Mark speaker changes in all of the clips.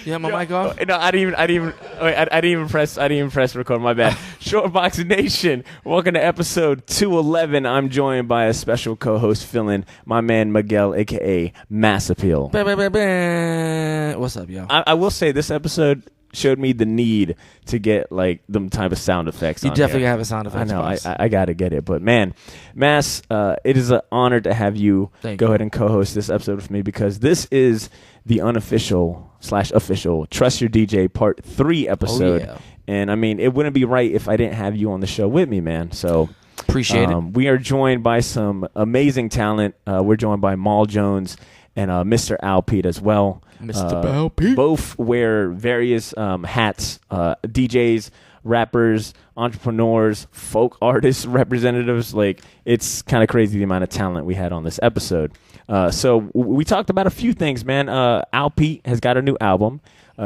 Speaker 1: You have my mic off?
Speaker 2: No, I didn't even press record. My bad. Shortbox Nation, welcome to episode 211. I'm joined by a special co-host, filling my man Miguel, aka Mass Appeal.
Speaker 1: What's up, yo?
Speaker 2: I will say this episode showed me the need to get like them type of sound effects.
Speaker 1: You definitely have a sound effects.
Speaker 2: I know. I gotta get it. But man, Mass, it is an honor to have you go ahead and co-host this episode with me, because this is the unofficial / official Trust Your DJ Part 3 episode.
Speaker 1: Oh, yeah.
Speaker 2: And I mean, it wouldn't be right if I didn't have you on the show with me, man. So
Speaker 1: appreciate it.
Speaker 2: We are joined by some amazing talent. We're joined by Mal Jones and Mr. Al Pete as well.
Speaker 1: Mr. Al Pete.
Speaker 2: Both wear various hats, DJs, rappers, entrepreneurs, folk artists, representatives. Like, it's kind of crazy the amount of talent we had on this episode. So we talked about a few things, man. Al Pete has got a new album.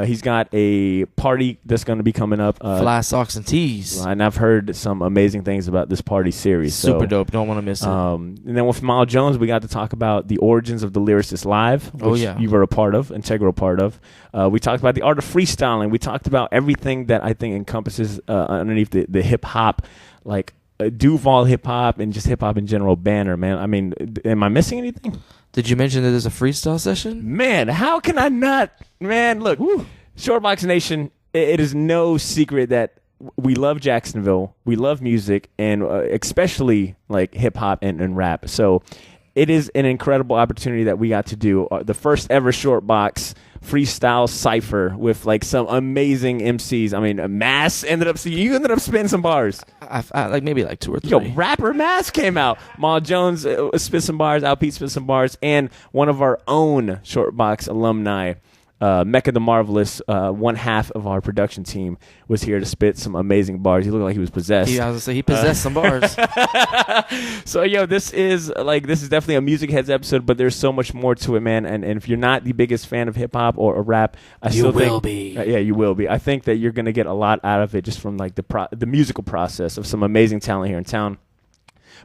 Speaker 2: He's got a party that's going to be coming up.
Speaker 1: Fly Socks and Tees.
Speaker 2: And I've heard some amazing things about this party series.
Speaker 1: Super dope. Don't want to miss it.
Speaker 2: And then with Mal Jones, we got to talk about the origins of the Lyricist Live, which you were a part of, integral part of. We talked about the art of freestyling. We talked about everything that I think encompasses underneath the hip-hop, like Duval hip-hop and just hip-hop in general banner, man. I mean, am I missing anything?
Speaker 1: Did you mention that there's a freestyle session?
Speaker 2: Man, how can I not? Man, look, Shortbox Nation, it is no secret that we love Jacksonville. We love music, and especially like hip-hop and rap. So it is an incredible opportunity that we got to do the first ever Shortbox freestyle cypher with like some amazing MCs. I mean, Mass ended up spitting some bars.
Speaker 1: I like maybe like 2 or 3.
Speaker 2: Yo, rapper Mass came out. Mal Jones spit some bars. Al Pete spit some bars, and one of our own Shortbox alumni, Mecca the Marvelous, one half of our production team, was here to spit some amazing bars. He looked like he was possessed.
Speaker 1: I was gonna say he possessed some bars.
Speaker 2: So yo, this is definitely a Music Heads episode, but there's so much more to it, man. And if you're not the biggest fan of hip hop or rap,
Speaker 1: you will be.
Speaker 2: Yeah, you will be. I think that you're gonna get a lot out of it just from like the musical process of some amazing talent here in town.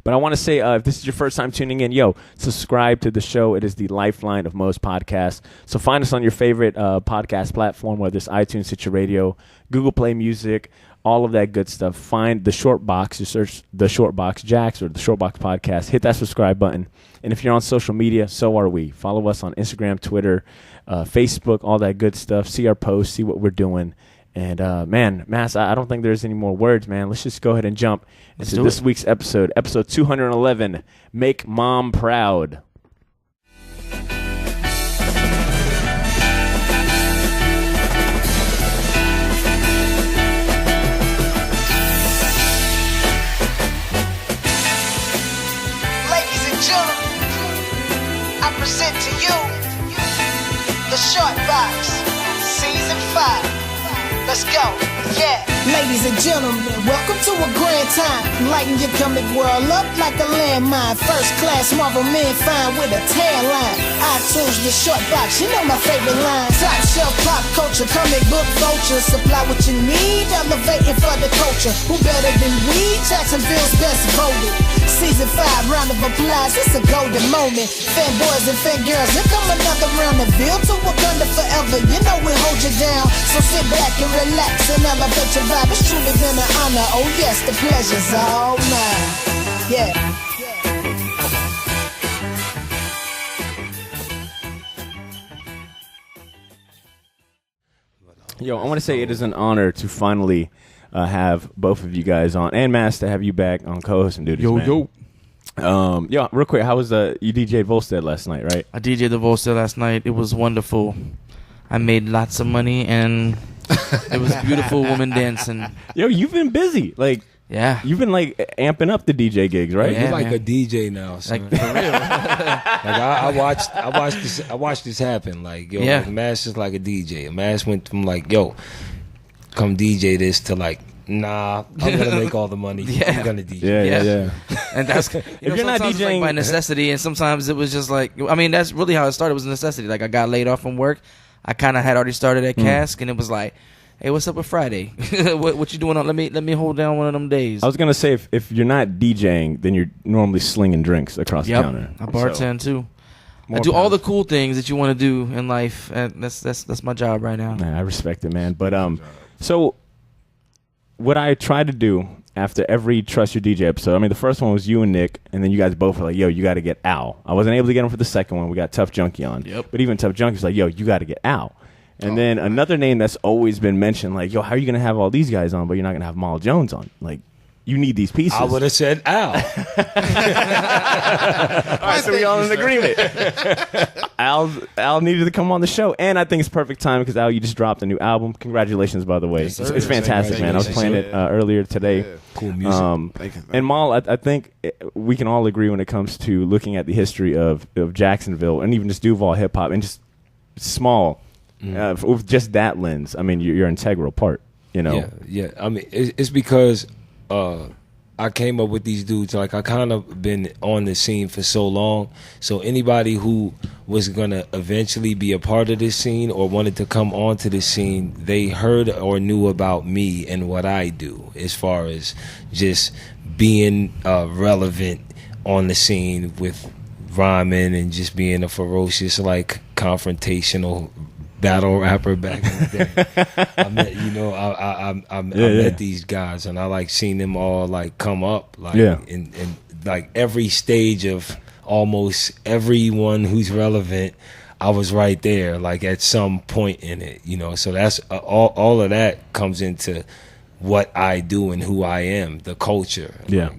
Speaker 2: But I want to say, if this is your first time tuning in, subscribe to the show. It is the lifeline of most podcasts. So find us on your favorite podcast platform, whether it's iTunes, Stitcher Radio, Google Play Music, all of that good stuff. Find the Shortbox. You search the Shortbox Jacks or the Shortbox Podcast. Hit that subscribe button. And if you're on social media, so are we. Follow us on Instagram, Twitter, Facebook, all that good stuff. See our posts, see what we're doing. And, man, Mass, I don't think there's any more words, man. Let's just go ahead and jump into this week's episode 211, Make Mom Proud.
Speaker 3: Ladies and gentlemen, I present to you the Shortbox, Season 5. Let's go, yeah. Ladies and gentlemen, welcome to a grand time. Lighten your comic world up like a landmine. First class Marvel man fine with a tan line. iTunes, the Shortbox, you know my favorite line. Top shelf pop culture, comic book vulture. Supply what you need, elevating for the culture. Who better than we? Jacksonville's best voted. Season 5, round of applause, it's a golden moment. Fanboys and fangirls, here come another round of Ville to Wakanda forever. You know we hold you down, so sit back and relax and elevate your vibe. It's truly been an honor. Oh yes, the pleasure's all mine. Yeah.
Speaker 2: Yo, I want to say it is an honor to finally have both of you guys on, and Mass, to have you back on co-hosting duties. Yo. Real quick, how was you DJ Volstead last night, right?
Speaker 1: I DJ'd the Volstead last night. It was wonderful. I made lots of money, and it was beautiful woman dancing.
Speaker 2: Yo, you've been busy. Like,
Speaker 1: yeah,
Speaker 2: you've been like amping up the DJ gigs, right?
Speaker 4: Yeah, you're like a DJ now, son.
Speaker 1: Like, for real.
Speaker 4: Like I watched this happen. Like, yo, like Mass is like a DJ. Mass went from like, yo, come DJ this to like, nah, I'm gonna make all the money. I'm gonna DJ.
Speaker 2: Yeah.
Speaker 1: And that's
Speaker 2: if you're not DJing
Speaker 1: like by necessity, and sometimes it was just like, I mean, that's really how it started. It was a necessity. Like, I got laid off from work. I kind of had already started at Cask, and it was like, hey, what's up with Friday? what you doing on? Let me hold down one of them days.
Speaker 2: I was gonna say, if you're not DJing, then you're normally slinging drinks across the counter.
Speaker 1: I bartend too. I do all the cool things that you want to do in life, and that's my job right now.
Speaker 2: Man, I respect it, man. But so what I try to do after every Trust Your DJ episode, I mean, the first one was you and Nick, and then you guys both were like, yo, you got to get Al. I wasn't able to get him for the second one. We got Tough Junkie on.
Speaker 1: Yep.
Speaker 2: But even Tough Junkie was like, yo, you got to get Al. And then another name that's always been mentioned, like, yo, how are you going to have all these guys on, but you're not going to have Mal Jones on? Like, you need these pieces.
Speaker 4: I would have said Al.
Speaker 2: All right, so we all in agreement. Al needed to come on the show, and I think it's perfect time because Al, you just dropped a new album. Congratulations, by the way.
Speaker 5: Yes,
Speaker 2: it's fantastic, man. I was playing it earlier today.
Speaker 5: Yeah.
Speaker 4: Cool music.
Speaker 5: Thank you.
Speaker 2: And Mal, I think we can all agree when it comes to looking at the history of Jacksonville and even just Duval hip hop and just small with just that lens. I mean, you're an integral part. You know.
Speaker 4: Yeah. I mean, it's because I came up with these dudes. Like, I kind of been on the scene for so long. So anybody who was gonna eventually be a part of this scene or wanted to come onto this scene, they heard or knew about me and what I do as far as just being relevant on the scene with rhyming and just being a ferocious, like, confrontational battle rapper back in the day. I met, I met these guys, and I like seen them all like come up, like in like every stage of almost everyone who's relevant. I was right there, like at some point in it, So that's all of that comes into what I do and who I am, the culture.
Speaker 2: Yeah,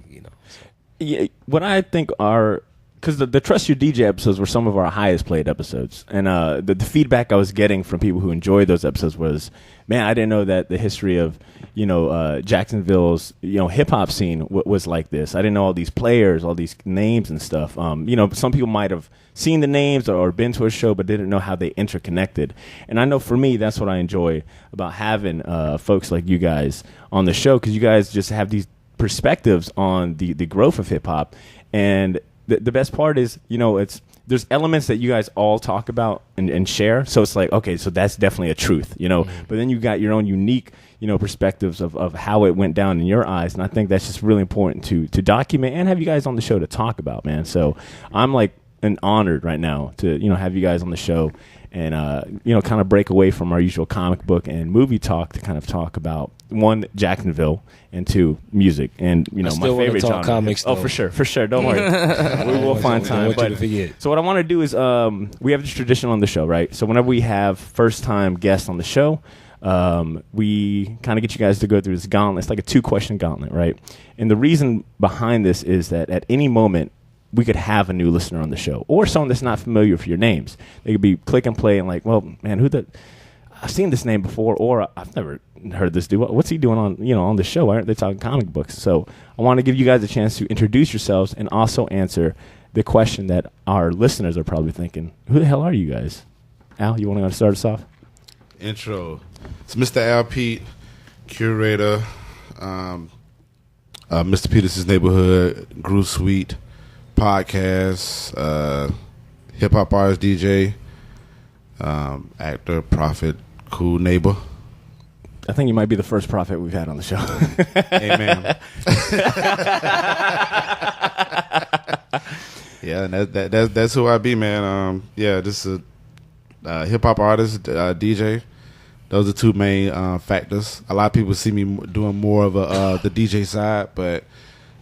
Speaker 2: Yeah, what I think are. Because the Trust Your DJ episodes were some of our highest played episodes. And the feedback I was getting from people who enjoyed those episodes was, man, I didn't know that the history of, Jacksonville's, hip-hop scene was like this. I didn't know all these players, all these names and stuff. Some people might have seen the names or been to a show but didn't know how they interconnected. And I know for me, that's what I enjoy about having folks like you guys on the show, because you guys just have these perspectives on the growth of hip-hop. And the best part is, there's elements that you guys all talk about and share. So it's like, okay, so that's definitely a truth, But then you got your own unique, perspectives of how it went down in your eyes. And I think that's just really important to document and have you guys on the show to talk about, man. So I'm like honored right now to, have you guys on the show and, kind of break away from our usual comic book and movie talk to kind of talk about, one, Jacksonville, and two, music. And, my favorite genre.
Speaker 4: Comics,
Speaker 2: oh, for sure. Don't worry. We will find time. So what I want to do is we have this tradition on the show, right? So whenever we have first-time guests on the show, we kind of get you guys to go through this gauntlet. It's like a 2-question gauntlet, right? And the reason behind this is that at any moment, we could have a new listener on the show or someone that's not familiar with your names. They could be click and play and like, well, man, I've seen this name before, or I've never heard this dude. What's he doing on the show? Why aren't they talking comic books? So I want to give you guys a chance to introduce yourselves and also answer the question that our listeners are probably thinking, who the hell are you guys? Al, you want to start us off?
Speaker 5: Intro. It's Mr. Al Pete, curator, Mr. Peterson's Neighborhood, Groove Suite, podcast, hip-hop artist, DJ, actor, prophet, cool neighbor.
Speaker 2: I think you might be the first prophet we've had on the show.
Speaker 5: Amen. Yeah, and that's who I be, man. This is a hip-hop artist, DJ. Those are two main factors. A lot of people see me doing more of the DJ side, but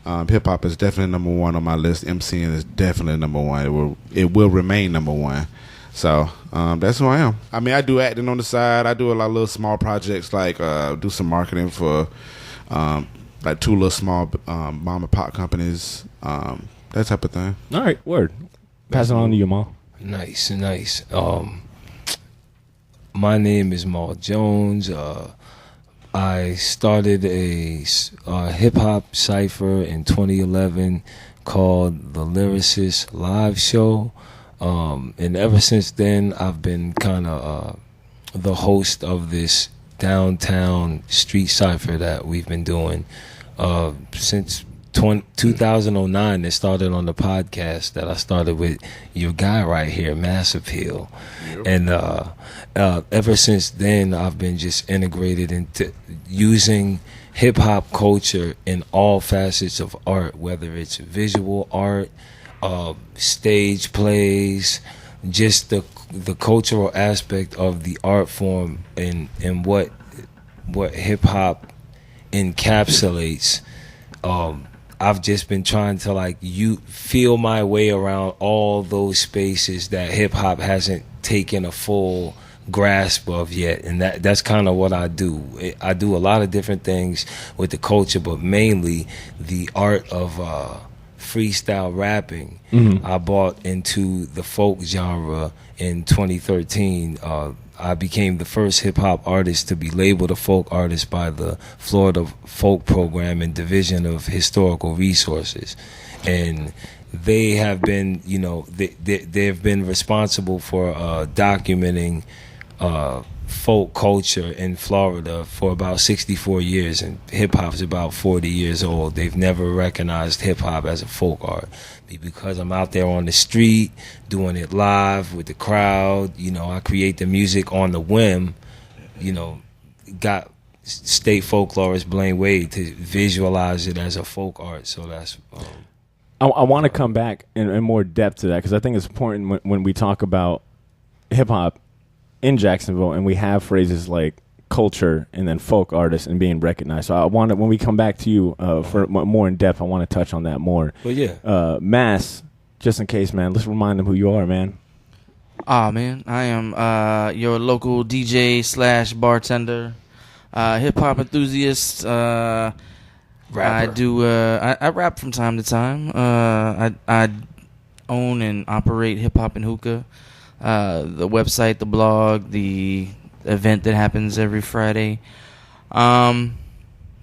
Speaker 5: hip-hop is definitely number one on my list. MCing is definitely number one. It will remain number one. So that's who I am. I mean, I do acting on the side. I do a lot of little small projects, like do some marketing for like 2 little small mom and pop companies, that type of thing.
Speaker 2: All right, word. Pass it on to you, Mal.
Speaker 4: Nice. My name is Mal Jones. I started a hip-hop cypher in 2011 called The Lyricist Live Show. And ever since then, I've been kind of the host of this downtown street cypher that we've been doing since 2009. It started on the podcast that I started with your guy right here, Mass Appeal. Yep. And ever since then, I've been just integrated into using hip-hop culture in all facets of art, whether it's visual art, stage plays, just the cultural aspect of the art form and what hip hop encapsulates. I've just been trying to like feel my way around all those spaces that hip hop hasn't taken a full grasp of yet, and that's kind of what I do. I do a lot of different things with the culture, but mainly the art of freestyle rapping. I bought into the folk genre in 2013. I became the first hip-hop artist to be labeled a folk artist by the Florida Folk Program and Division of Historical Resources. And they have been, they've been responsible for documenting folk culture in Florida for about 64 years, and hip-hop is about 40 years old. They've never recognized hip-hop as a folk art. Because I'm out there on the street doing it live with the crowd, I create the music on the whim, got state folklorist Blaine Wade to visualize it as a folk art. So that's...
Speaker 2: I want to come back in more depth to that, because I think it's important when we talk about hip-hop in Jacksonville and we have phrases like culture and then folk artists and being recognized. So I want to, when we come back to you for more in depth, I want to touch on that more.
Speaker 4: But yeah,
Speaker 2: Mass, just in case, man, let's remind them who you are, man.
Speaker 1: Man, I am your local DJ / bartender, hip hop enthusiast. Rapper. I do. I rap from time to time. I own and operate Hip Hop and Hookah, the website, the blog, the event that happens every Friday. And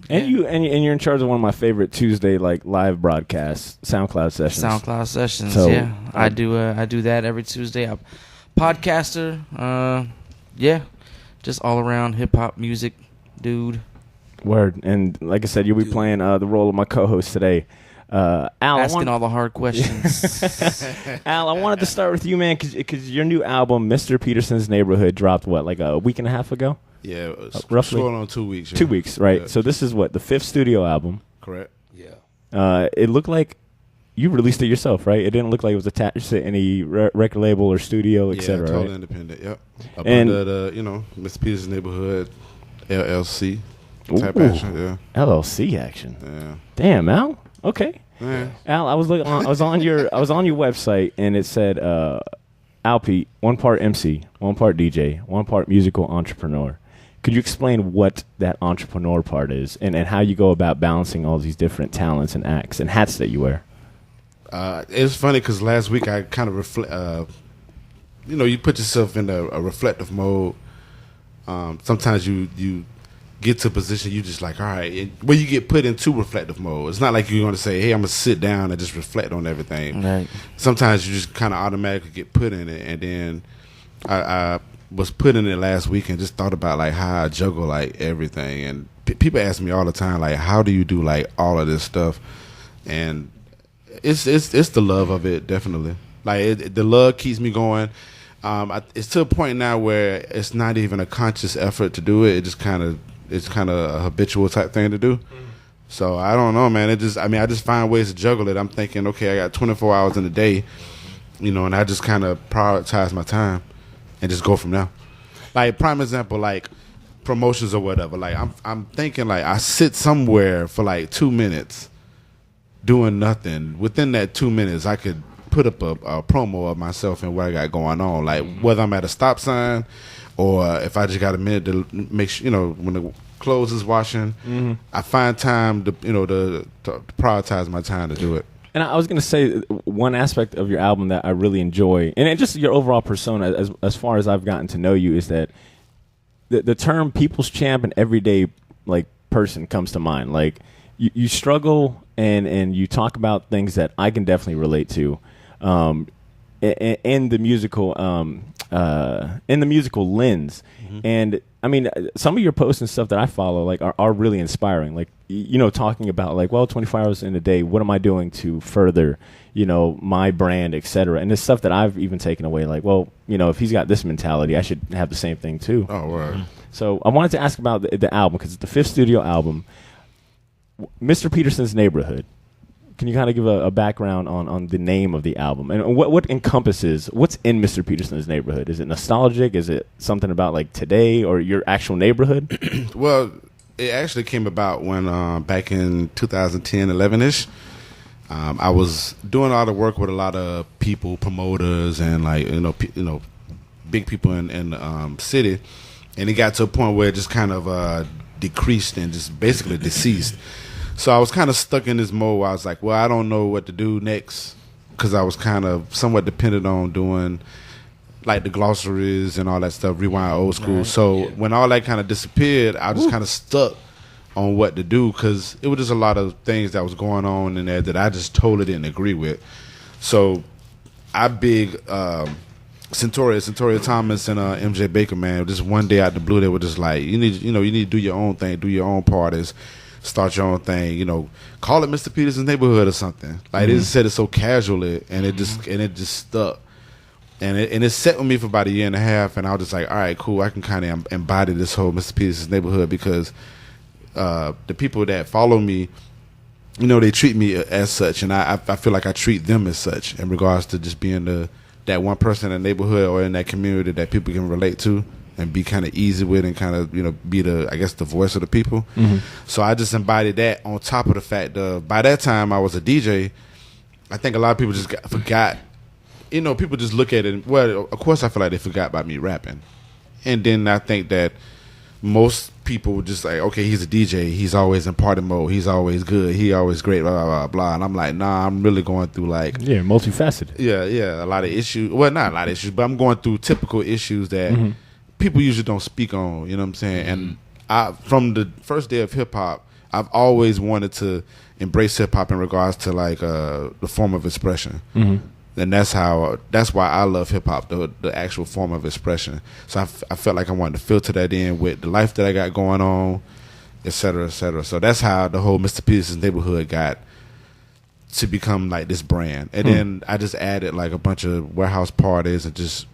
Speaker 2: you're in charge of one of my favorite Tuesday live broadcasts, SoundCloud sessions.
Speaker 1: So, yeah, I do that every Tuesday. I'm podcaster. Just all around hip hop music dude.
Speaker 2: Word. And like I said, you'll be playing the role of my co-host today. Al,
Speaker 1: asking all the hard questions.
Speaker 2: Al, I wanted to start with you, man, because your new album, Mr. Peterson's Neighborhood, dropped like a week and a half ago?
Speaker 5: Yeah,
Speaker 2: roughly
Speaker 5: going on 2 weeks. Yeah.
Speaker 2: 2 weeks, right?
Speaker 5: Yeah.
Speaker 2: So this is the 5th studio album.
Speaker 5: Correct.
Speaker 4: Yeah.
Speaker 2: It looked like you released it yourself, right? It didn't look like it was attached to any record label or studio, etc.
Speaker 5: Yeah, totally
Speaker 2: right?
Speaker 5: independent. Yep. Up
Speaker 2: And
Speaker 5: under the Mr. Peterson's Neighborhood LLC type
Speaker 2: Ooh,
Speaker 5: action. Yeah.
Speaker 2: LLC action.
Speaker 5: Yeah.
Speaker 2: Damn, Al. Okay.
Speaker 5: Yeah.
Speaker 2: Al, I was on your website and it said Al Pete, one part MC, one part DJ, one part musical entrepreneur. Could you explain what that entrepreneur part is and how you go about balancing all these different talents and acts and hats that you wear?
Speaker 5: It's funny because last week I kind of reflect. You put yourself in a reflective mode. Sometimes you get to a position you just like, all right, where you get put into reflective mode. It's not like you're going to say, hey, I'm going to sit down and just reflect on everything.
Speaker 1: Right.
Speaker 5: Sometimes you just kind of automatically get put in it. And then I was put in it last week and just thought about like how I juggle like everything. And people ask me all the time, like, how do you do like all of this stuff? And it's the love of it, definitely. Like the love keeps me going. It's to a point now where it's not even a conscious effort to do it. It's kind of a habitual type thing to do. So I don't know, man. I just find ways to juggle it. I'm thinking, okay, I got 24 hours in a day, and I just kind of prioritize my time and just go from there. Like prime example, like promotions or whatever. Like I'm thinking like I sit somewhere for like 2 minutes doing nothing. Within that 2 minutes, I could put up a promo of myself and what I got going on. Like whether I'm at a stop sign or if I just got a minute to make sure, when the clothes is washing, I find time to prioritize my time to do it.
Speaker 2: And I was going to say one aspect of your album that I really enjoy, and just your overall persona, as far as I've gotten to know you, is that the term people's champ and everyday person comes to mind. Like you struggle and you talk about things that I can definitely relate to, in the musical lens. And I mean, some of your posts and stuff that I follow are really inspiring. Like, talking about 24 hours in a day, what am I doing to further, my brand, etc. And it's stuff that I've even taken away. Like, if he's got this mentality, I should have the same thing too.
Speaker 5: Oh, right.
Speaker 2: So I wanted to ask about the album because it's the 5th studio album, Mr. Peterson's Neighborhood. can you kind of give a background on the name of the album and what encompasses what's in Mr. Peterson's neighborhood? Is it nostalgic? Is it something about like today or your actual neighborhood?
Speaker 5: Well, it actually came about when back in 2010, 11ish. I was doing all the work with a lot of people, promoters, and like big people in the city, and it got to a point where it just kind of decreased and just basically deceased. So I was kind of stuck in this mode where I was like, well, I don't know what to do next, because I was kind of somewhat dependent on doing like the glossaries and all that stuff, Rewind Old School. Right. So when all that kind of disappeared, I was kind of stuck on what to do, because it was just a lot of things that was going on in there that I just totally didn't agree with. So I big Centoria Thomas and MJ Baker, man, just one day out the blue, they were just like, you need to do your own thing, do your own parties, start your own thing, call it Mr. Peterson's neighborhood or something. Like they just said it so casually, and it just stuck. And it set with me for about a year and a half, and I was just like, all right, cool, I can kind of embody this whole Mr. Peterson's neighborhood, because the people that follow me, they treat me as such, and I feel like I treat them as such in regards to just being that one person in the neighborhood or in that community that people can relate to and be kind of easy with, and kind of be the voice of the people. Mm-hmm. So I just embodied that, on top of the fact that by that time I was a DJ. I think a lot of people just forgot. People just look at it. Well, of course I feel like they forgot about me rapping, and then I think that most people were just like, okay, he's a DJ, he's always in party mode, he's always good, he always great, blah, blah, blah, blah. And I'm like, nah, I'm really going through like...
Speaker 2: Yeah, multifaceted.
Speaker 5: Yeah, a lot of issues. Well, not a lot of issues, but I'm going through typical issues that people usually don't speak on, you know what I'm saying? And from the first day of hip-hop, I've always wanted to embrace hip-hop in regards to like the form of expression. Mm-hmm. And that's why I love hip hop, the actual form of expression. So I felt like I wanted to filter that in with the life that I got going on, et cetera, et cetera. So that's how the whole Mr. Peterson's neighborhood got to become like this brand. And then I just added like a bunch of warehouse parties and just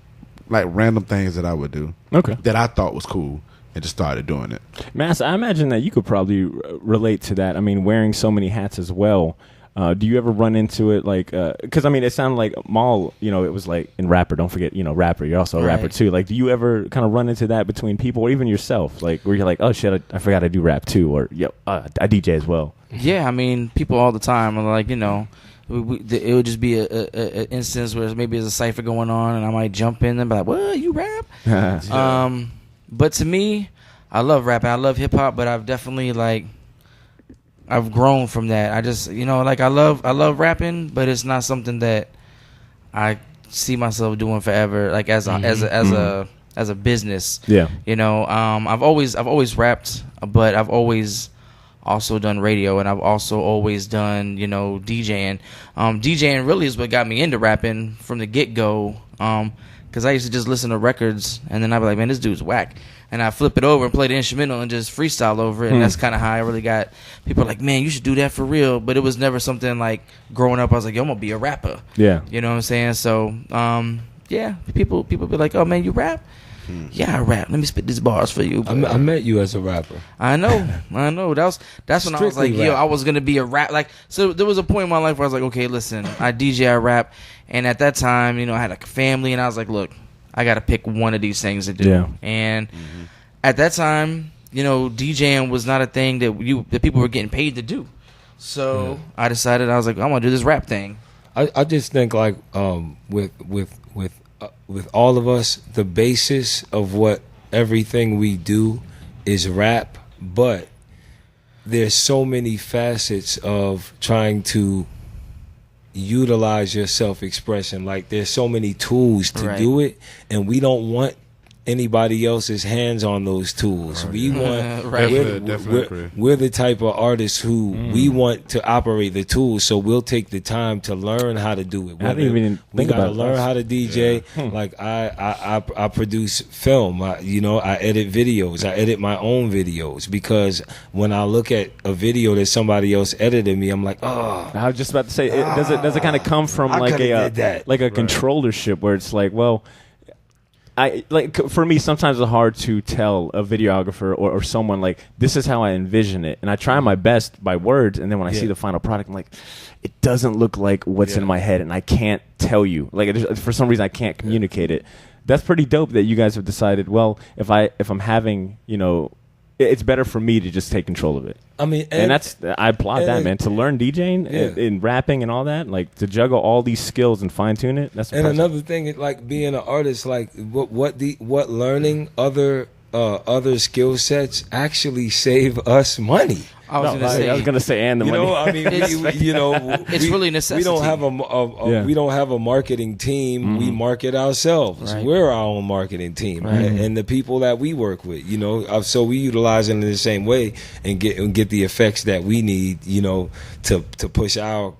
Speaker 5: like random things that I would do, that I thought was cool, and just started doing it.
Speaker 2: Mass, I imagine that you could probably relate to that. I mean, wearing so many hats as well. Do you ever run into it like, because I mean, it sounded like Maul, it was like in rapper, don't forget, rapper, you're also a rapper too. Like, do you ever kind of run into that between people, or even yourself, like where you're like, oh shit, I forgot I do rap too, or I DJ as well?
Speaker 1: Yeah, I mean, people all the time are like, it would just be a instance where maybe there's a cypher going on, and I might jump in and be like, what, you rap? But to me, I love rap, and I love hip hop, but I've definitely I've grown from that. I just, I love rapping, but it's not something that I see myself doing forever, like as a business. Yeah. I've always rapped, but I've always also done radio, and I've also always done, DJing. DJing really is what got me into rapping from the get-go, because I used to just listen to records, and then I'd be like, man, this dude's whack. And I flip it over and play the instrumental and just freestyle over it. And that's kind of how I really got people like, man, you should do that for real. But it was never something like growing up, I was like, yo, I'm going to be a rapper. Yeah. You know what I'm saying? So, people be like, oh, man, you rap? Yeah, I rap. Let me spit these bars for you.
Speaker 4: I met you as a rapper.
Speaker 1: I know. That's when Strictly I was like, yo, I was going to be a rap. Like, so there was a point in my life where I was like, okay, listen, I DJ, I rap. And at that time, I had a family, and I was like, look, I got to pick one of these things to do. Yeah. And at that time, DJing was not a thing that people were getting paid to do. So I decided, I was like, I want to do this rap thing.
Speaker 4: I just think like with all of us, the basis of what everything we do is rap, but there's so many facets of trying to utilize your self-expression. Like, there's so many tools to do it, and we don't want anybody else's hands on those tools. We want we're the type of artists who we want to operate the tools, so we'll take the time to learn how to do it. We gotta learn how to DJ. Like I produce film. I edit videos. I edit my own videos, because when I look at a video that somebody else edited me, I'm like, oh.
Speaker 2: I was just about to say, does it kind of come from like a controllership, where it's like, well, I like for me sometimes it's hard to tell a videographer or someone like this is how I envision it, and I try my best by words, and then when I see the final product, I'm like, it doesn't look like what's in my head, and I can't tell you. Like for some reason, I can't communicate it. That's pretty dope that you guys have decided. Well, if I'm having, it's better for me to just take control of it. I mean, and I applaud that, man. To learn DJing and rapping and all that, like to juggle all these skills and fine tune it. That's impressive.
Speaker 4: And another thing, like being an artist, like what learning other skill sets actually save us money.
Speaker 1: I was
Speaker 2: gonna say, and the money.
Speaker 4: I mean,
Speaker 1: it's really necessity.
Speaker 4: We don't have we don't have a marketing team. We market ourselves.
Speaker 1: Right.
Speaker 4: We're our own marketing team, and the people that we work with. So we utilize it in the same way and get the effects that we need. To push our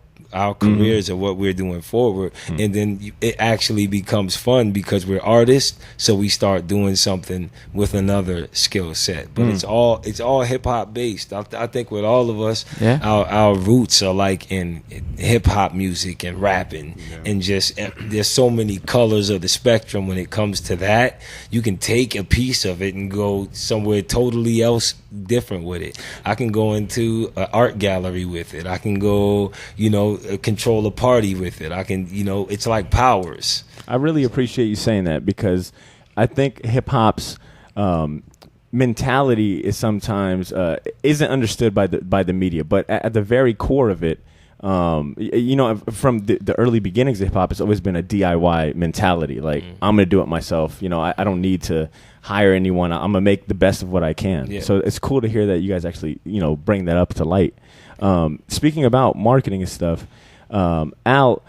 Speaker 4: careers and what we're doing forward, and then it actually becomes fun because we're artists, so we start doing something with another skill set. But it's all hip hop based. I think with all of us, our roots are like in hip hop music and rapping, and there's so many colors of the spectrum when it comes to that. You can take a piece of it and go somewhere totally else different with it. I can go into an art gallery with it. I can go, control a party with it. I can, it's like powers.
Speaker 2: I really appreciate you saying that because I think hip hop's mentality is sometimes isn't understood by the media, but at the very core of it, from the early beginnings of hip hop, it's always been a DIY mentality. Like I'm gonna do it myself. I don't need to hire anyone. I'm gonna make the best of what I can. Yeah. So it's cool to hear that you guys actually bring that up to light. Speaking about marketing and stuff, Al,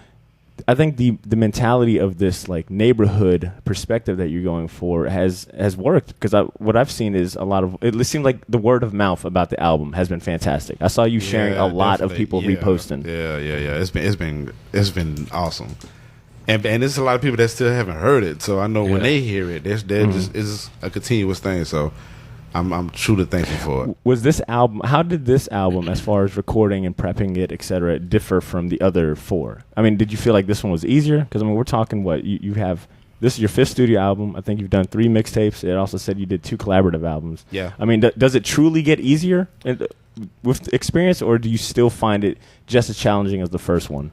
Speaker 2: I think the mentality of this like neighborhood perspective that you're going for has worked because what I've seen is a lot of it seems like the word of mouth about the album has been fantastic. I saw you sharing a lot of people reposting.
Speaker 5: Yeah. It's been awesome. And there's a lot of people that still haven't heard it, so I know when they hear it, they're just it's a continuous thing. So I'm truly thankful for it.
Speaker 2: Was this album? How did this album, as far as recording and prepping it, etc., differ from the other four? I mean, did you feel like this one was easier? Because we're talking what you have. This is your 5th studio album. I think you've done 3 mixtapes. It also said you did 2 collaborative albums.
Speaker 5: Yeah.
Speaker 2: I mean, does it truly get easier with experience, or do you still find it just as challenging as the first one?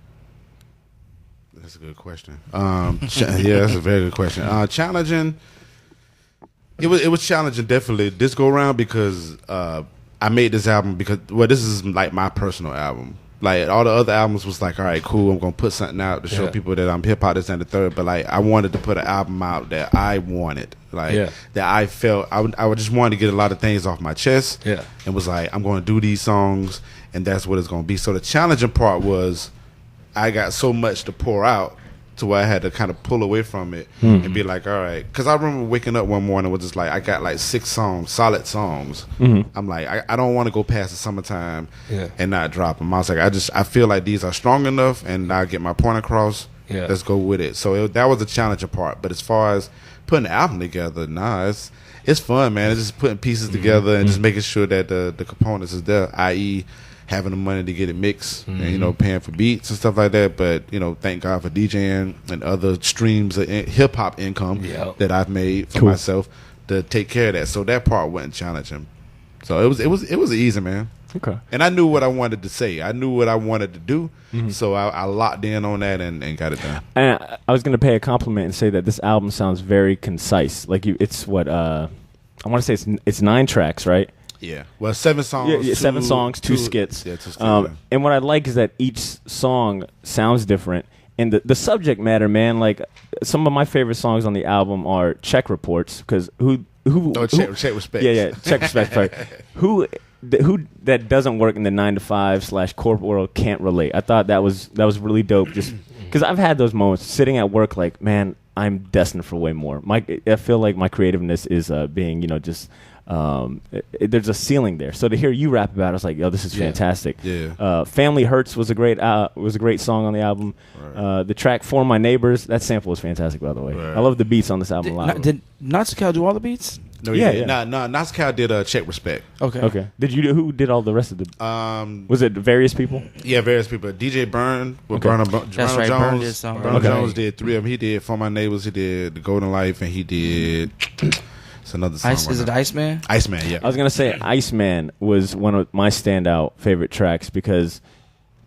Speaker 5: That's a good question. That's a very good question. Challenging. It was challenging definitely this go around because I made this album because this is like my personal album. Like all the other albums was like, all right, cool, I'm gonna put something out to show people that I'm hip hop, this and the third. But like I wanted to put an album out that I wanted, that I felt I would just wanted to get a lot of things off my chest. Yeah, and was like, I'm gonna do these songs, and that's what it's gonna be. So the challenging part was I got so much to pour out to where I had to kind of pull away from it and be like, all right. Because I remember waking up one morning with just like, I got like 6 songs, solid songs. I'm like, I don't want to go past the summertime and not drop them. I was like, I feel like these are strong enough and I'll get my point across. Yeah. Let's go with it. So that was the challenging part. But as far as putting the album together, it's fun, man. It's just putting pieces together and just making sure that the components is there, i.e., having the money to get it mixed and paying for beats and stuff like that. But thank God for DJing and other streams of hip hop income that I've made for myself to take care of that. So that part wasn't challenging. So it was easy, man. Okay. And I knew what I wanted to say. I knew what I wanted to do. So I locked in on that and got it done.
Speaker 2: And I was going to pay a compliment and say that this album sounds very concise. Like it's what I want to say it's 9 tracks, right?
Speaker 5: Yeah. Well, 7 songs.
Speaker 2: Yeah, 7 songs, 2 skits. Yeah, 2 skits. And what I like is that each song sounds different. And the subject matter, man, like some of my favorite songs on the album are Check Reports, because
Speaker 5: Check Respect.
Speaker 2: Yeah, Check Respect. Sorry. Who that doesn't work in the 9-to-5 / corporate world can't relate. I thought that was really dope, just because I've had those moments sitting at work, like, man, I'm destined for way more. I feel like my creativeness is being, just. There's a ceiling there. So to hear you rap about it, I was like, yo, this is fantastic. Yeah. Family Hurts was a great song on the album. Right. The track For My Neighbors, that sample was fantastic, by the way. Right. I love the beats on this album a lot.
Speaker 1: Did Natsuko do all the beats?
Speaker 5: No,
Speaker 2: Yeah.
Speaker 5: No, Nascal did Check Respect.
Speaker 2: Okay. Who did all the rest of the? Was it various people?
Speaker 5: Yeah, various people. DJ Burn with
Speaker 2: Okay.
Speaker 1: That's right, Burn did some.
Speaker 5: Burn
Speaker 2: Okay.
Speaker 5: Jones did 3 of them. He did For My Neighbors. He did The Golden Life, and he did. It's another song.
Speaker 1: Is it Iceman?
Speaker 5: Iceman, yeah.
Speaker 2: I was gonna say Iceman was one of my standout favorite tracks because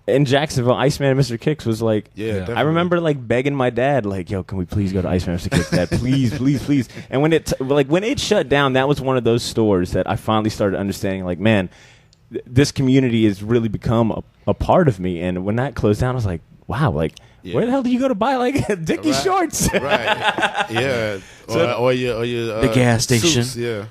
Speaker 2: in Jacksonville, Iceman and Mr. Kicks was like,
Speaker 5: Yeah, definitely.
Speaker 2: I remember like begging my dad, like, yo, can we please go to Iceman and Mr. Kicks, Dad? Please, please, please. And when it shut down, that was one of those stores that I finally started understanding, like, man, this community has really become a part of me. And when that closed down, I was like, wow, like, where the hell do you go to buy like Dickie shorts?
Speaker 5: Right. Yeah. Or your
Speaker 1: the gas station.
Speaker 5: suits, yeah.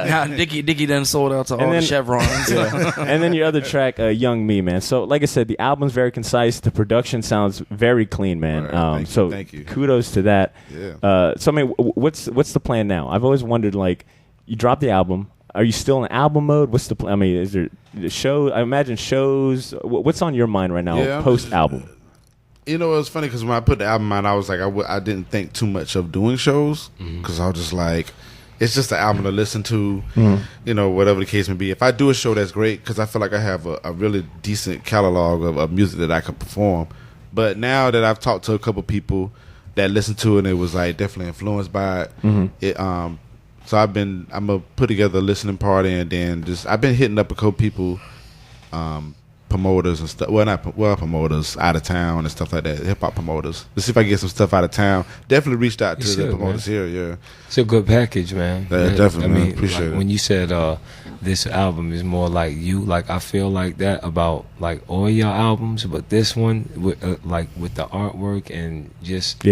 Speaker 1: Now Dickie done sold out to all the chevrons.
Speaker 2: And then your other track, Young Me, man. So like I said, the album's very concise. The production sounds very clean, man.
Speaker 5: Right, thank you.
Speaker 2: Kudos to that.
Speaker 5: Yeah.
Speaker 2: So I mean, what's the plan now? I've always wondered, like, you drop the album. Are you still in album mode? What's the plan? I mean, is there the show? I imagine shows. What's on your mind right now, post album?
Speaker 5: You know, it was funny because when I put the album out, I was like, I didn't think too much of doing shows because I was just like, it's just an album to listen to, you know, whatever the case may be. If I do a show, that's great because I feel like I have a really decent catalog of music that I could perform. But now that I've talked to a couple people that listened to it, and it was like definitely influenced by it. So I'm gonna put together a listening party, and then I've been hitting up a couple people. Promoters and stuff. Promoters out of town and stuff like that. Hip hop promoters. Let's see if I can get some stuff out of town. Definitely reached out to the promoters here. Yeah,
Speaker 4: it's a good package, man.
Speaker 5: Yeah, definitely. I mean, appreciate
Speaker 4: like
Speaker 5: it.
Speaker 4: When you said this album is more like you, like I feel like that about like all your albums, but this one with with the artwork and just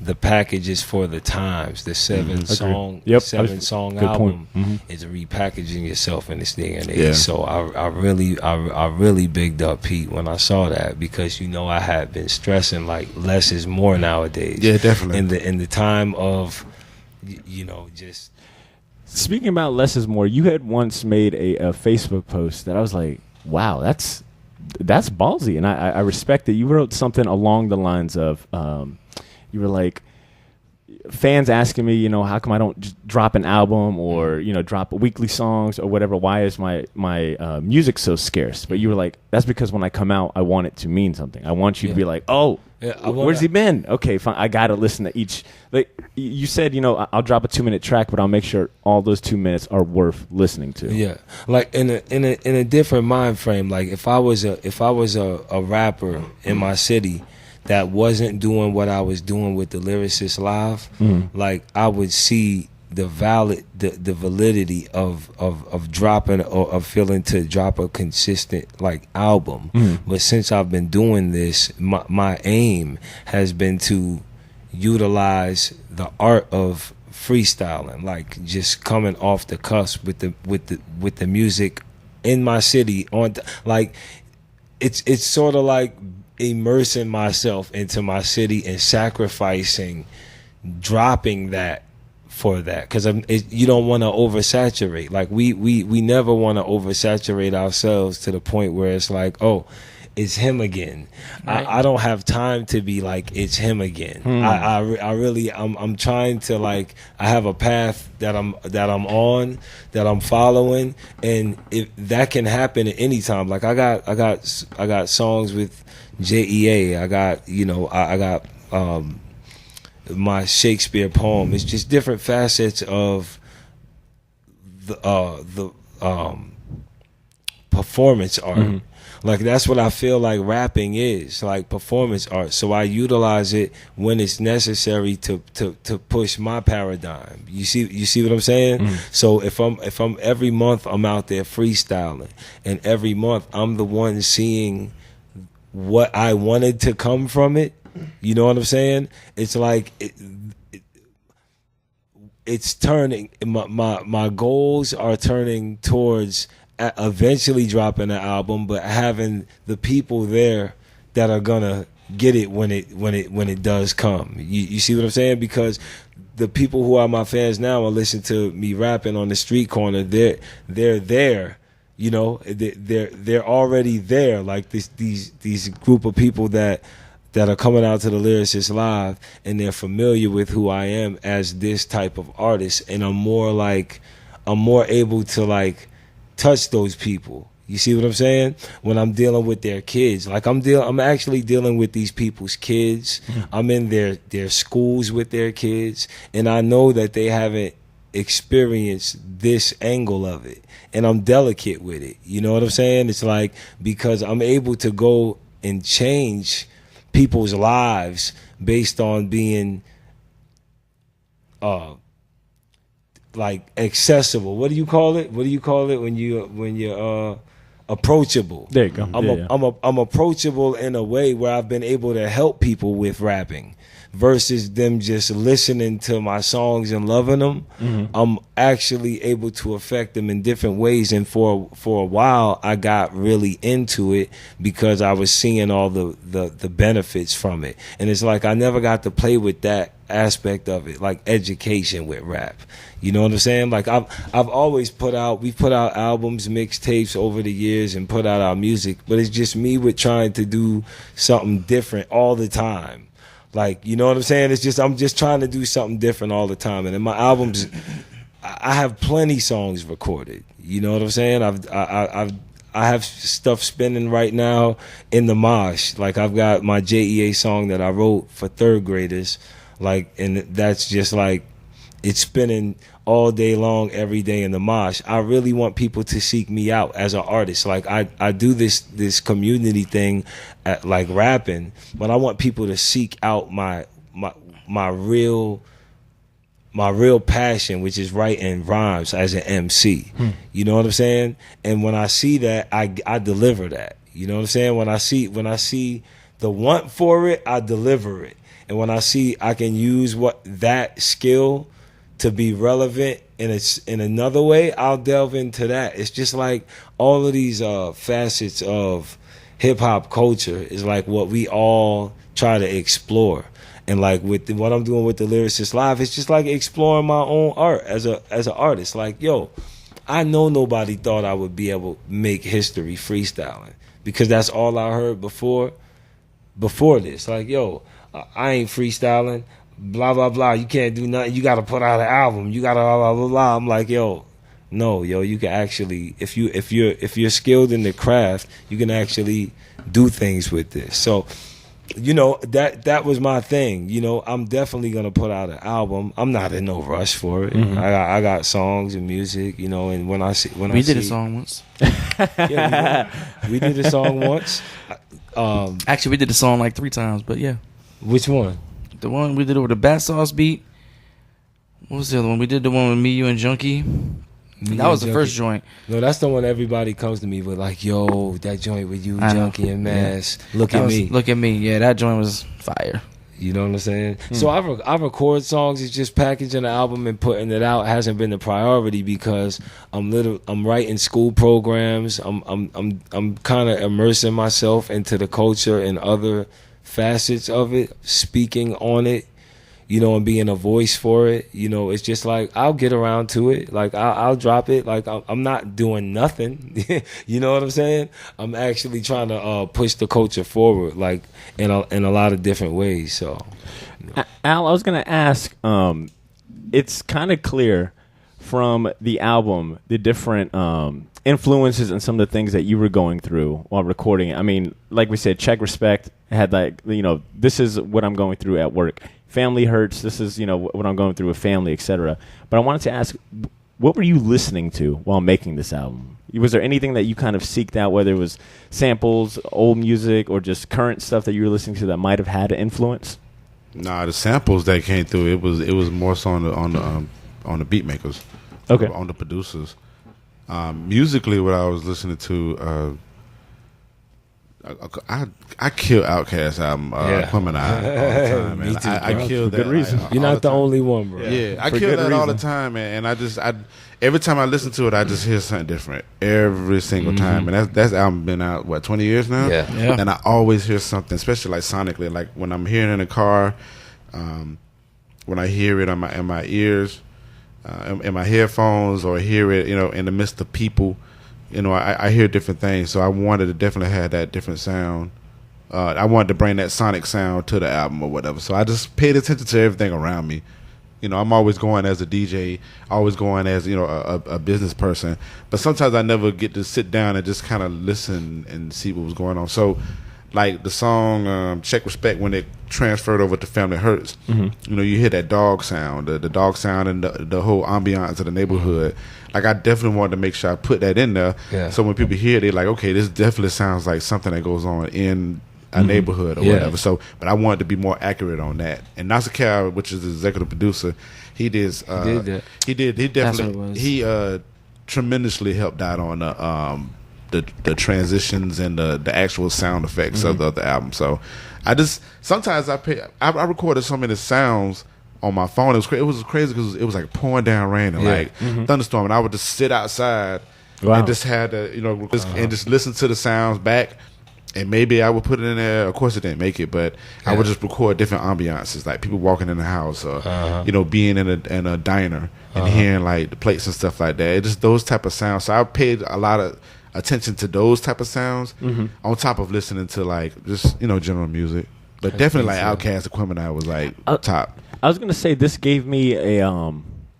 Speaker 4: the package is for the times. The seven song album is repackaging yourself in this day and age.
Speaker 5: Yeah.
Speaker 4: So I really bigged up Pete when I saw that because I had been stressing like less is more nowadays.
Speaker 5: Yeah, definitely.
Speaker 4: In the time of just
Speaker 2: speaking about less is more. You had once made a Facebook post that I was like, wow, that's ballsy, and I respect it. You wrote something along the lines of. You were like, fans asking me, how come I don't just drop an album or, drop weekly songs or whatever? Why is my music so scarce? But you were like, that's because when I come out, I want it to mean something. I want you to be like, oh, where's he been? Okay, fine. I got to listen to each. Like you said, I'll drop a 2-minute track, but I'll make sure all those 2 minutes are worth listening to.
Speaker 4: Yeah, like in a different mind frame. Like if I was a rapper in my city that wasn't doing what I was doing with the Lyricist Live, like I would see the validity of dropping or of feeling to drop a consistent like album. But since I've been doing this, my aim has been to utilize the art of freestyling, like just coming off the cusp with the music in my city like it's sort of like immersing myself into my city and sacrificing dropping that for that because you don't want to oversaturate. Like we never want to oversaturate ourselves to the point where it's like, oh, it's him again. Right. I don't have time to be like it's him again. I'm trying to like I have a path that I'm on, that I'm following, and that can happen at any time. Like I got songs with JEA. I got my Shakespeare poem. It's just different facets of the performance art. Like that's what I feel like rapping is, like performance art. So I utilize it when it's necessary to push my paradigm. You see what I'm saying? So if I'm every month I'm out there freestyling, and every month I'm the one seeing what I wanted to come from it. You know what I'm saying? It's like it's turning. My goals are turning towards eventually dropping an album, but having the people there that are gonna get it when it does come. You see what I'm saying? Because the people who are my fans now are listening to me rapping on the street corner. They're there. They're already there. Like these group of people that that are coming out to the Lyricist Live, and they're familiar with who I am as this type of artist, and I'm more able to like touch those people. You see what I'm saying? When I'm dealing with their kids, like I'm actually dealing with these people's kids. I'm in their schools with their kids, and I know that they haven't experienced this angle of it, and I'm delicate with it. You know what I'm saying? It's like, because I'm able to go and change people's lives based on being like accessible. What do you call it? What do you call it when you're approachable?
Speaker 2: There you go.
Speaker 4: I'm approachable in a way where I've been able to help people with rapping versus them just listening to my songs and loving them. I'm actually able to affect them in different ways, and for a while I got really into it because I was seeing all the benefits from it. And it's like I never got to play with that aspect of it, like education with rap. You know what I'm saying? Like I've always we've put out albums, mixtapes over the years and put out our music, but it's just me with trying to do something different all the time. Like, you know what I'm saying? It's just, I'm just trying to do something different all the time. And in my albums, I have plenty songs recorded. You know what I'm saying? I have stuff spinning right now in the mosh. Like I've got my JEA song that I wrote for third graders. Like, and that's just like, it's spinning all day long, every day in the mosh. I really want people to seek me out as an artist. Like I do this community thing at, like rapping, but I want people to seek out my real passion, which is writing rhymes as an MC. You know what I'm saying? And when I see that, I deliver that. You know what I'm saying? When I see the want for it, I deliver it. And when I see I can use that skill to be relevant in another way, I'll delve into that. It's just like all of these facets of hip hop culture is like what we all try to explore. And like with what I'm doing with the Lyricist Live, it's just like exploring my own art as an artist. Like, yo, I know nobody thought I would be able to make history freestyling, because that's all I heard before this. Like, yo, I ain't freestyling. Blah blah blah. You can't do nothing. You got to put out an album. You got to blah blah blah blah. I'm like, yo, no, yo. You can actually, if you're skilled in the craft, you can actually do things with this. So, you know, that was my thing. You know, I'm definitely gonna put out an album. I'm not in no rush for it. I got songs and music. You know, and we
Speaker 1: did a song once.
Speaker 4: Yeah, we did a song once.
Speaker 1: Actually, we did the song like 3 times, but yeah.
Speaker 4: Which one?
Speaker 1: The one we did over the Bat Sauce beat. What was the other one? We did the one with Me, You, and Junkie. That was the first joint.
Speaker 4: No, that's the one everybody comes to me with, like, yo, that joint with you, Junkie, and Mass. Yeah. Look at me. Yeah, that joint was fire. You know what I'm saying? So I record songs. It's just packaging the album and putting it out hasn't been the priority, because I'm writing school programs. I'm kind of immersing myself into the culture and other facets of it, speaking on it, you know, and being a voice for it. You know, it's just like I'll get around to it. Like I'll drop it. Like I'm not doing nothing. You know what I'm saying? I'm actually trying to push the culture forward, like in a lot of different ways. So, you know.
Speaker 2: Al, I was gonna ask. It's kind of clear from the album the different influences and some of the things that you were going through while recording it. I mean, like we said, Check Respect had, like, you know, this is what I'm going through at work. Family Hurts, this is, you know, what I'm going through with family, etc. But I wanted to ask, what were you listening to while making this album? Was there anything that you kind of seeked out, whether it was samples, old music, or just current stuff that you were listening to that might have had an influence?
Speaker 5: Nah, the samples that came through, it was more so on the beat makers,
Speaker 2: okay,
Speaker 5: on the producers. Musically, what I was listening to, I kill Outkast album, Quemini, all the time, man. I kill that.
Speaker 2: Good reason.
Speaker 4: You're not the only one, bro.
Speaker 5: Yeah, I kill that all the time, man. And every time I listen to it, I just hear something different every single time. And that's album been out 20 years now.
Speaker 4: Yeah.
Speaker 5: And I always hear something, especially like sonically, like when I'm hearing it in the car, when I hear it in my ears. In my headphones, or hear it, you know, in the midst of people, you know, I hear different things. So I wanted to definitely have that different sound I wanted to bring that sonic sound to the album or whatever. So I just paid attention to everything around me. You know, I'm always going as a DJ, always going as, you know, a business person. But sometimes I never get to sit down and just kind of listen and see what was going on. So, like the song Check Respect, when it transferred over to Family Hurts, you know, you hear that dog sound, the dog sound and the whole ambiance of the neighborhood. Like, I definitely wanted to make sure I put that in there. Yeah. So when people hear it, they're like, okay, this definitely sounds like something that goes on in a neighborhood or whatever. So, but I wanted to be more accurate on that. And Nasir Cal, which is the executive producer, he tremendously helped out on the transitions and the actual sound effects of the album. So sometimes I recorded so many sounds on my phone. It was crazy because it was like pouring down rain and like thunderstorm, and I would just sit outside and just had to, you know, and just listen to the sounds back. And maybe I would put it in there. Of course, it didn't make it, but I would just record different ambiances, like people walking in the house, or you know, being in a diner and hearing like the plates and stuff like that. It just those type of sounds. So I paid a lot of attention to those type of sounds on top of listening to like just, you know, general music. But definitely like Outkast, Aquemini was like top.
Speaker 2: I was gonna say this gave me a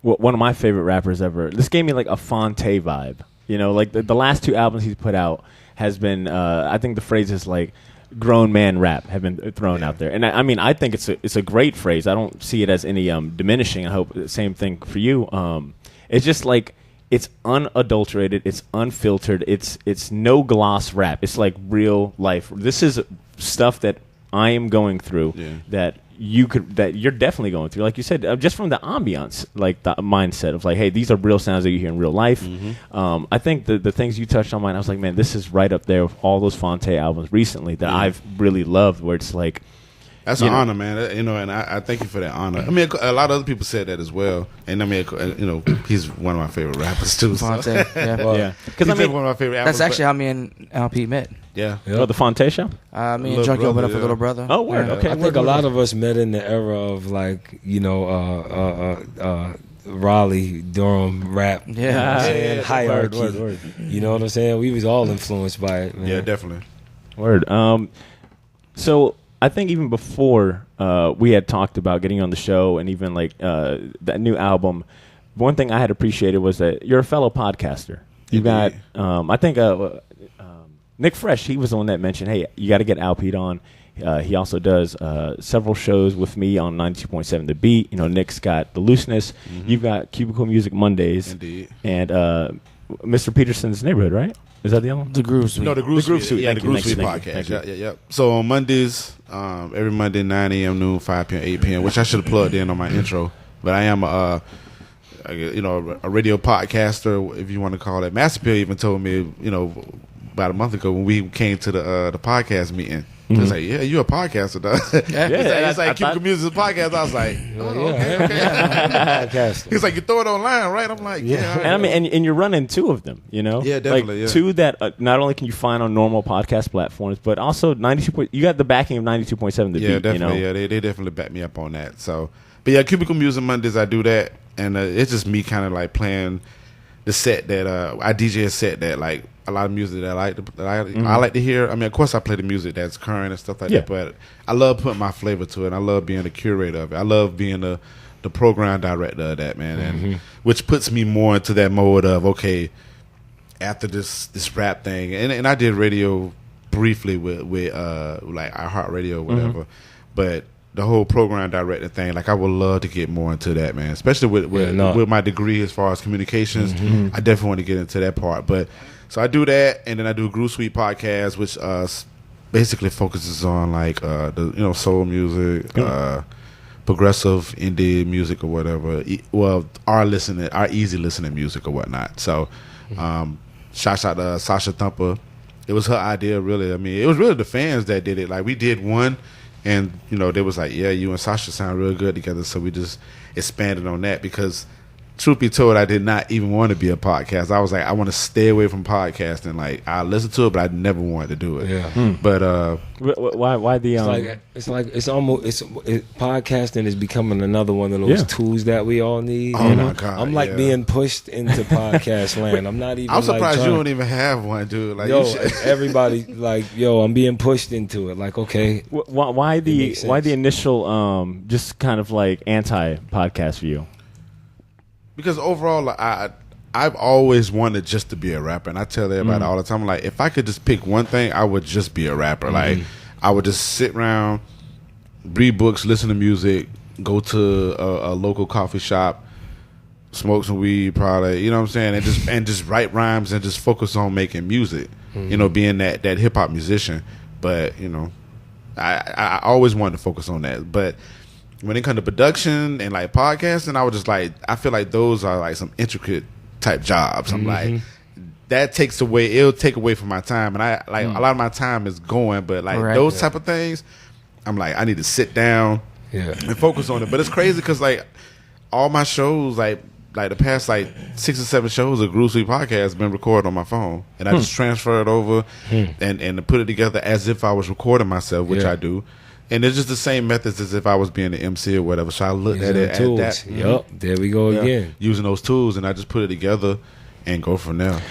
Speaker 2: one of my favorite rappers ever. This gave me like a Fonte vibe. You know, like the last two albums he's put out has been, I think the phrase is like grown man rap have been thrown out there. And I mean, I think it's a great phrase. I don't see it as any diminishing. I hope the same thing for you. It's just like, it's unadulterated, it's unfiltered, it's no gloss rap. It's like real life. This is stuff that I am going through that you're definitely going through. Like you said, just from the ambiance, like the mindset of like, hey, these are real sounds that you hear in real life. I think the things you touched on, mine, I was like, man, this is right up there with all those Fonte albums recently that I've really loved, where it's like,
Speaker 5: that's an honor, man. You know, and I thank you for that honor. I mean, a lot of other people said that as well. And I mean, you know, he's one of my favorite rappers too.
Speaker 1: Fonte,
Speaker 5: so.
Speaker 1: Because
Speaker 5: I mean, one of my favorite
Speaker 1: that's
Speaker 5: albums,
Speaker 1: actually how me and LP met.
Speaker 2: Oh, the Fonte show?
Speaker 1: Me and Junkie opened up for Little Brother.
Speaker 2: Oh, word. Okay.
Speaker 4: I think a lot of us met in the era of like, you know, Raleigh, Durham rap. And hierarchy. Word. You know what I'm saying? We was all influenced by it, man.
Speaker 5: Yeah, definitely.
Speaker 2: Word. So I think even before we had talked about getting on the show and even like that new album, one thing I had appreciated was that you're a fellow podcaster. You got, I think Nick Fresh, he was the one that mentioned, hey, you got to get Alpede on. He also does several shows with me on 92.7 The Beat. You know, Nick's got The Looseness. You've got Cubicle Music Mondays.
Speaker 5: Indeed.
Speaker 2: And Mr. Peterson's Neighborhood, right? Is that the other one?
Speaker 1: The Groove Suite.
Speaker 5: No, the Groove Suite. Yeah, the Groove Suite
Speaker 2: Thank
Speaker 5: podcast.
Speaker 2: you.
Speaker 5: Yeah. So on Mondays, every Monday, 9 a.m., noon, 5 p.m., 8 p.m., which I should have plugged in on my intro. But I am a radio podcaster, if you want to call it. Master Pill even told me, you know, about a month ago when we came to the podcast meeting. He's like, yeah, you're a podcaster, dog. He's like, Cubicle Music is a podcast. I was like, okay. He's like, you throw it online, right? I'm like, yeah.
Speaker 2: And I mean, and you're running two of them, you know?
Speaker 5: Yeah, definitely.
Speaker 2: Like, two that not only can you find on normal podcast platforms, but also 92. You got the backing of 92.7 The Beat,
Speaker 5: definitely.
Speaker 2: You know?
Speaker 5: Yeah, they definitely back me up on that. So, but yeah, Cubicle Music Mondays, I do that, and it's just me kind of like playing the set that I DJ a set that like a lot of music that I like to hear. I mean, of course, I play the music that's current and stuff like that, but I love putting my flavor to it. I love being the curator of it. I love being the program director of that, man, and which puts me more into that mode of, okay, after this rap thing, and I did radio briefly with like iHeartRadio or whatever, but the whole program director thing, like I would love to get more into that, man, especially with my degree as far as communications. I definitely want to get into that part, but. So I do that, and then I do a Groove Suite podcast, which basically focuses on like the soul music, progressive indie music or whatever. Our easy listening music or whatnot. So shout out to Sasha Thumper. It was her idea, really. I mean, it was really the fans that did it. Like we did one, and they was like, yeah, you and Sasha sound real good together. So we just expanded on that because truth be told, I did not even want to be a podcast. I was like, I want to stay away from podcasting. Like, I listen to it, but I never wanted to do it.
Speaker 4: Yeah.
Speaker 5: But
Speaker 2: why the
Speaker 4: podcasting is becoming another one of those tools that we all need.
Speaker 5: Oh my God,
Speaker 4: I'm like being pushed into podcast land. I'm not even.
Speaker 5: I'm surprised you don't even have one, dude. Like,
Speaker 4: everybody like, I'm being pushed into it. Like, okay,
Speaker 2: why the initial just kind of like anti podcast view?
Speaker 5: Because overall, I've always wanted just to be a rapper, and I tell everybody all the time, like, if I could just pick one thing, I would just be a rapper. Like, I would just sit around, read books, listen to music, go to a local coffee shop, smoke some weed, probably, you know what I'm saying, and just write rhymes and just focus on making music. You know, being that hip hop musician. But I always wanted to focus on that, but when it comes to production and like podcasting, I was just like, I feel like those are like some intricate type jobs. I'm like, it'll take away from my time, and I like a lot of my time is going, but like those type of things, I'm like, I need to sit down and focus on it. But it's crazy because like all my shows, like the past like 6 or 7 shows of Groove Sweet Podcast has been recorded on my phone, and I just transfer it over and put it together as if I was recording myself, which I do. And it's just the same methods as if I was being an MC or whatever. So I looked at it
Speaker 4: tools.
Speaker 5: at that.
Speaker 4: Yep, there we go again.
Speaker 5: Using those tools, and I just put it together and go from there.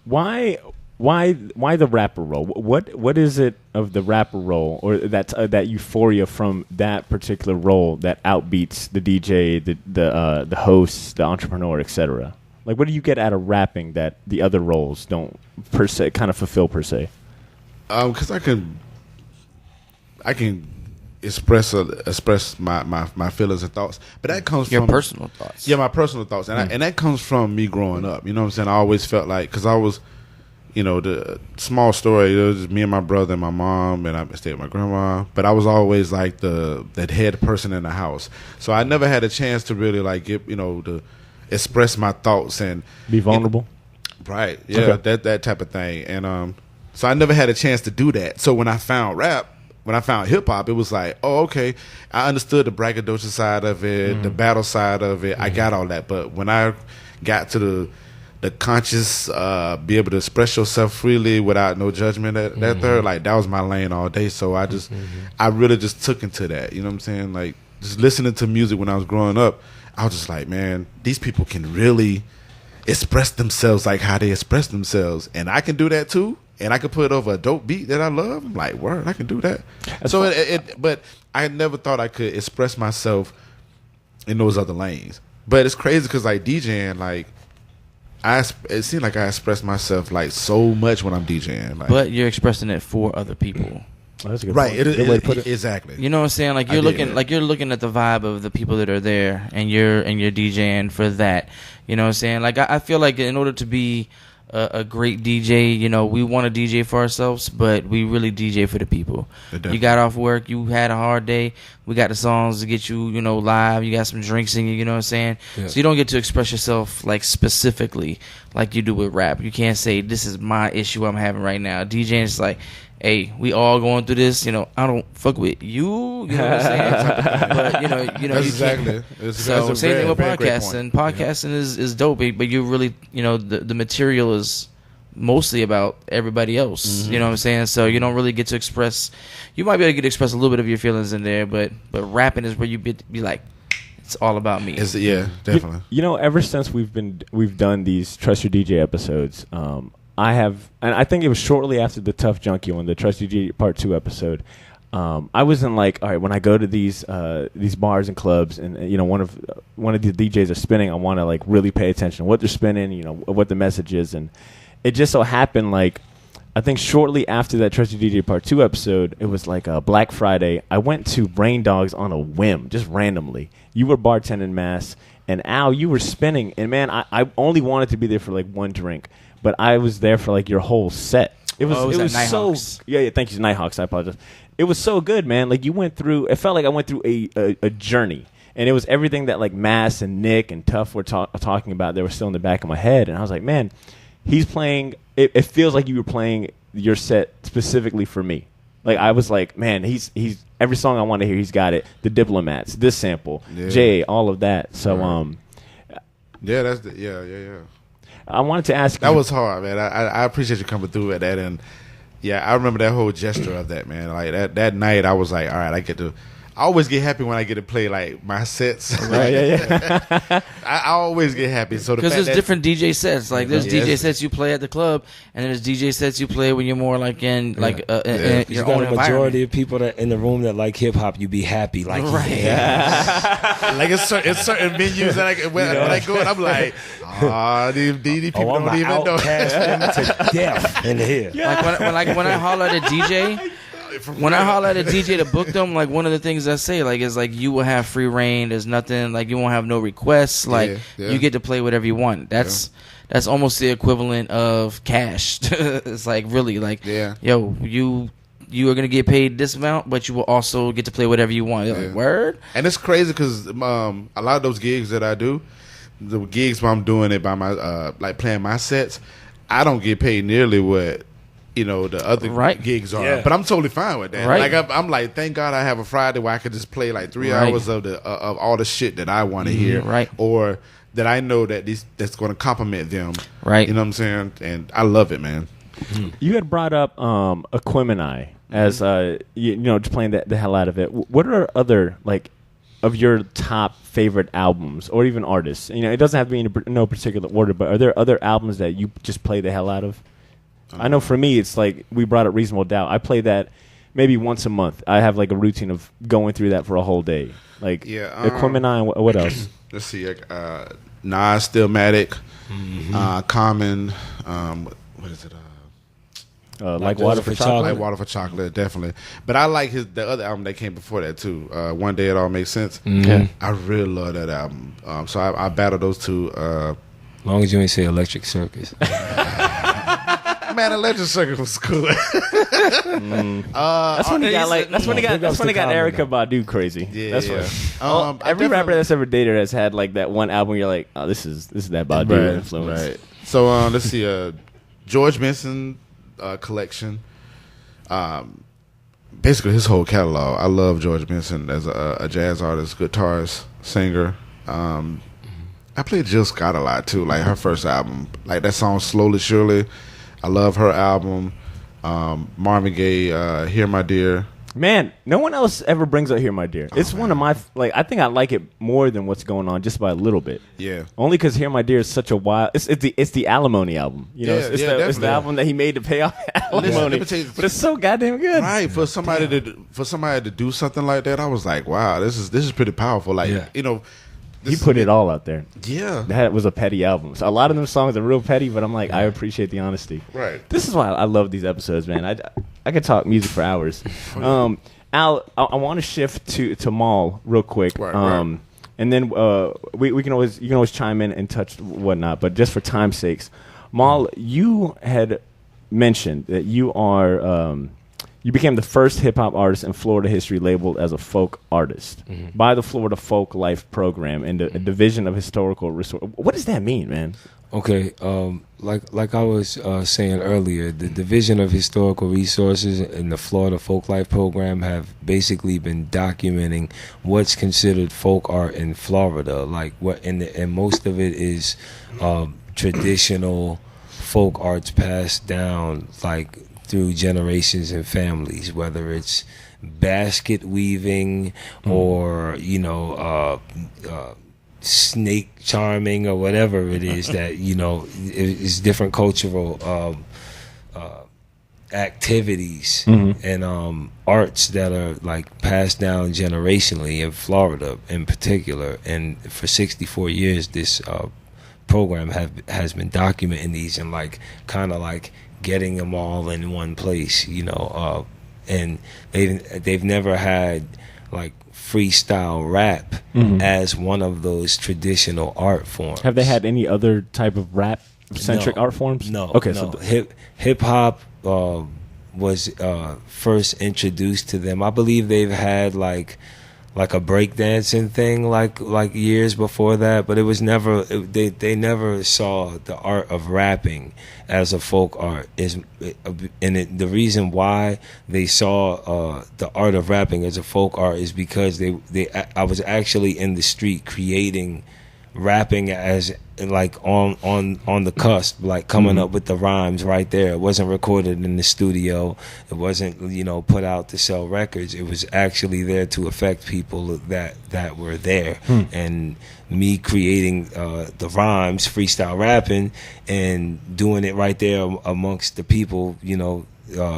Speaker 2: Why the rapper role? What is it of the rapper role, or that euphoria from that particular role that outbeats the DJ, the host, the entrepreneur, etc.? Like, what do you get out of rapping that the other roles don't per se kind of fulfill per se?
Speaker 5: Because I can express my feelings and thoughts, but that comes
Speaker 1: your
Speaker 5: from
Speaker 1: personal thoughts.
Speaker 5: Yeah, my personal thoughts, and that comes from me growing up. You know what I'm saying? I always felt like, because I was, the small story. It was just me and my brother and my mom, and I stayed with my grandma. But I was always like that head person in the house, so I never had a chance to really like get to express my thoughts and
Speaker 2: be vulnerable.
Speaker 5: Right? Yeah, okay. that type of thing, and so I never had a chance to do that. So when I found rap. When I found hip hop, it was like, oh, okay. I understood the braggadocious side of it, the battle side of it. I got all that. But when I got to the conscious, be able to express yourself freely without no judgment, that third, like, that was my lane all day. So I really just took into that. You know what I'm saying? Like, just listening to music when I was growing up, I was just like, man, these people can really express themselves like how they express themselves, and I can do that too. And I could put it over a dope beat that I love. I'm like, word, I can do that. So but I never thought I could express myself in those other lanes. But it's crazy because like DJing, like it seems like I express myself like so much when I'm DJing. Like,
Speaker 1: but you're expressing it for other people.
Speaker 2: Oh, that's a good
Speaker 5: right?
Speaker 2: Good way to put it.
Speaker 5: Exactly.
Speaker 1: You know what I'm saying? Like you're looking at the vibe of the people that are there, and you're DJing for that. You know what I'm saying? Like I feel like in order to be a great DJ, we want to DJ for ourselves, but we really DJ for the people. You got off work, you had a hard day, we got the songs to get you, live, you got some drinks in you, you know what I'm saying? Yeah. So you don't get to express yourself like specifically like you do with rap. You can't say, this is my issue I'm having right now. DJing is like, hey, we all going through this, I don't fuck with you, you know what I'm saying? But
Speaker 5: that's
Speaker 1: you
Speaker 5: exactly.
Speaker 1: So same thing with podcasting. Podcasting is dope, but you really, the material is mostly about everybody else. You know what I'm saying? So you don't really get to express. You might be able to express a little bit of your feelings in there, but rapping is where you be like, it's all about me.
Speaker 5: Yeah, definitely.
Speaker 2: Ever since we've done these Trust Your DJ episodes, I have, and I think it was shortly after the Tough Junkie one, the Trust Your DJ Part 2 episode. I wasn't like, all right, when I go to these bars and clubs, and one of the DJs are spinning, I want to like really pay attention to what they're spinning, what the message is, and it just so happened like, I think shortly after that Trust Your DJ Part 2 episode, it was like a Black Friday. I went to Brain Dogs on a whim, just randomly. You were bartending, Mass, and Al, you were spinning, and man, I only wanted to be there for like one drink. But I was there for like your whole set. It was so yeah. Thank you, Nighthawks. I apologize. It was so good, man. Like you went through. It felt like I went through a journey, and it was everything that like Mass and Nick and Tuff were talking about. They were still in the back of my head, and I was like, man, he's playing. It feels like you were playing your set specifically for me. Like I was like, man, he's every song I want to hear, he's got it. The Diplomats, this sample, Jay, all of that. So
Speaker 5: Yeah, yeah.
Speaker 2: I wanted to ask
Speaker 5: that
Speaker 2: you.
Speaker 5: was hard, man. I appreciate you coming through at that, and yeah, I remember that whole gesture of that, man. Like that night, I was like, all right, I always get happy when I get to play like my sets.
Speaker 2: Right, yeah.
Speaker 5: I always get happy. So
Speaker 1: because there's different DJ sets. Like there's DJ sets you play at the club, and then there's DJ sets you play when you're more like in in
Speaker 4: you
Speaker 1: your
Speaker 4: got
Speaker 1: own
Speaker 4: a majority
Speaker 1: environment.
Speaker 4: of people that in the room that like hip hop. You be happy, like
Speaker 1: Right.
Speaker 5: like it's certain venues that when I go and I'm like, these people
Speaker 4: I'm
Speaker 5: don't even know.
Speaker 4: outcast them to death in here.
Speaker 1: Like when I holler at a DJ. When I holler at a DJ to book them, like one of the things I say, like is like you will have free reign. There's nothing like you won't have no requests. Like you get to play whatever you want. That's almost the equivalent of cash. It's like really like yo, you are gonna get paid this amount, but you will also get to play whatever you want. Like, word. And
Speaker 5: it's crazy because a lot of those gigs that I do, the gigs where I'm doing it by my like playing my sets, I don't get paid nearly what the other gigs are. But I'm totally fine with that. Like I'm like, thank God I have a Friday where I could just play like 3 hours of of all the shit that I want to hear, or that I know that's going to compliment them. Right. You know what I'm saying? And I love it, man.
Speaker 2: You had brought up Aquemini as just playing the hell out of it. What are other like of your top favorite albums or even artists? It doesn't have to be in no particular order, but are there other albums that you just play the hell out of? I know for me, it's like we brought up Reasonable Doubt. I play that maybe once a month. I have like a routine of going through that for a whole day. Like Aquemini, and what else?
Speaker 5: Let's see. Nas, Stillmatic, Common. What is it?
Speaker 2: Like Water for Chocolate.
Speaker 5: Like Water for Chocolate, definitely. But I like the other album that came before that too. One Day It All Makes Sense. I really love that album. So I battle those two.
Speaker 4: As long as you ain't say Electric Circus.
Speaker 5: Man, Electric Circus was cool.
Speaker 2: That's when he got like. That's when he got Erykah Badu crazy. Yeah, that's what. Every rapper that's ever dated has had like that one album. You're like, oh, this is that Badu influence.
Speaker 5: Right. So let's see. George Benson collection. Basically his whole catalog. I love George Benson as a jazz artist, guitarist, singer. I played Jill Scott a lot too. Like her first album, like that song "Slowly Surely." I love her album. Marvin Gaye, "Here My Dear."
Speaker 2: Man, no one else ever brings up "Here My Dear." It's one of my I think I like it more than What's Going On just by a little bit.
Speaker 5: Yeah.
Speaker 2: Only because "Here My Dear" is such a wild. It's the Alimony album. It's the album that he made to pay off alimony. But it's so goddamn good.
Speaker 5: Right, for somebody to do something like that, I was like, wow, this is pretty powerful. Like
Speaker 2: he put it all out there.
Speaker 5: Yeah.
Speaker 2: That was a petty album. So a lot of them songs are real petty, but I'm like, I appreciate the honesty.
Speaker 5: Right.
Speaker 2: This is why I love these episodes, man. I could talk music for hours. Al, I want to shift to Maul real quick.
Speaker 5: Right.
Speaker 2: And then you can always chime in and touch whatnot, but just for time's sakes, Maul, you had mentioned that you are you became the first hip-hop artist in Florida history labeled as a folk artist by the Florida Folk Life Program and a division of historical resource. What does that mean, man?
Speaker 4: Okay, like I was saying earlier, the Division of Historical Resources and the Florida Folk Life Program have basically been documenting what's considered folk art in Florida. Like and most of it is traditional folk arts passed down like through generations and families, whether it's basket weaving or snake charming or whatever it is that is different cultural activities and arts that are like passed down generationally in Florida in particular. And for 64 years this program has been documenting these and like kind of like getting them all in one place, and they've never had like freestyle rap as one of those traditional art forms.
Speaker 2: Have they had any other type of rap centric art forms?
Speaker 4: No.
Speaker 2: Okay,
Speaker 4: no.
Speaker 2: So
Speaker 4: hip hop was first introduced to them. I believe they've had like a breakdancing thing like years before that, but it was never they never saw the art of rapping as a folk art. The reason why they saw the art of rapping as a folk art is because I was actually in the street creating rapping as like on the cusp, like coming up with the rhymes right there. It wasn't recorded in the studio. It wasn't, you know, put out to sell records. It was actually there to affect people that were there. And me creating the rhymes, freestyle rapping, and doing it right there amongst the people, you know.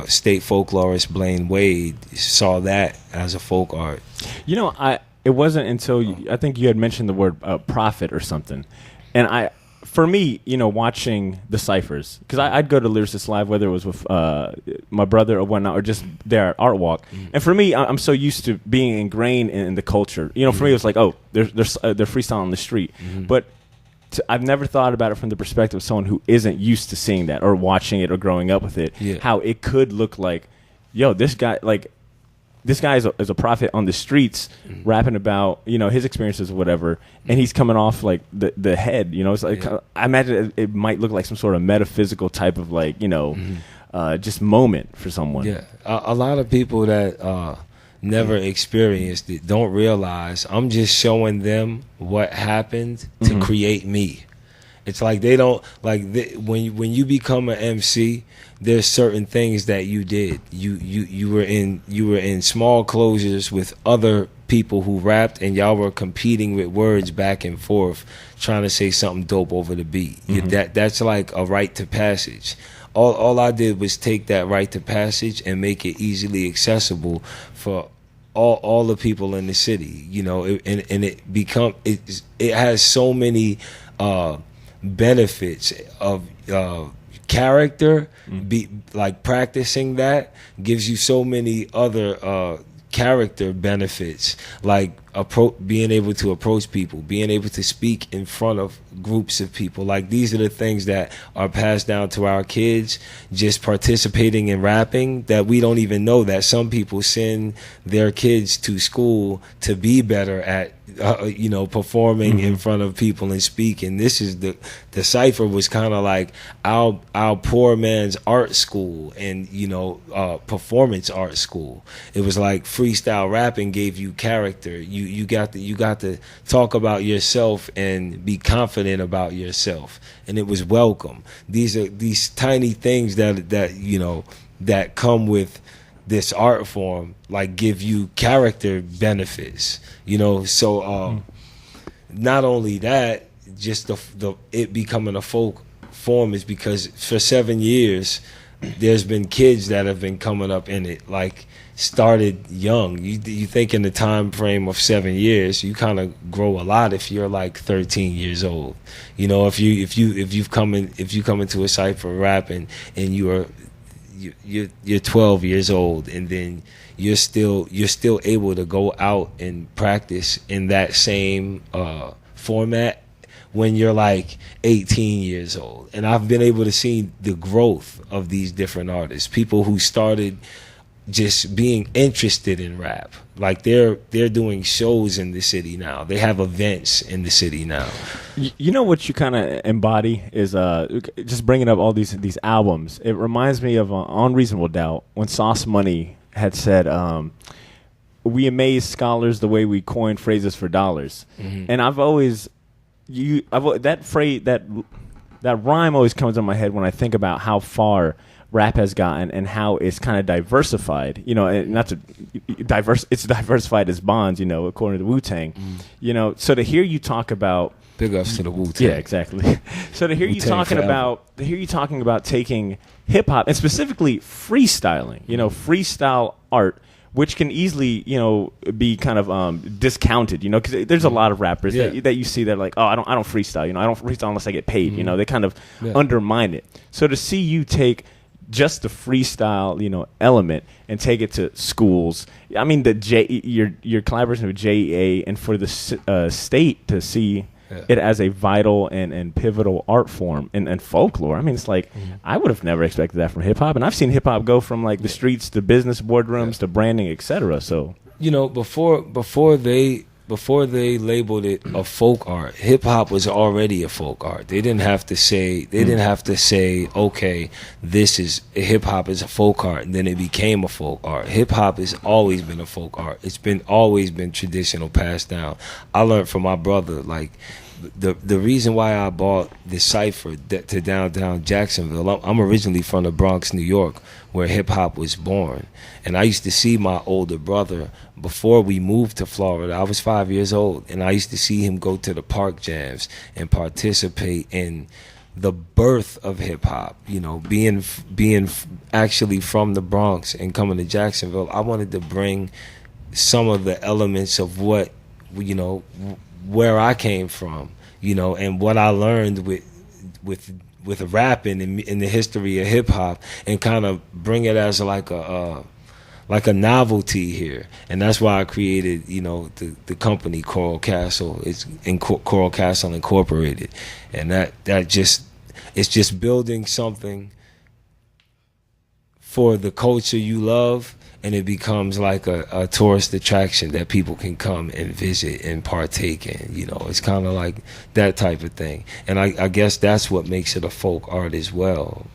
Speaker 4: State folklorist Blaine Wade saw that as a folk art.
Speaker 2: You know, it wasn't until I think you had mentioned the word prophet or something, and for me, you know, watching the ciphers, because I'd go to Lyricist Live, whether it was with my brother or whatnot, or just there at Art Walk. And for me, I'm so used to being ingrained in the culture. You know, for me, it was like, oh, they're freestyling on the street, but I've never thought about it from the perspective of someone who isn't used to seeing that or watching it or growing up with it. How it could look like, yo, this guy is a prophet on the streets, rapping about, you know, his experiences or whatever, and he's coming off like the head. You know, it's like I imagine it might look like some sort of metaphysical type of, like, you know, just moment for someone.
Speaker 4: Yeah, a lot of people that never experienced it don't realize I'm just showing them what happened to create me. It's like they don't like when you become an MC, there's certain things that you did. You were in small closures with other people who rapped, and y'all were competing with words back and forth, trying to say something dope over the beat. That's like a rite to passage. All I did was take that rite to passage and make it easily accessible for all the people in the city, you know, and it has so many benefits of character. Like practicing that gives you so many other character benefits, like being able to approach people, being able to speak in front of groups of people. Like, these are the things that are passed down to our kids, just participating in rapping, that we don't even know that some people send their kids to school to be better at you know, performing in front of people and speaking. This is the cypher was kind of like our poor man's art school, and, you know, performance art school. It was like freestyle rapping gave you character. You got to talk about yourself and be confident about yourself, and it was welcome. These are these tiny things that you know that come with this art form, like, give you character benefits, you know. So not only that, just the it becoming a folk form is because for 7 years there's been kids that have been coming up in it, like, started young. You think in the time frame of 7 years, you kind of grow a lot if you're like 13 years old. You know, if you come into a cypher rapping and you're 12 years old, and then you're still able to go out and practice in that same format when you're like 18 years old. And I've been able to see the growth of these different artists, people who started just being interested in rap. Like, they're doing shows in the city now. They have events in the city now.
Speaker 2: You know what you kind of embody is just bringing up all these albums. It reminds me of On Reasonable Doubt, when Sauce Money had said, "We amaze scholars the way we coin phrases for dollars." And that phrase, that rhyme always comes in my head when I think about how far rap has gotten and how it's kind of diversified, you know, and not to it's diversified as bonds, you know, according to Wu-Tang, you know. So to hear you talk about,
Speaker 4: big ups to the Wu-Tang.
Speaker 2: Yeah, exactly. So to hear you talking about taking hip hop and specifically freestyling, you know, freestyle art, which can easily, you know, be kind of discounted, you know, because there's a lot of rappers that you see that are like, oh, I don't freestyle, you know, I don't freestyle unless I get paid, you know, they kind of undermine it. So to see you take just the freestyle, you know, element and take it to schools. I mean, your collaboration with JEA, and for the state to see it as a vital and pivotal art form and folklore. I mean, it's like, I would have never expected that from hip hop, and I've seen hip hop go from like the streets to business boardrooms to branding, etc. So, you know,
Speaker 4: before they labeled it a folk art, hip hop was already a folk art. They didn't have to say, okay, this is hip hop is a folk art, and then it became a folk art. Hip hop has always been a folk art. It's always been traditional, passed down. I learned from my brother, like, the reason why I bought this cypher to downtown Jacksonville, I'm originally from the Bronx, New York, where hip hop was born. And I used to see my older brother before we moved to Florida. I was 5 years old, and I used to see him go to the park jams and participate in the birth of hip hop. You know, being actually from the Bronx and coming to Jacksonville, I wanted to bring some of the elements of what, you know, where I came from, you know, and what I learned with rapping in the history of hip hop, and kind of bring it as like a novelty here. And that's why I created, you know, the company Coral Castle. It's in Coral Castle Incorporated, and it's just building something for the culture you love, and it becomes like a tourist attraction that people can come and visit and partake in. You know, it's kind of like that type of thing. And I guess that's what makes it a folk art as well.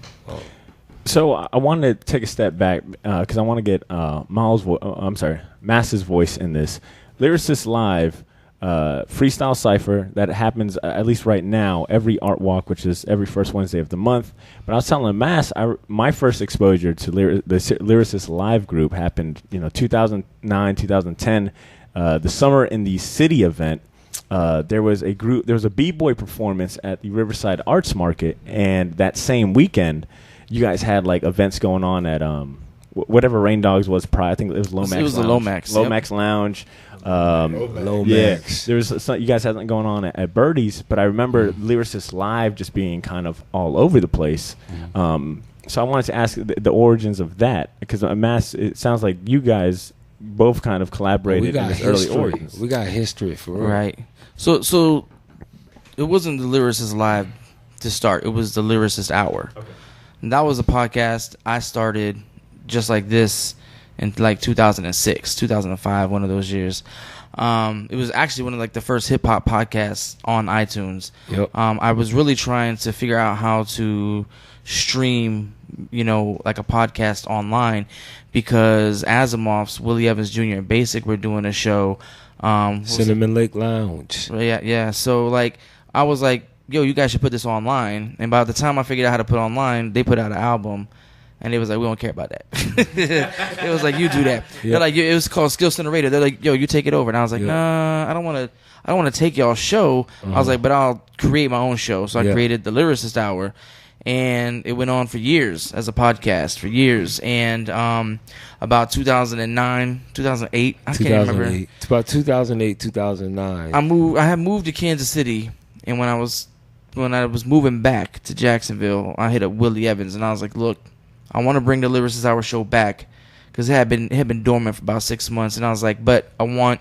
Speaker 2: So I wanted to take a step back because I want to get Mass's voice in this. Lyricist Live, freestyle cypher that happens at least right now every art walk, which is every first Wednesday of the month. But I was telling Mass, my first exposure to the Lyricist Live group happened, 2009, 2010, the Summer in the City event. There was a b-boy performance at the Riverside Arts Market, and that same weekend, you guys had like events going on at whatever Rain Dogs was prior. I think it was Lomax.
Speaker 1: It was
Speaker 2: Lounge.
Speaker 1: the Lomax.
Speaker 2: Lomax Lounge.
Speaker 4: Lomax.
Speaker 2: Yeah, there was you guys had something going on at Birdie's, but I remember Lyricist Live just being kind of all over the place. So I wanted to ask the origins of that, because it sounds like you guys both kind of collaborated in this early origins.
Speaker 4: We got history for real.
Speaker 1: Right. So it wasn't the Lyricist Live to start. It was the Lyricist Hour. Okay. And that was a podcast I started just like this in like 2006, 2005, one of those years. It was actually one of like the first hip hop podcasts on iTunes.
Speaker 4: Yep.
Speaker 1: I was really trying to figure out how to stream, like a podcast online, because Asimov's, Willie Evans Jr. and Basic were doing a show.
Speaker 4: Cinnamon Lake Lounge.
Speaker 1: Yeah. So like I was like, yo, you guys should put this online. And by the time I figured out how to put it online, they put out an album. And it was like, we don't care about that. It was like, you do that. Yep. They're like, it was called Skills Generator. They're like, yo, you take it over. And I was like, nah, I don't want to take y'all's show. I was like, but I'll create my own show. So I created the Lyricist Hour, and it went on for years as a podcast for years. And about 2009, 2008, I can't remember.
Speaker 4: It's about 2008, 2009.
Speaker 1: I had moved to Kansas City, and when I was moving back to Jacksonville, I hit up Willie Evans, and I was like, look, I want to bring the Lyricist Hour show back, because it had been dormant for about 6 months, and I was like, but I want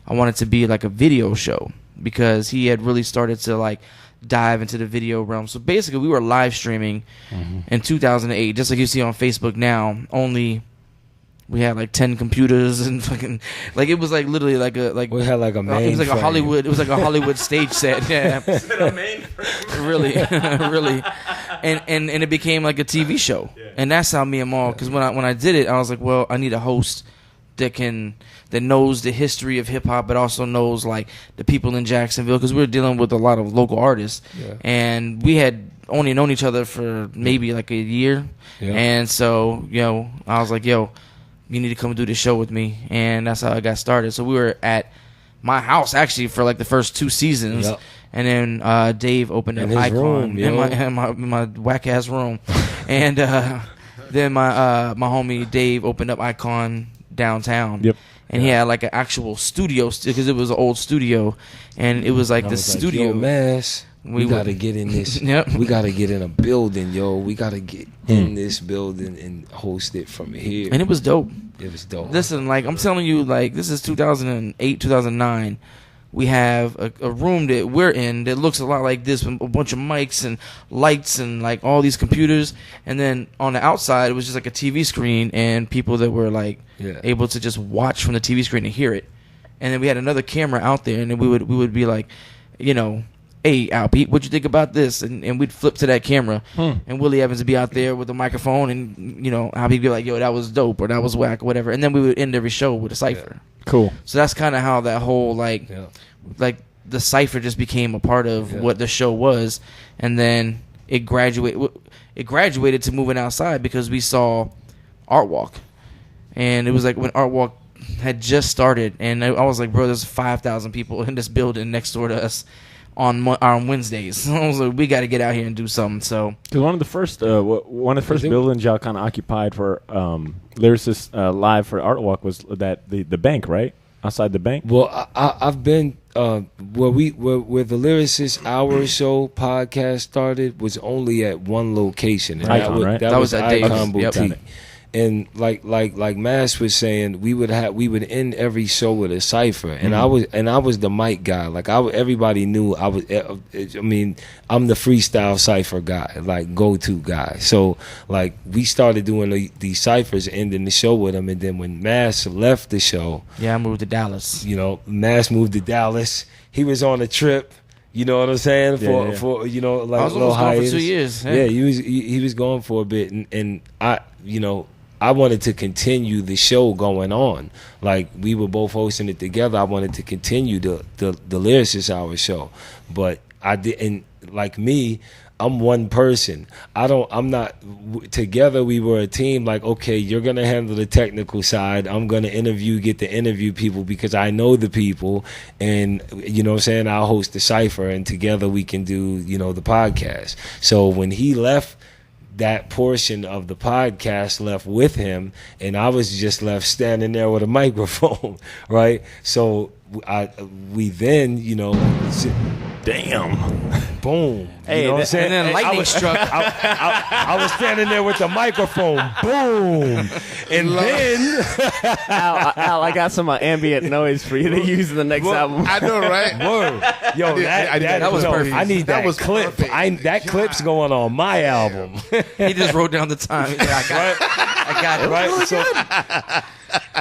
Speaker 1: it to be like a video show, because he had really started to like dive into the video realm. So basically, we were live streaming in 2008, just like you see on Facebook now. Only we had like 10 computers and fucking like, it was like literally like
Speaker 4: we had like a main.
Speaker 1: It was like a Hollywood. It was like a Hollywood stage set. Yeah, really, really, and it became like a TV show, and that's how me and Maul. Because when I did it, I was like, well, I need a host that knows the history of hip hop, but also knows like the people in Jacksonville, because we were dealing with a lot of local artists, and we had only known each other for maybe like a year, and so I was like, yo, you need to come do this show with me, and that's how I got started. So we were at my house actually for like the first 2 seasons, and then Dave opened up Icon in my whack ass room, and then my homie Dave opened up Icon downtown. Yep. And he had like an actual studio, because it was an old studio, and it was like the studio.
Speaker 4: Yo, Mass, we gotta get in this. We gotta get in a building, yo. We gotta get in this building and host it from here.
Speaker 1: And it was dope.
Speaker 4: It was dope.
Speaker 1: Listen, like I'm telling you, like this is 2008, 2009. We have a room that we're in that looks a lot like this, with a bunch of mics and lights and like all these computers. And then on the outside, it was just like a TV screen and people that were like able to just watch from the TV screen and hear it. And then we had another camera out there, and then we would be like, hey, Al Pete, what'd you think about this? And we'd flip to that camera, and Willie Evans would be out there with the microphone, and Al Pete would be like, yo, that was dope, or that was whack, or whatever. And then we would end every show with a cipher.
Speaker 2: Cool.
Speaker 1: So that's kind of how that whole like the cypher just became a part of what the show was, and then it graduated to moving outside because we saw Art Walk, and it was like when Art Walk had just started, and I was like, bro, there's 5,000 people in this building next door to us on Wednesdays. I was like, we got to get out here and do something. So,
Speaker 2: because one of the first buildings y'all kind of occupied for lyricists live for Art Walk was that the bank, right? Outside the bank.
Speaker 4: Well, I've been where the Lyricist Hour Show podcast started was only at one location, and
Speaker 2: Icon, right?
Speaker 4: that was
Speaker 1: at
Speaker 4: Icon
Speaker 1: Dave's.
Speaker 4: Boutique.
Speaker 1: Yep.
Speaker 4: And like Mass was saying, we would end every show with a cypher, and I was the mic guy. Like everybody knew I was. I mean, I'm the freestyle cypher guy, like go-to guy. So like we started doing these ciphers, ending the show with them, and then when Mass left the show,
Speaker 1: I moved to Dallas.
Speaker 4: Mass moved to Dallas. He was on a trip. You know what I'm saying? For like
Speaker 1: I was
Speaker 4: a little
Speaker 1: almost gone
Speaker 4: hiatus.
Speaker 1: for 2 years.
Speaker 4: Yeah, he was gone for a bit, and I wanted to continue the show going on. Like we were both hosting it together. I wanted to continue the Lyricist Hour show, but I didn't. Like me, I'm one person. I'm not. Together we were a team. Like, okay, you're gonna handle the technical side. I'm gonna get to interview people because I know the people, and you know what I'm saying. I'll host the cypher, and together we can do the podcast. So when he left, that portion of the podcast left with him, and I was just left standing there with a microphone, right? So we then,
Speaker 2: Damn.
Speaker 4: Boom.
Speaker 2: Hey,
Speaker 4: you know what I'm saying?
Speaker 1: and then lightning struck.
Speaker 4: I was standing there with the microphone. Boom. And then
Speaker 2: Al, I got some ambient noise for you to use in the next album.
Speaker 5: I know, right?
Speaker 4: word. Yo, that was perfect. I need that
Speaker 5: was
Speaker 4: clip.
Speaker 5: perfect.
Speaker 4: That clip's going on my album.
Speaker 1: He just wrote down the time. He's like, I got it.
Speaker 4: Right? So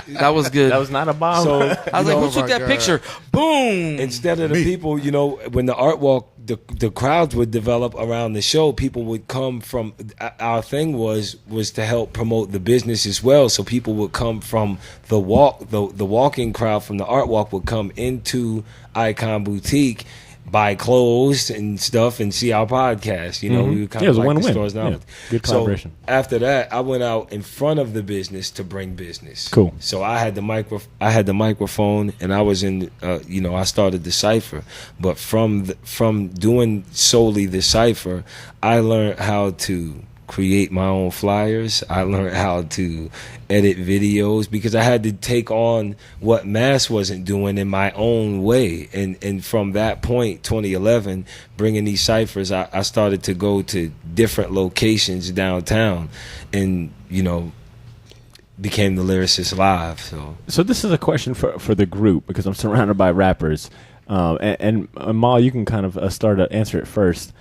Speaker 1: That was good.
Speaker 2: That was not a bomb.
Speaker 4: So
Speaker 1: I was like, who took that
Speaker 5: God.
Speaker 1: picture? Boom.
Speaker 4: instead of the people, when the art walk, the crowds would develop around the show. People would come from. Our thing was to help promote the business as well. So people would come from the walk, the walking crowd from the art walk would come into Icon Boutique, buy clothes and stuff, and see our podcast. We would kind
Speaker 2: it was
Speaker 4: of
Speaker 2: a
Speaker 4: like the
Speaker 2: win-win.
Speaker 4: stores now.
Speaker 2: Yeah, good collaboration.
Speaker 4: So after that, I went out in front of the business to bring business.
Speaker 2: Cool.
Speaker 4: So I had the microphone, and I was in. I started the cypher, but from doing solely the cypher, I learned how to create my own flyers. I learned how to edit videos because I had to take on what Mass wasn't doing in my own way. And from that point, 2011, bringing these ciphers, I started to go to different locations downtown and, became the Lyricist Live.
Speaker 2: So this is a question for the group because I'm surrounded by rappers. And Mal, you can kind of start to answer it first.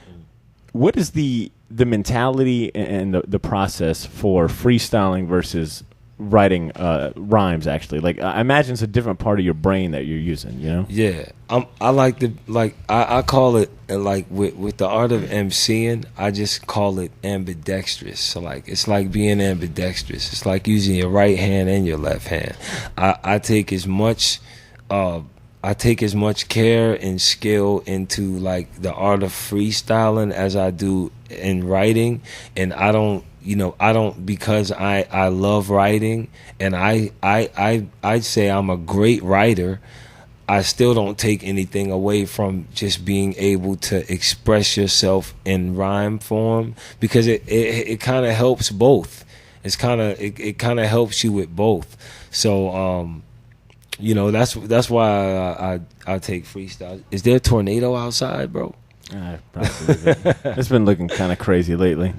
Speaker 2: What is the mentality and the process for freestyling versus writing rhymes? Actually, like I imagine it's a different part of your brain that you're using.
Speaker 4: Yeah, I like I call it like with the art of MCing. I just call it ambidextrous. So like it's like being ambidextrous. It's like using your right hand and your left hand. I take as much care and skill into like the art of freestyling as I do in writing, and I don't because I love writing, and I'd say I'm a great writer. I still don't take anything away from just being able to express yourself in rhyme form because it kind of helps both. It kind of helps you with both. So that's why I take freestyle. Is there a tornado outside, bro?
Speaker 2: It's been looking kind of crazy lately.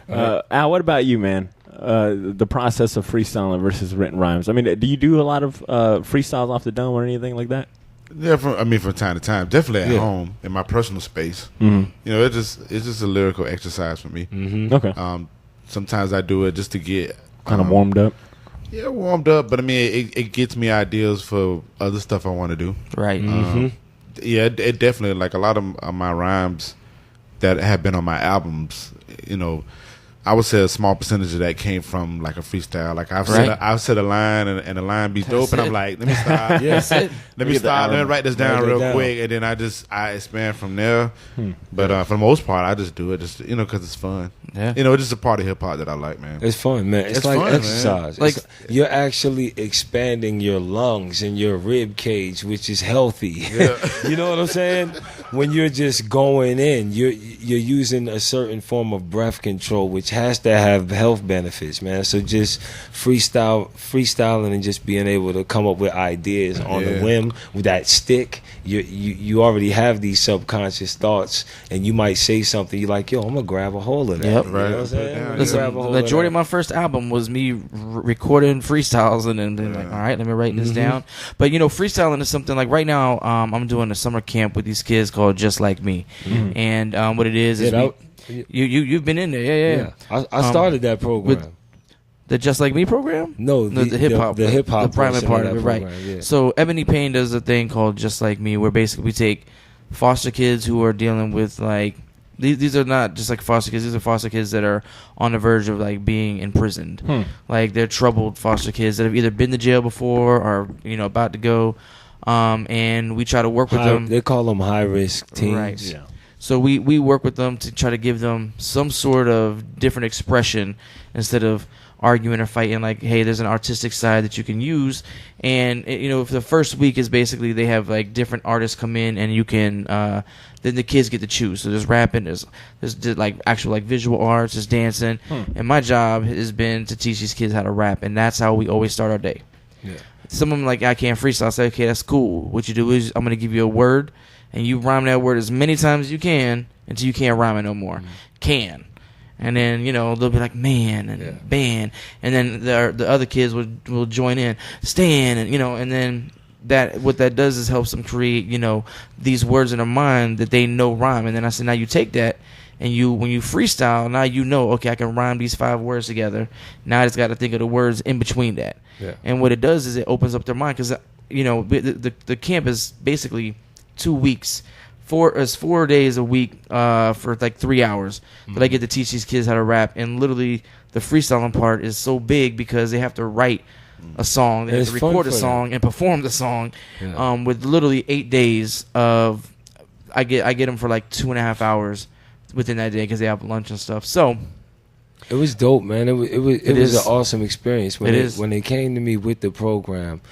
Speaker 2: Al, what about you, man? The process of freestyling versus written rhymes. I mean, do you do a lot of freestyles off the dome or anything like that?
Speaker 5: Yeah, from time to time, definitely at home in my personal space. Mm-hmm. It's just a lyrical exercise for me.
Speaker 2: Mm-hmm. Okay.
Speaker 5: Sometimes I do it just to get
Speaker 2: kind of warmed up.
Speaker 5: Yeah, warmed up, but I mean, it gets me ideas for other stuff I want to do.
Speaker 1: Right.
Speaker 5: Yeah, it definitely, like a lot of my rhymes that have been on my albums, I would say a small percentage of that came from like a freestyle. Like I've said a line and the line be dope, and I'm like, let me stop. Let me stop. Let me write this down real quick, and then I expand from there. But for the most part, I just do it just because it's fun.
Speaker 1: Yeah.
Speaker 5: It's just a part of hip hop that I like, man.
Speaker 4: It's fun, man. It's like
Speaker 5: fun,
Speaker 4: exercise.
Speaker 5: man.
Speaker 4: Like you're actually expanding your lungs and your rib cage, which is healthy. Yeah. You know what I'm saying? When you're just going in, you're using a certain form of breath control, which has to have health benefits, man. So just freestyling and just being able to come up with ideas on the whim with that stick. You already have these subconscious thoughts, and you might say something. You're like, yo, I'm gonna grab a hold of that.
Speaker 1: Yep.
Speaker 4: You know what I'm saying?
Speaker 1: Listen, the majority of my first album was me recording freestyles and then being like, all right, let me write this down. But freestyling is something like right now. I'm doing a summer camp with these kids called Just Like Me, and what it is you've been in there,
Speaker 4: I started that program.
Speaker 1: With the Just Like Me program?
Speaker 4: No,
Speaker 1: the hip hop, the private part of it, right?
Speaker 4: Yeah.
Speaker 1: So Ebony Payne does a thing called Just Like Me, where basically we take foster kids who are dealing with like. These are not just like foster kids. These are foster kids that are on the verge of like being imprisoned. Like they're troubled foster kids that have either been to jail before or about to go. And we try to work with them.
Speaker 4: They call them high risk teens.
Speaker 1: Right. Yeah. So we work with them to try to give them some sort of different expression instead of arguing or fighting. Like, hey, there's an artistic side that you can use. And if the first week is basically they have like different artists come in and you can. Then the kids get to choose. So there's rapping, there's like actual like visual arts, there's dancing, and my job has been to teach these kids how to rap, and that's how we always start our day. Yeah. Some of them like I can't freestyle. I say, okay, that's cool. What you do is I'm gonna give you a word, and you rhyme that word as many times as you can until you can't rhyme it no more. Can. And then they'll be like man and band, and then the other kids will join in, stand, and and then. What that does is helps them create, these words in their mind that they know rhyme. And then I said, now you take that and when you freestyle, now okay, I can rhyme these 5 words together. Now I just got to think of the words in between that. Yeah. And what it does is it opens up their mind because, the camp is basically 2 weeks. 4 days a week for like 3 hours. But I get to teach these kids how to rap. And literally the freestyling part is so big because they have to write a song, they have to record a song and perform the song with literally 8 days of I get them for like 2.5 hours within that day because they have lunch and stuff. So
Speaker 4: it was dope, man. It was an awesome experience when they came to me with the program.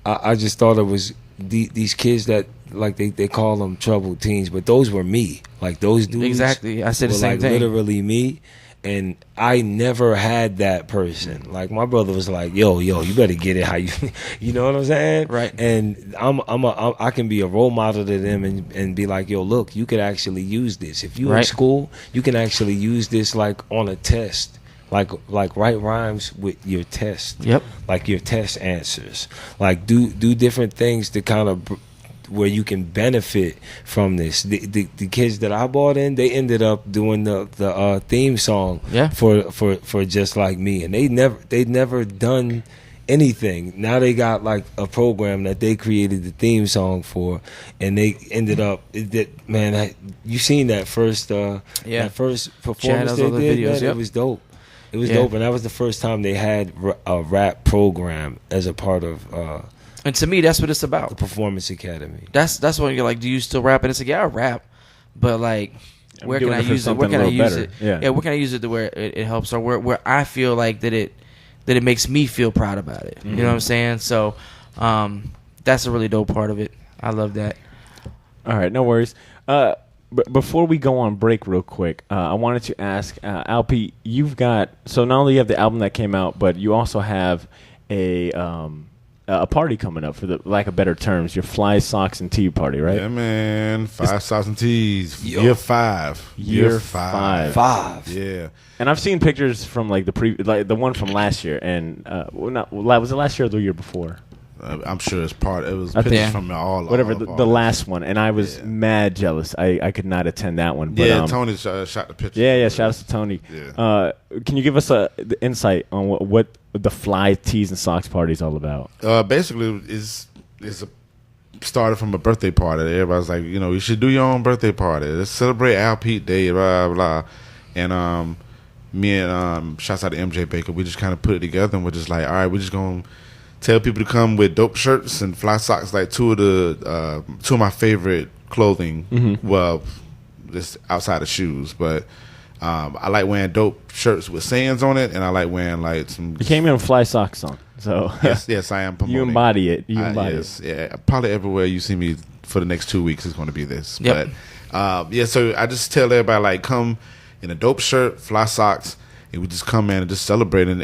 Speaker 4: I just thought it was these kids that like they call them troubled teens, but those were me. Like those dudes
Speaker 1: exactly. I said the same
Speaker 4: like
Speaker 1: thing.
Speaker 4: Literally me. And I never had that person. Like my brother was like, "Yo, you better get it how you, you know what I'm saying?"
Speaker 1: Right.
Speaker 4: And I can be a role model to them and be like, "Yo, look, you could actually use this. If you in school, you can actually use this like on a test, like write rhymes with your test.
Speaker 1: Yep.
Speaker 4: Like your test answers. Like do different things to kind of." Where you can benefit from this. The kids that I brought in, they ended up doing the theme song for Just Like Me, and they'd never done anything. Now they got like a program that they created the theme song for, and they ended up you seen that first that first performance they did,
Speaker 1: videos,
Speaker 4: man, it was dope. It was dope, and that was the first time they had a rap program as a part of.
Speaker 1: And to me, that's what it's about.
Speaker 4: The Performance Academy.
Speaker 1: That's when you're like, do you still rap? And it's like, yeah, I rap, but like, where can I use it? Where can I use it? Yeah, where can I use it to where it helps, or where I feel like that it makes me feel proud about it. You know what I'm saying? So, that's a really dope part of it. I love that.
Speaker 2: All right, no worries. Before we go on break real quick, I wanted to ask, Alpi, you've got, so not only you have the album that came out, but you also have a party coming up, for the lack of better terms, your Fly Socks and Tea party, right?
Speaker 5: Yeah, man. Socks and Teas. Year 5.
Speaker 2: Year 5.
Speaker 5: Yeah.
Speaker 2: And I've seen pictures from like the one from last year, and was it last year or the year before?
Speaker 5: I'm sure it's part. It was pictures from all.
Speaker 2: Whatever the last one, and I was mad jealous. I could not attend that one. But,
Speaker 5: Tony shot the picture.
Speaker 2: Yeah. Shout out to Tony. Yeah. Can you give us the insight on what the Fly Tees and Socks party is all about?
Speaker 5: Basically, it's started from a birthday party. Everybody's like, you should do your own birthday party. Let's celebrate Al Pete Day, blah blah. And me and shouts out to MJ Baker, we just kind of put it together, and we're just like, all right, we're just gonna tell people to come with dope shirts and fly socks, like two of my favorite clothing.
Speaker 2: Mm-hmm.
Speaker 5: Well, just outside of shoes, but I like wearing dope shirts with sayings on it, and I like wearing like some.
Speaker 2: You came in with fly socks on, so
Speaker 5: yes, I am promoting.
Speaker 2: You embody it. You embody
Speaker 5: yes,
Speaker 2: it.
Speaker 5: Yeah, probably everywhere you see me for the next 2 weeks is going to be this.
Speaker 1: Yep.
Speaker 5: But yeah, so I just tell everybody like come in a dope shirt, fly socks, and we just come in and just celebrate. And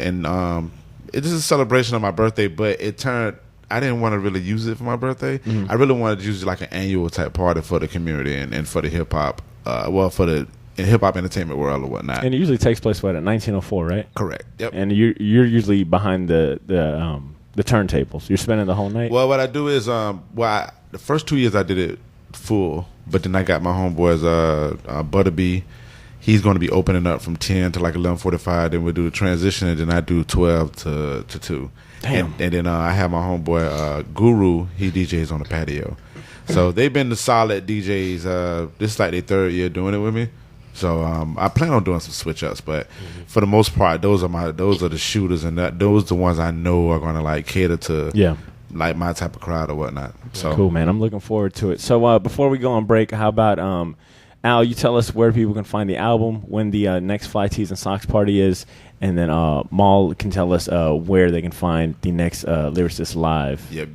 Speaker 5: it's just a celebration of my birthday, but it turned. I didn't want to really use it for my birthday.
Speaker 2: Mm-hmm.
Speaker 5: I really wanted to use it like an annual type party for the community and for the hip hop. For the hip hop entertainment world or whatnot.
Speaker 2: And it usually takes place at 1904, right?
Speaker 5: Correct. Yep.
Speaker 2: And you're usually behind the turntables. You're spending the whole night.
Speaker 5: Well, what I do is the first 2 years I did it full, but then I got my homeboys Butterbee. He's going to be opening up from 10 to like 11:45. Then we'll do the transition, and then I do 12 to 2.
Speaker 2: Damn.
Speaker 5: And then I have my homeboy Guru. He DJs on the patio. So they've been the solid DJs. This is like their third year doing it with me. So I plan on doing some switch ups, but for the most part, those are the shooters, and those are the ones I know are going to like cater to like my type of crowd or whatnot. So
Speaker 2: cool, man. I'm looking forward to it. So before we go on break, how about Al? You tell us where people can find the album, when the next Fly Tees and Socks party is, and then Maul can tell us where they can find the next Lyricist Live.
Speaker 5: Yep.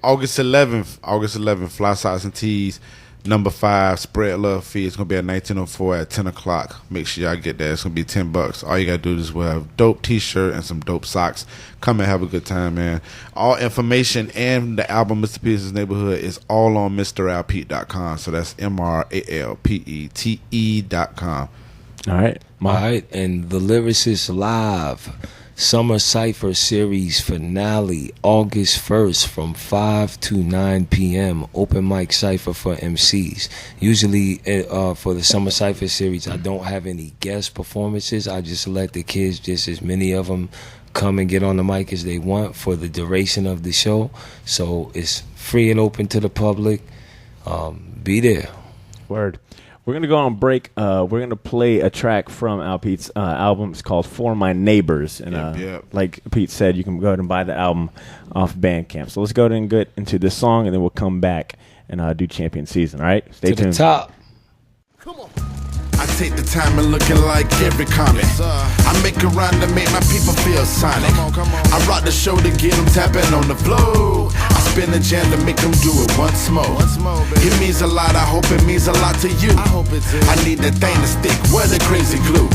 Speaker 5: August 11th, Fly Socks and Tees, number 5, Spread Love Fee. It's gonna be at 1904 at 10 o'clock. Make sure y'all get there. It's gonna be $10. All you gotta do is wear a dope T-shirt and some dope socks. Come and have a good time, man. All information and the album Mr. Peter's Neighborhood is all on MrAlpete.com. So that's MrAlpete.com.
Speaker 2: All right.
Speaker 4: All right, and the Lyricist Live Summer Cypher Series finale, August 1st from 5 to 9 p.m. Open mic cypher for MCs. Usually for the Summer Cypher Series, I don't have any guest performances. I just let the kids, just as many of them, come and get on the mic as they want for the duration of the show. So it's free and open to the public. Be there.
Speaker 2: Word. We're going to go on break. We're going to play a track from Al Pete's album. It's called For My Neighbors. And like Pete said, you can go ahead and buy the album off Bandcamp. So let's go ahead and get into this song, and then we'll come back and do Champion Season. All right? Stay tuned.
Speaker 4: To the top.
Speaker 6: Come on. I take the time and looking like every comic. I make a rhyme to make my people feel sonic. Come on. I rock the show to get them tapping on the flow. I spin the jam to make them do it once more. It means a lot, I hope it means a lot to you. I need that thing to stick, where the crazy glue.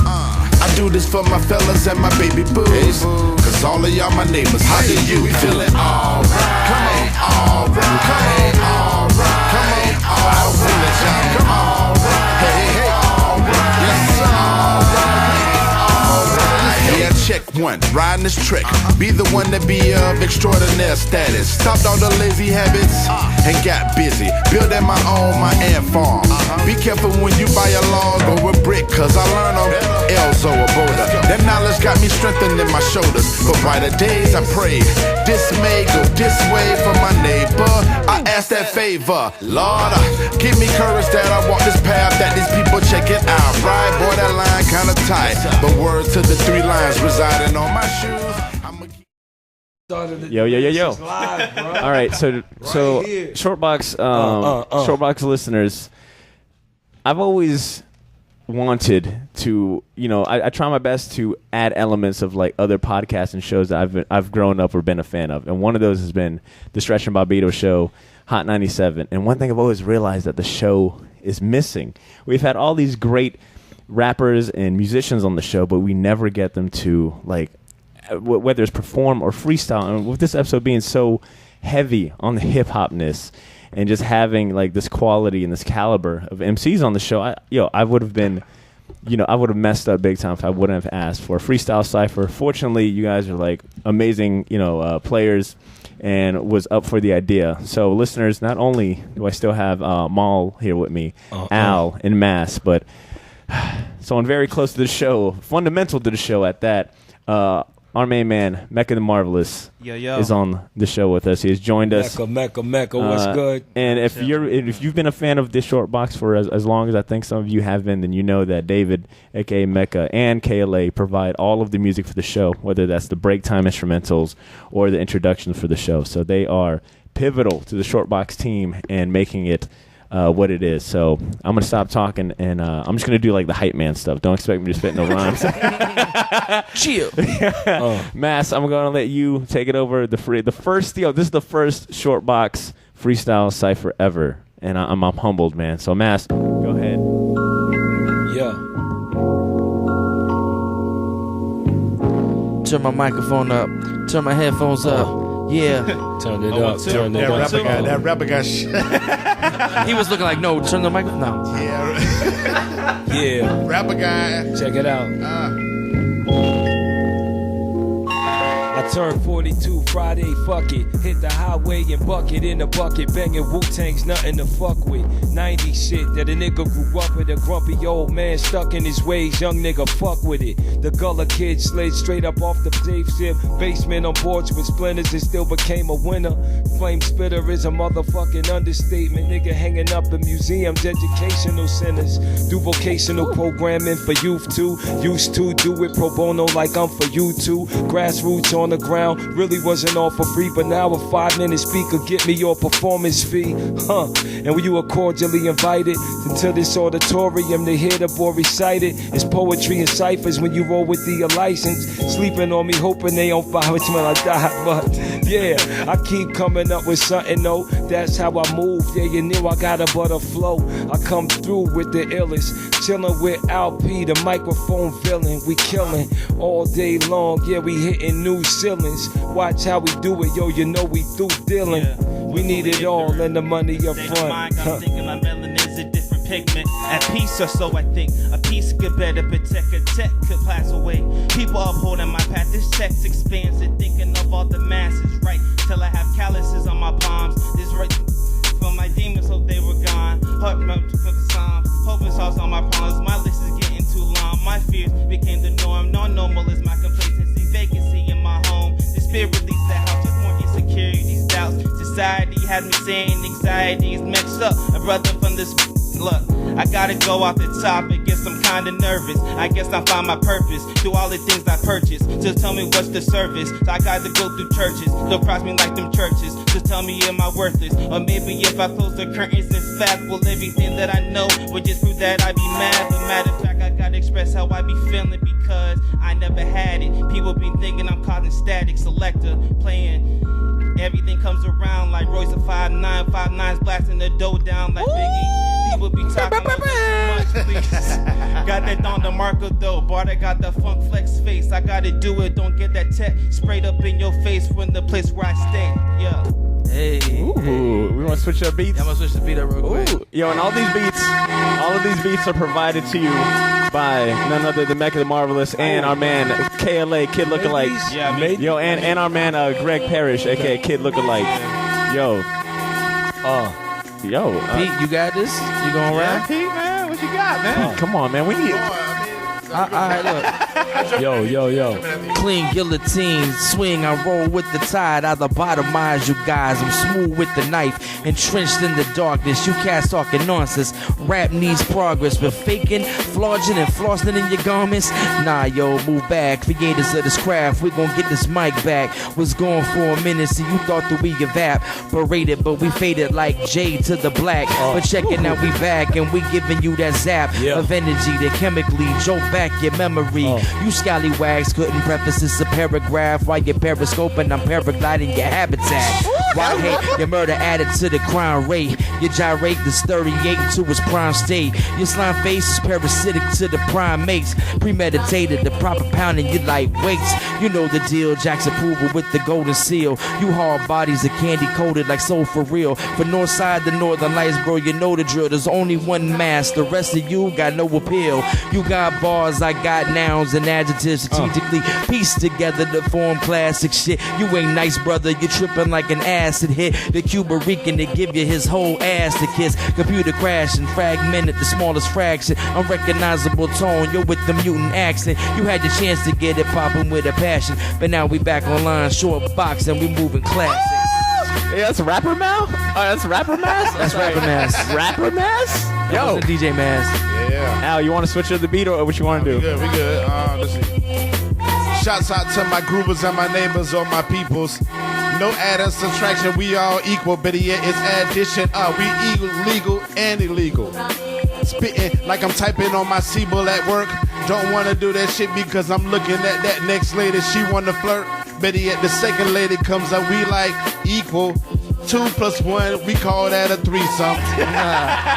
Speaker 6: I do this for my fellas and my baby boos. Cause all of y'all my neighbors, how do you feeling? Alright, come on, alright, come on, alright, come on, alright, come on, hey, hey, alright, yes sir, alright. Yeah, check one, riding this trick. Be the one to be of extraordinary status. Stopped all the lazy habits and got busy building my own, my ant farm. Be careful when you buy a log or a brick, cause I learned on Elzo or Boulder. That knowledge got me strengthened in my shoulders. For brighter days I pray, this may go this way for my neighbor. I ask that favor, Lord, give me courage that I walk this path, that these people check it out. Right, boy, that line kinda tight, but words to the 3 lines residing on my shoes.
Speaker 2: Yo.
Speaker 4: Live, bro.
Speaker 2: All right, so Shortbox Shortbox listeners, I've always wanted to, I try my best to add elements of like other podcasts and shows that I've grown up or been a fan of, and one of those has been the Stretch and Bobbito show, Hot 97. And one thing I've always realized that the show is missing. We've had all these great rappers and musicians on the show, but we never get them to like whether it's perform or freestyle. And with this episode being so heavy on the hip hopness and just having like this quality and this caliber of MCs on the show, I would have been, I would have messed up big time if I wouldn't have asked for a freestyle cypher. Fortunately, you guys are like amazing, players, and was up for the idea. So listeners, not only do I still have Maul here with me, Al and Mass, but someone very close to the show, fundamental to the show at that, our main man, Mecca the Marvelous, is on the show with us. He has joined us.
Speaker 4: Mecca, what's good?
Speaker 2: And if you've been a fan of this short box for as long as I think some of you have been, then you know that David, aka Mecca, and KLA provide all of the music for the show, whether that's the break time instrumentals or the introductions for the show. So they are pivotal to the short box team and making it what it is. So I'm gonna stop talking and I'm just gonna do like the hype man stuff. Don't expect me to spit no rhymes.
Speaker 1: Chill.
Speaker 2: Mass, I'm gonna let you take it over. This is the first short box freestyle cypher ever, and I'm humbled, man. So Mass, go ahead.
Speaker 4: Yeah.
Speaker 1: Turn my microphone up. Turn my headphones up. Yeah.
Speaker 4: Turn it up. Turn it up.
Speaker 5: That rapper got shit.
Speaker 1: He was looking like, no, turn the microphone. No.
Speaker 5: Yeah.
Speaker 4: Yeah.
Speaker 5: Rapper guy.
Speaker 4: Check it out. I turned 42 Friday, fuck it. Hit the highway and bucket in a bucket. Banging Wu-Tang's nothing to fuck with. 90 shit that a nigga grew up with. A grumpy old man stuck in his ways. Young nigga fuck with it. The Gullah kid slid straight up off the safe ship. Basement on boards with splinters and still became a winner. Flame spitter is a motherfucking understatement. Nigga hanging up in museums, educational centers. Do vocational programming for youth too. Used to do it pro bono like I'm for you too. Grassroots on the ground, really wasn't all for free, but now a 5-minute speaker get me your performance fee, and when you are cordially invited into this auditorium to hear the boy recite it, it's poetry and ciphers when you roll with the license, sleeping on me hoping they don't find me when I die, but yeah, I keep coming up with something though, that's how I move, yeah, you knew I got a butter flow, I come through with the illest, chilling with LP, the microphone villain, we killing all day long, yeah, we hitting new ceilings. Watch how we do it, yo, you know we through dealing. We need it all and the money up front.
Speaker 7: I'm thinking my melanin is a different pigment. At peace or so I think. A piece could better protect, a tech could pass away. People upholding my path, this text expands it. Thinking of all the masses, right? Till I have calluses on my palms. This right for my demons, hope they were gone. Heart melt for the psalms. Hoping solves all my problems. My list is getting too long. My fears became the norm. Non-normal is my complacency. Vacancy in my home. The spirit released the house. Just more insecurities, doubts. Society has me saying anxieties mixed up. A brother from this. Look, I gotta go off the top and guess I'm kinda nervous. I guess I find my purpose. Do all the things I purchase. Just tell me what's the service. So I gotta go through churches. Don't cross me like them churches. Just tell me am I worthless? Or maybe if I close the curtains in fact, well everything that I know would just prove that I be mad. But matter of fact, I gotta express how I be feeling because I never had it. People be thinking I'm causing static. Selector playing. Everything comes around like Royce of 5'9", 5'9's blasting the dough down like Biggie. People be talking about so much, please. Got that on the marker though, Barter got the funk flex face. I gotta do it, don't get that tech sprayed up in your face from the place where I stay. Yeah.
Speaker 1: Hey.
Speaker 2: Ooh, we want to switch up beats?
Speaker 1: Yeah, I'm gonna switch the beat up real quick.
Speaker 2: Yo, and all of these beats are provided to you by none other than Mecca the Marvelous and our man KLA Kid Lookalike.
Speaker 1: Yeah,
Speaker 2: yo, and our man Greg Parrish, aka Kid Lookalike. Yo.
Speaker 1: Pete, you got this? You gonna rap?
Speaker 5: Pete, man, what you got, man?
Speaker 2: Come on, man. We need.
Speaker 1: All right, look.
Speaker 4: Yo.
Speaker 1: Clean guillotine, swing, I roll with the tide. I lobotomize you guys. I'm smooth with the knife, entrenched in the darkness. You cats talking nonsense. Rap needs progress, but faking, flogging, and flossing in your garments. Nah, yo, move back. Creators of this craft, we gon' get this mic back. Was gone for a minute, so you thought that we evaporated, but we faded like J to the black. But checking out, we back, and we giving you that zap of energy that chemically jolt back your memory. You scallywags couldn't preface this a paragraph while you're periscoping, I'm paragliding your habitat. Why hate your murder added to the crime rate? Your gyrate is 38 to its prime state. Your slime face is parasitic to the primates. Premeditated, the proper pounding your light weights. You know the deal, Jack's approval with the golden seal. You hard bodies are candy coated like soul for real. For north side, the northern lights, bro, you know the drill. There's only one mass, the rest of you got no appeal. You got bars, I got nouns and adjectives strategically pieced together to form classic shit. You ain't nice, brother, you tripping like an ass. acid hit the Cuban Rican to give you his whole ass to kiss. Computer crashing, fragmented the smallest fraction. Unrecognizable tone, you're with the mutant accent. You had your chance to get it poppin' with a passion, but now we back online, short box, and we moving classics.
Speaker 2: Yeah, that's Rapper Mouth? Oh, that's Rapper Mask?
Speaker 1: That's Rapper Mask.
Speaker 2: Rapper Mask? Yo.
Speaker 1: That's the DJ Mask.
Speaker 5: Yeah.
Speaker 2: Al, you want to switch to the beat or what you want to do?
Speaker 5: We good. Let's see. Shouts out to my groovers and my neighbors or my peoples. No add and subtraction, we all equal. Better yet, it's addition. We legal and illegal. Spitting like I'm typing on my C-Bull at work. Don't want to do that shit because I'm looking at that next lady. She want to flirt. Better yet, the second lady comes up. We like equal. 2 + 1, we call that a threesome.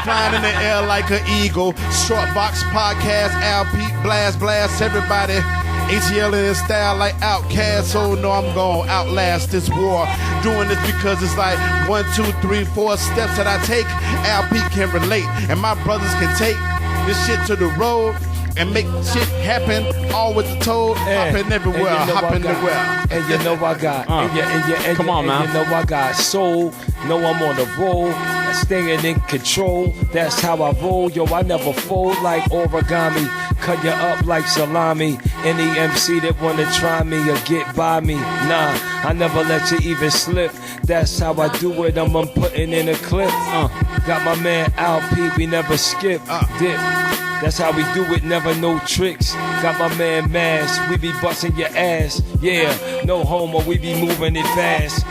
Speaker 5: Flying in the air like an eagle. Short box podcast, Al Pete, blast, everybody. ATL in style like Outcast, so no, I'm gonna outlast this war. Doing this because it's like 1, 2, 3, 4 steps that I take. Al Pete can relate, and my brothers can take this shit to the road and make shit happen, all with the toad, hopping everywhere, hopping everywhere.
Speaker 4: And you know I got,
Speaker 2: Come on, man.
Speaker 4: You know I got soul, know I'm on the roll, staying in control, that's how I roll, yo, I never fold like origami, cut you up like salami, any MC that wanna try me or get by me, nah, I never let you even slip, that's how I do it, I'm putting in a clip, got my man Al P, we never skip, dip. That's how we do it, never no tricks. Got my man Mash, we be busting your ass. Yeah, no homo, we be moving it fast.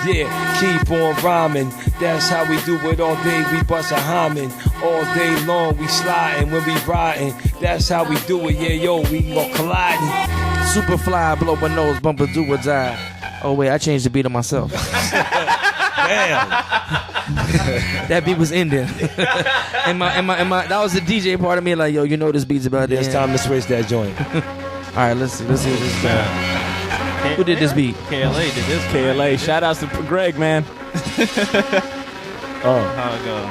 Speaker 4: Yeah, keep on rhyming. That's how we do it all day, we bust a hymen. All day long, we sliding when we riding. That's how we do it, yeah, yo, we gon' colliding.
Speaker 1: Super fly, blow my nose, bumper do or die. Oh wait, I changed the beat on myself.
Speaker 4: Damn.
Speaker 1: That beat was ending. and my that was the DJ part of me like, yo, you know this beat's about
Speaker 4: It's time to switch that joint.
Speaker 1: Alright, let's see what this is about. Who did this beat?
Speaker 7: KLA did this.
Speaker 2: KLA. Shout outs to Greg, man.
Speaker 7: How it go?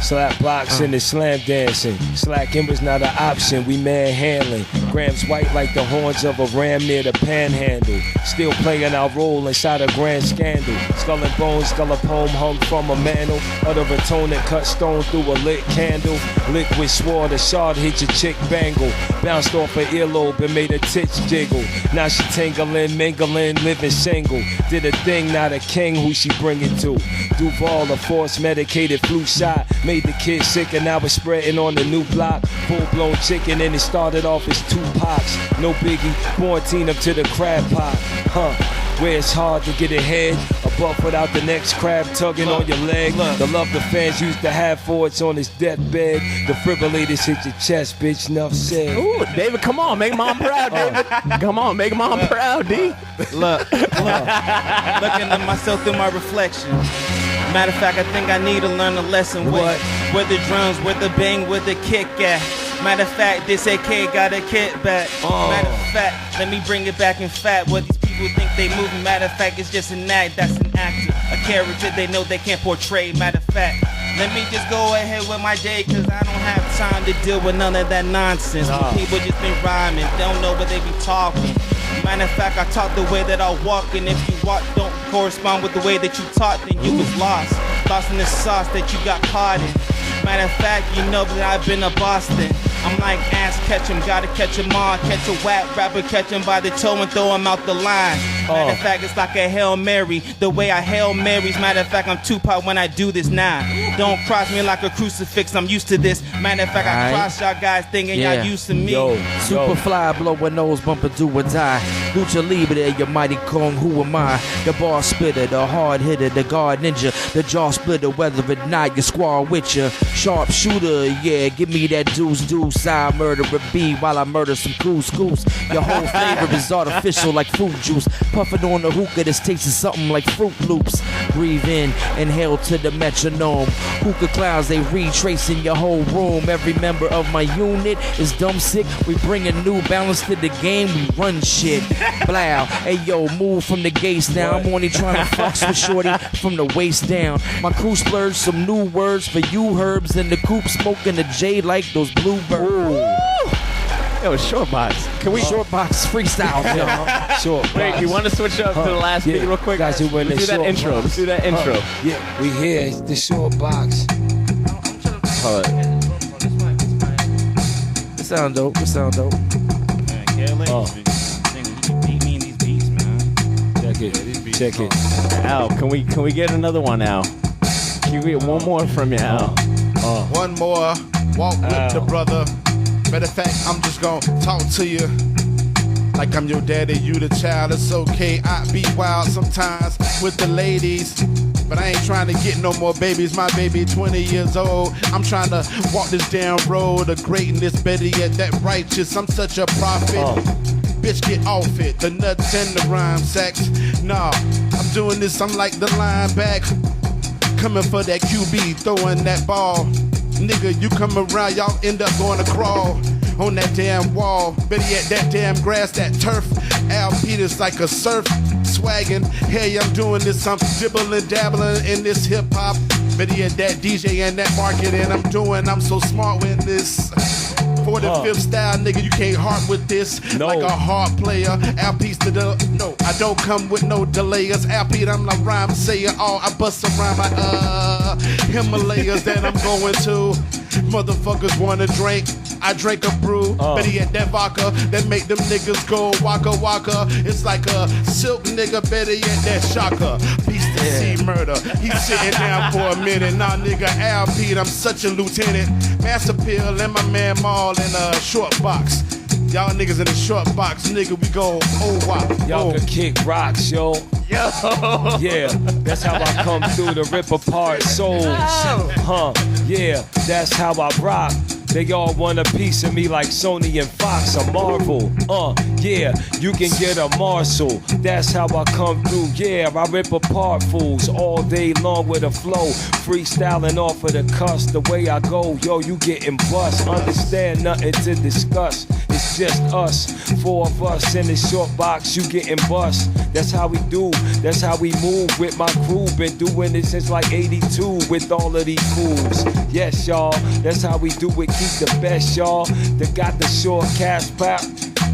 Speaker 4: Slap boxing and slam dancing. Slacking was not an option, we manhandling. Grams white like the horns of a ram near the panhandle. Still playing our role inside a grand scandal. Skull and bones, skull a poem hung from a mantle. Utter atonement cut stone through a lit candle. Liquid sword, a shard hit your chick bangle. Bounced off her earlobe and made her tits jiggle. Now she tingling, mingling, living single. Did a thing, not a king who she bring it to. Duval, a force medicated flu shot. Made the kid sick and now it's spreading on the new block. Full blown chicken and it started off as 2 pops. No biggie, quarantine up to the crab pot. Where it's hard to get ahead. A buff without the next crab tugging on your leg. The love the fans used to have for it's on his deathbed. The defibrillators hit your chest, bitch, enough said.
Speaker 2: Ooh, David, come on, make mom proud, David. Come on, make mom proud, D.
Speaker 7: Look. Looking at myself through my reflection. Matter of fact, I think I need to learn a lesson. Where the drums, where the bang, where the kick at. Matter of fact, this AK got a kit back. Matter of fact, let me bring it back in fact. What these people think they moving. Matter of fact, it's just an act, that's an actor. A character they know they can't portray. Matter of fact, let me just go ahead with my day, cause I don't have time to deal with none of that nonsense. People just been rhyming, they don't know what they be talking. Matter of fact, I talk the way that I walk, and if you walk don't correspond with the way that you talk, then you was lost. Lost in the sauce that you got caught in. Matter of fact, you know that I've been to Boston. I'm like ass catch 'em, gotta catch 'em all. Catch a whack rapper, catch him by the toe and throw him out the line. Matter of fact, it's like a Hail Mary. The way I Hail Marys, matter of fact, I'm Tupac when I do this now. Don't cross me like a crucifix, I'm used to this. Matter of fact, I cross y'all guys thinking y'all used to me.
Speaker 1: Super fly, blow a nose, bumper do or die. Lucha Libre, your mighty Kong, who am I? The bar spitter, the hard hitter, the guard ninja, the jaw splitter, whether or not your squad with ya. Sharp shooter, yeah, give me that deuce. I murder a bee while I murder some couscous. Your whole flavor is artificial like fruit juice. Puffing on the hookah that's tasting something like Fruit Loops. Breathe in, inhale to the metronome. Hookah clouds, they retracing your whole room. Every member of my unit is dumb sick. We bring a new balance to the game, we run shit. Blow, hey yo, move from the gates now. I'm only trying to fuck with shorty from the waist down. My crew splurged some new words for you herbs in the coop, smoking the J like those bluebirds.
Speaker 2: Yo, short box. Can we
Speaker 1: Short box freestyle, yo.
Speaker 4: Short
Speaker 2: Wait,
Speaker 4: box.
Speaker 2: you want to switch up to the last beat real quick?
Speaker 4: Guys,
Speaker 2: Let's do that intro. Let's do that intro.
Speaker 4: Yeah, we here. It's the short box.
Speaker 2: Hold it.
Speaker 1: It sound dope. It sound dope.
Speaker 7: Man, KLA, nigga, you can beat me in these beats, man.
Speaker 4: Check it. Check it.
Speaker 2: Al, can we get another one, Al? Can we get one more from you, Al?
Speaker 5: One more. Walk with the brother. Matter of fact, I'm just gonna talk to you like I'm your daddy, you the child. It's okay, I be wild sometimes with the ladies, but I ain't trying to get no more babies. My baby 20 years old. I'm trying to walk this damn road of greatness, better yet that righteous. I'm such a prophet. Bitch, get off it. The nuts and the rhyme sex. Nah, I'm doing this, I'm like the lineback. Coming for that QB, throwing that ball. Nigga, you come around, y'all end up going to crawl on that damn wall. Better yet, that damn grass, that turf. Al Peters like a surf, swagging. Hey, I'm doing this, I'm dibbling, dabbling in this hip hop. Better yet, that DJ and that marketing I'm so smart with this. 45th style, nigga, you can't harp with this.
Speaker 4: No.
Speaker 5: Like a harp player. Al Pete's no, I don't come with no delayers. Al Pete, I'm the rhyme sayer. I bust around my Himalayas that I'm going to. Motherfuckers wanna drink. I drink a brew, better yet that vodka that make them niggas go waka waka. It's like a silk nigga, better yet that shocker. Beast to see murder. He's sitting down for a minute. Nah, nigga, Al Pete, I'm such a lieutenant. Master Pill and my man Maul in a short box. Y'all niggas in the short box, nigga, we go wop.
Speaker 4: Y'all can kick rocks, yo. Yeah, that's how I come through to rip apart souls. Yeah, that's how I rock. They all want a piece of me like Sony and Fox, a Marvel. Yeah, you can get a Marshall. That's how I come through. Yeah, I rip apart fools all day long with a flow. Freestyling off of the cuss. The way I go, yo, you getting bust. Understand nothing to discuss. It's just us, 4 of us in the short box. You getting bust. That's how we do. That's how we move with my crew. Been doing it since like 82 with all of these fools. Yes, y'all. That's how we do it. Keep the best, y'all. That got the short cash pop.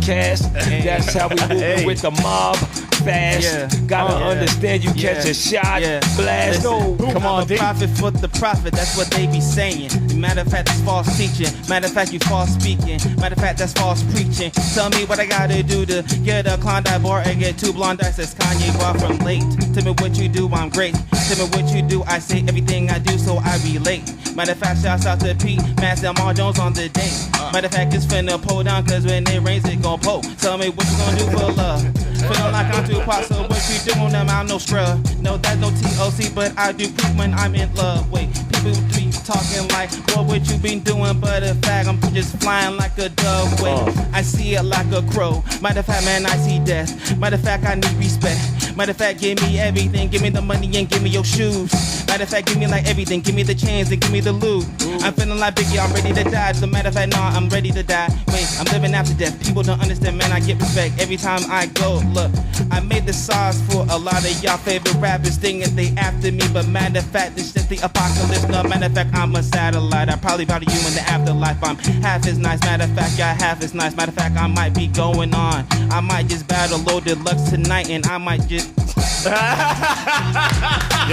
Speaker 4: That's how we move with the mob. Fast. Gotta understand you catch a shot. Blast.
Speaker 7: Come on, the profit for the profit. That's what they be saying. Matter of fact, that's false teaching. Matter of fact, you false speaking. Matter of fact, that's false preaching. Tell me what I gotta do to get a Klondike bar and get 2 blonde dice. That's Kanye bar from late. Tell me what you do, I'm great. Tell me what you do, I say everything I do, so I relate. Matter of fact, shouts out to Pete, Master Mar Jones on the date. Matter of fact, it's finna pull down, cause when it rains, it gon' pour. Tell me what you gonna do for love. Feeling like I'm too pop, so what you doing? I'm no scrub. No, that's no TOC, but I do poop when I'm in love. Wait, people be talking like, what you been doing? But in fact, I'm just flying like a dove. Wait, I see it like a crow. Matter of fact, man, I see death. Matter of fact, I need respect. Matter of fact, give me everything. Give me the money and give me your shoes. Matter of fact, give me like everything. Give me the chains and give me the loot. I'm feeling like Biggie, I'm ready to die. As a matter of fact, nah, I'm ready to die. Wait, I'm living after death. People don't understand, man, I get respect every time I go. Look, I made the songs for a lot of y'all favorite rappers thinking they after me. But matter of fact, this just the apocalypse. No, matter of fact, I'm a satellite. I probably bother you in the afterlife. I'm half as nice. Matter of fact, y'all half as nice. Matter of fact, I might be going on. I might just battle Loaded Lux tonight, and I might just...
Speaker 5: Yo,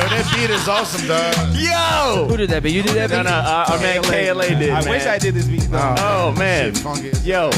Speaker 5: that beat is awesome, dog.
Speaker 2: Yo!
Speaker 1: Who did that beat? You did that beat?
Speaker 2: No, our man KLA did,
Speaker 7: I
Speaker 2: man.
Speaker 7: wish I did this beat.
Speaker 2: Oh, man. Yo.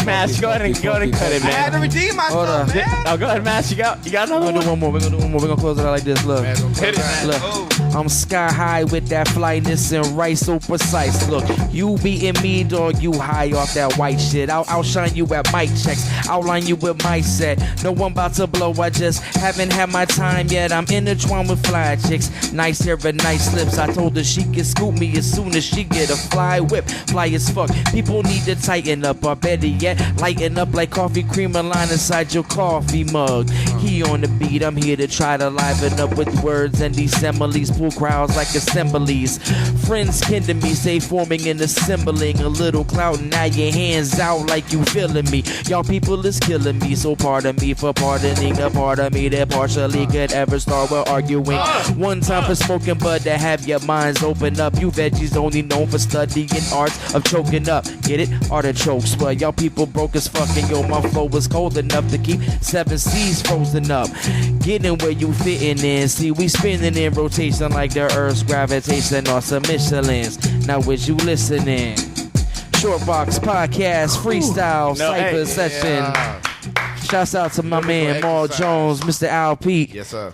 Speaker 2: Mass, go ahead and cut it,
Speaker 7: I had to
Speaker 2: man.
Speaker 7: redeem myself, man.
Speaker 2: Oh, go ahead, Mass. You got another
Speaker 1: We're gonna do one more. We're gonna close it out like this. Look.
Speaker 2: Hit it, man.
Speaker 1: Look, I'm sky high with that flyness and right so precise. Look, you beating me, dog, you high off that white shit. I'll outshine you at mic checks, outline you with my set. No one about to blow, I just haven't had my time yet. I'm intertwined with fly chicks, nice hair and nice lips. I told her she can scoop me as soon as she get a fly whip. Fly as fuck, people need to tighten up, or better yet, lighten up like coffee creamer line inside your coffee mug. He on the beat, I'm here to try to liven up with words and these similes. pull crowds like assemblies. Friends kin to me, say forming and assembling. A little clout and now your hands out like you feeling me. Y'all people is killing me, so pardon me for pardoning the part of me that partially could ever start with arguing. One time for smoking bud to have your minds open up. You veggies only known for studying arts of choking up. Get it? Artichokes. But y'all people broke as fuck and yo, my flow was cold enough to keep 7 seas frozen up. Getting where you fitting in. See, we spinning in rotation like the Earth's gravitation or some Michelins. Now is you listening? Shortbox Podcast Freestyle Cypher Session. Shouts out to my man Maul Jones, Mr. Al Pete.
Speaker 5: Yes, sir.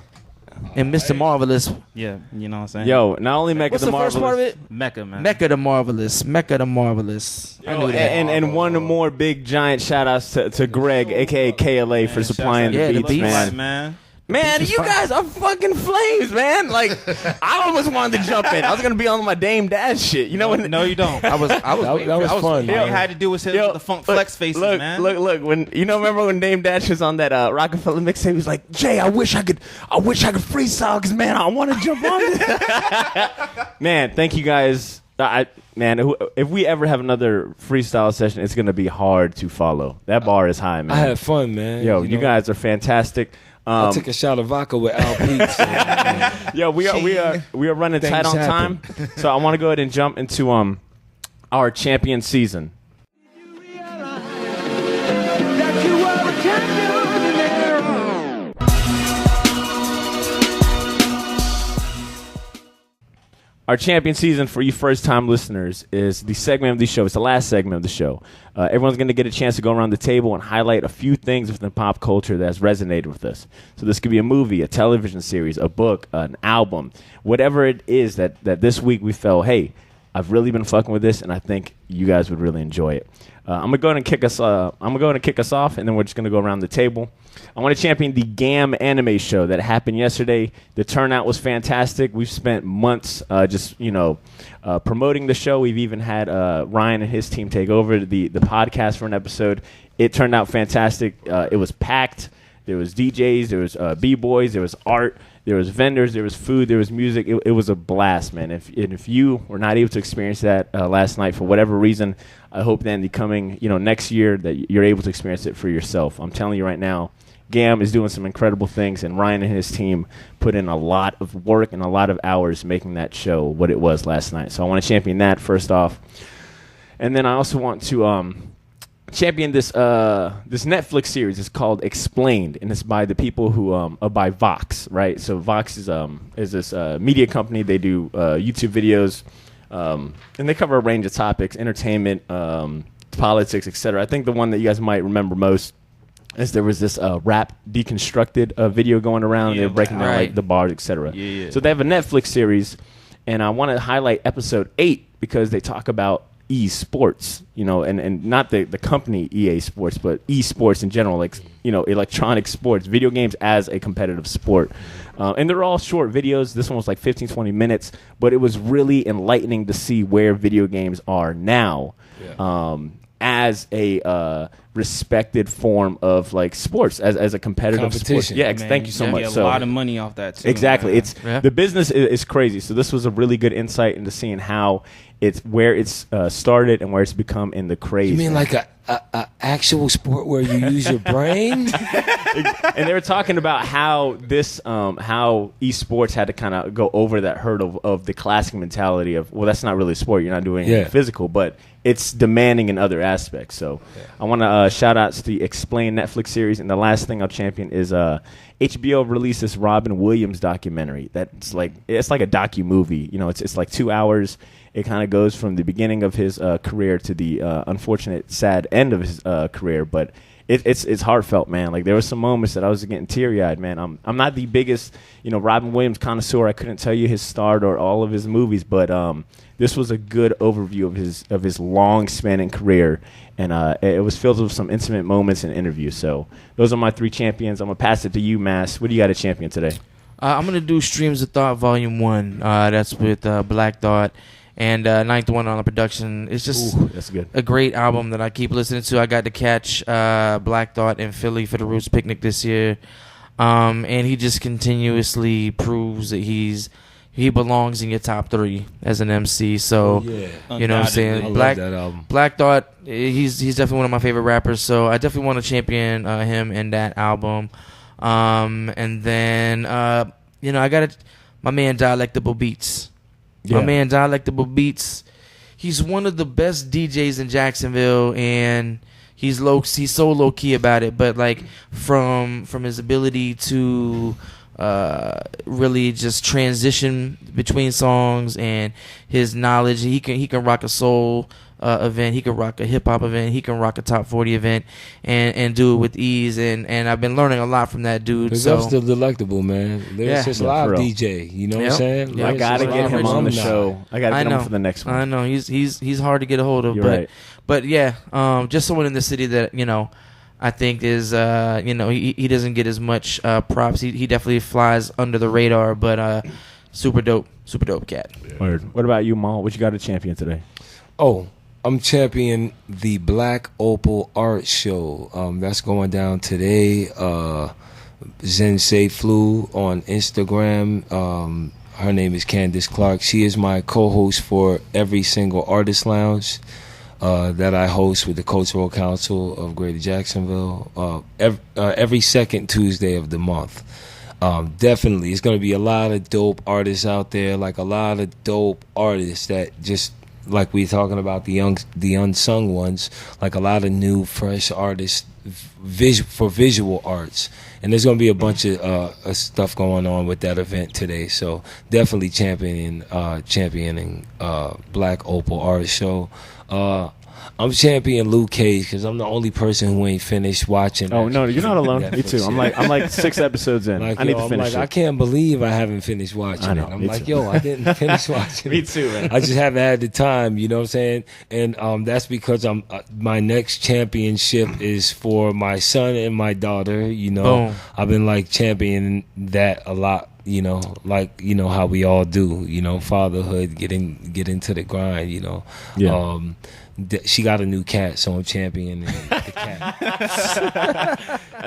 Speaker 1: And Mr. Marvelous.
Speaker 7: Yeah, you know what I'm saying?
Speaker 2: Yo, not only Mecca
Speaker 1: What's
Speaker 2: the
Speaker 1: the first
Speaker 2: Marvelous.
Speaker 1: part of it?
Speaker 7: Mecca, man.
Speaker 1: Mecca the Marvelous. Mecca the Marvelous. I knew that.
Speaker 2: And one more big giant shout outs to Greg, aka KLA, for supplying
Speaker 1: Yeah,
Speaker 2: the
Speaker 1: the
Speaker 2: beats,
Speaker 1: beats.
Speaker 2: man.
Speaker 7: man.
Speaker 2: Man, you guys are fucking flames, man. Like, I almost wanted to jump in. I was gonna be on my Dame Dash shit. You know when?
Speaker 7: No, you don't.
Speaker 4: That was fun.
Speaker 7: All you had to do was hit with the funk flex faces,
Speaker 2: look,
Speaker 7: man.
Speaker 2: Look. When remember when Dame Dash was on that Rockefeller mixtape? He was like, Jay, I wish I could freestyle, cause man, I want to jump on this. Man, thank you guys. If we ever have another freestyle session, it's gonna be hard to follow. That bar is high, man.
Speaker 4: I had fun, man.
Speaker 2: Yo, you guys are fantastic.
Speaker 4: I took a shot of vodka with Al Pete.
Speaker 2: Yo, we are running tight on time, so I want to go ahead and jump into our champion season. Our champion season for you first-time listeners is the segment of the show. It's the last segment of the show. Everyone's going to get a chance to go around the table and highlight a few things within pop culture that has resonated with us. So this could be a movie, a television series, a book, an album, whatever it is that this week we felt, hey, I've really been fucking with this, and I think you guys would really enjoy it. I'm gonna go ahead and kick us. Off, and then we're just gonna go around the table. I want to champion the GAM anime show that happened yesterday. The turnout was fantastic. We've spent months promoting the show. We've even had Ryan and his team take over the podcast for an episode. It turned out fantastic. It was packed. There was DJs. There was b-boys. There was art. There was vendors. There was food. There was music. It was a blast, man. If you were not able to experience that last night for whatever reason, I hope that in the coming next year that you're able to experience it for yourself. I'm telling you right now, GAM is doing some incredible things, and Ryan and his team put in a lot of work and a lot of hours making that show what it was last night. So I want to champion that first off, and then I also want to champion this Netflix series. It's called Explained, and it's by the people who are by Vox, right? So Vox is this media company. They do YouTube videos, and they cover a range of topics: entertainment, politics, etc. I think the one that you guys might remember most is there was this rap deconstructed video going around. They're breaking down like the bars, etc. So they have a Netflix series, and I want to highlight episode 8 because they talk about esports, and not the company EA Sports, but esports in general, like electronic sports, video games as a competitive sport. And they're all short videos. This one was like 15-20 minutes, but it was really enlightening to see where video games are now. As a respected form of like sports, as a competitive sport. Yeah, thank you so much.
Speaker 7: Get a lot of money off that too.
Speaker 2: Exactly. The business is crazy. So this was a really good insight into seeing how it's started and where it's become in the craze.
Speaker 4: You mean like a actual sport where you use your brain?
Speaker 2: And they were talking about how how esports had to kind of go over that hurdle of the classic mentality of, well, that's not really a sport. You're not doing anything physical, but it's demanding in other aspects. So I want to shout out to the Explain Netflix series. And the last thing I'll champion is HBO released this Robin Williams documentary. It's like a docu-movie. It's like 2 hours. It kind of goes from the beginning of his career to the unfortunate, sad end of his career. But it's heartfelt, man. Like there were some moments that I was getting teary-eyed, man. I'm not the biggest, Robin Williams connoisseur. I couldn't tell you his start or all of his movies, but this was a good overview of his long-spanning career, and it was filled with some intimate moments and interviews. So those are my 3 champions. I'm gonna pass it to you, Mass. What do you got to champion today?
Speaker 1: I'm gonna do Streams of Thought Volume 1. That's with Black Thought. And Ninth One on the production. It's just
Speaker 2: that's good.
Speaker 1: A great album that I keep listening to. I got to catch Black Thought in Philly for the Roots Picnic this year. And he just continuously proves that he's he belongs in your top 3 as an MC. So you know what I'm saying.
Speaker 4: I love that album.
Speaker 1: Black Thought, he's definitely one of my favorite rappers. So I definitely want to champion him in that album. And then you know, I got my man Dialectable Beats. My man Dialectable Beats. He's one of the best DJs in Jacksonville, and he's so low key about it. But like from his ability to really just transition between songs and his knowledge, he can rock a soul event, he can rock a hip hop event, he can rock a top 40 event, and do it with ease. And I've been learning a lot from that dude.
Speaker 4: Because
Speaker 1: so
Speaker 4: I'm still delectable, man. There's just live DJ. You know what I'm saying?
Speaker 2: Yeah, I gotta get him on the show. I gotta get him for the next one.
Speaker 1: I know he's hard to get a hold of.
Speaker 2: You're right.
Speaker 1: But yeah, just someone in the city that, you know, I think is you know, he doesn't get as much props. He definitely flies under the radar, but super dope cat.
Speaker 2: Word. What about you, Maul? What you got to champion today?
Speaker 4: Oh, I'm championing the Black Opal Art Show. That's going down today. Zensei Flu on Instagram. Her name is Candace Clark. She is my co-host for every single Artist Lounge that I host with the Cultural Council of Greater Jacksonville every second Tuesday of the month. Definitely, it's going to be a lot of dope artists out there, like a lot of dope artists that just, like we talking about the unsung ones, like a lot of new, fresh artists for visual arts. And there's going to be a bunch of stuff going on with that event today. So definitely championing Black Opal Art Show. I'm championing Luke Cage because I'm the only person who ain't finished watching.
Speaker 2: Oh no, you're not alone. Me too. I'm like 6 episodes in.
Speaker 4: Like,
Speaker 2: I need to finish it.
Speaker 4: I can't believe I haven't finished watching it. I'm like, I didn't finish watching it.
Speaker 2: Me too, man.
Speaker 4: I just haven't had the time. You know what I'm saying? And that's because my next championship is for my son and my daughter. You know, I've been like championing that a lot. You know, like, you know how we all do. You know, fatherhood, get into the grind. You know,
Speaker 2: yeah.
Speaker 4: She got a new cat, so I'm championing the cat.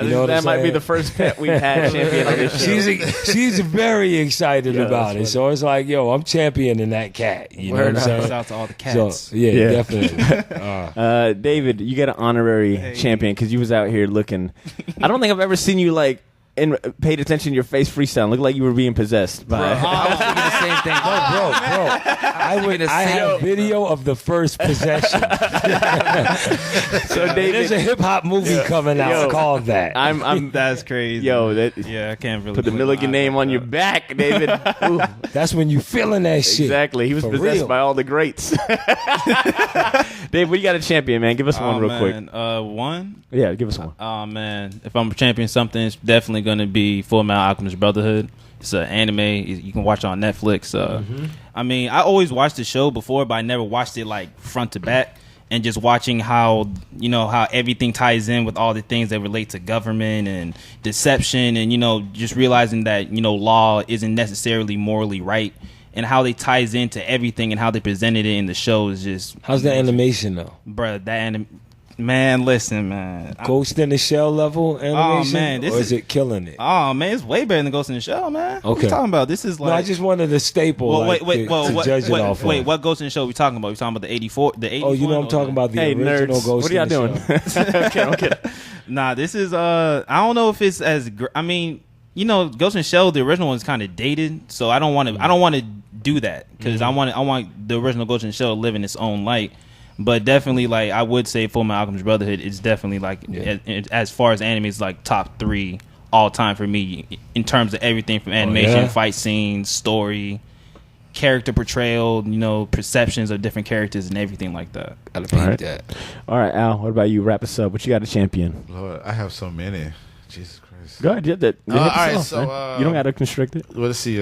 Speaker 4: You know
Speaker 2: that might be the first pet we've had champion on this show.
Speaker 4: She's very excited about it. So it's like, I'm championing that cat. You know what I'm saying?
Speaker 7: Shout out to all the cats.
Speaker 4: So, yeah, definitely.
Speaker 2: David, you get an honorary champion because you was out here looking. I don't think I've ever seen you like and paid attention to your face freestyle. Looked like you were being possessed by.
Speaker 1: I was thinking the same thing.
Speaker 4: Bro. I have video of the first possession.
Speaker 2: So David,
Speaker 4: there's a hip hop movie coming out called that.
Speaker 2: I'm
Speaker 7: That's crazy.
Speaker 2: I
Speaker 7: can't really
Speaker 2: put the Milligan name on your back, David. Ooh.
Speaker 4: That's when you feeling that shit.
Speaker 2: Exactly. He was possessed by all the greats. Dave, we got a champion, man. Give us one real quick.
Speaker 7: One?
Speaker 2: Yeah, give us one.
Speaker 7: Oh man, if I'm champion something, it's definitely going to be Full Metal Alchemist Brotherhood. It's an anime. You can watch it on Netflix. I mean, I always watched the show before, but I never watched it like front to back. And just watching how everything ties in with all the things that relate to government and deception, and just realizing that law isn't necessarily morally right, and how they ties into everything and how they presented it in the show is just.
Speaker 4: How's the animation though,
Speaker 7: bruh? Man, listen, man.
Speaker 4: Ghost in the Shell level animation?
Speaker 7: Oh, man.
Speaker 4: Or is it killing it?
Speaker 7: Oh, man, it's way better than Ghost in the Shell, man.
Speaker 4: Okay.
Speaker 7: What you talking about? This is like...
Speaker 4: No, I just wanted a staple to judge it off of.
Speaker 7: Wait, what Ghost in the Shell are we talking about? We talking about the 84? The 84?
Speaker 4: Oh, I'm talking about the original
Speaker 2: nerds.
Speaker 4: Ghost in the Shell.
Speaker 2: What are y'all doing? Okay.
Speaker 7: Nah, this is... I don't know if it's as... I mean, Ghost in the Shell, the original one is kind of dated, so I don't want to do that, because I want the original Ghost in the Shell to live in its own light. But definitely, like, I would say Full Metal Alchemist Brotherhood is definitely, like, as far as anime, it's, like, top 3 all time for me in terms of everything from animation, fight scenes, story, character portrayal, perceptions of different characters and everything like that.
Speaker 4: Gotta paint that.
Speaker 2: All right, Al, what about you? Wrap us up. What you got to champion?
Speaker 5: Lord, I have so many. Jesus Christ.
Speaker 2: Go ahead.
Speaker 5: All right, so...
Speaker 2: you don't got to constrict it.
Speaker 5: Well, let's see.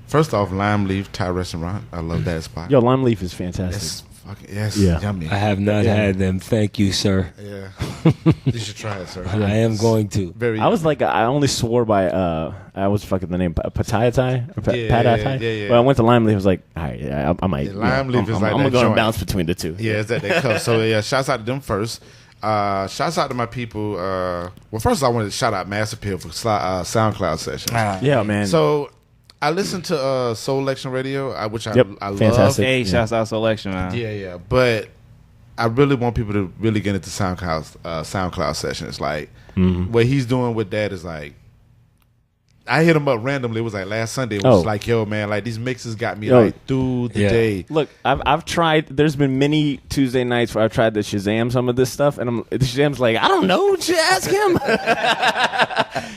Speaker 5: First off, Lime Leaf Thai Restaurant. I love that spot.
Speaker 2: Yo, Lime Leaf is fantastic.
Speaker 5: Yes, yummy.
Speaker 4: I have not had them. Thank you, sir.
Speaker 5: Yeah, you should try it, sir.
Speaker 4: I am going to.
Speaker 2: I was like, I only swore by. I was fucking the name Pattaya Thai or Pad Thai.
Speaker 5: Yeah.
Speaker 2: Well, I went to Lime Leaf. I was like, all right, I might.
Speaker 5: Lime Leaf is like
Speaker 2: I'm
Speaker 5: that
Speaker 2: gonna
Speaker 5: joint.
Speaker 2: bounce between the two.
Speaker 5: Yeah, it's that they come. So yeah, shouts out to them first. Shouts out to my people. Well, first I wanted to shout out Mass Appeal for SoundCloud sessions.
Speaker 2: Yeah, man.
Speaker 5: So I listen to Soul Election Radio, which I love.
Speaker 2: Fantastic.
Speaker 7: Hey, shouts out Selection, man.
Speaker 5: Yeah. But I really want people to really get into SoundCloud sessions. Like what he's doing with that is like, I hit him up randomly. It was like last Sunday. It was like, yo, man, like these mixes got me like through the day.
Speaker 2: Look, I've tried. There's been many Tuesday nights where I've tried to Shazam some of this stuff, and Shazam's like, I don't know. Ask him.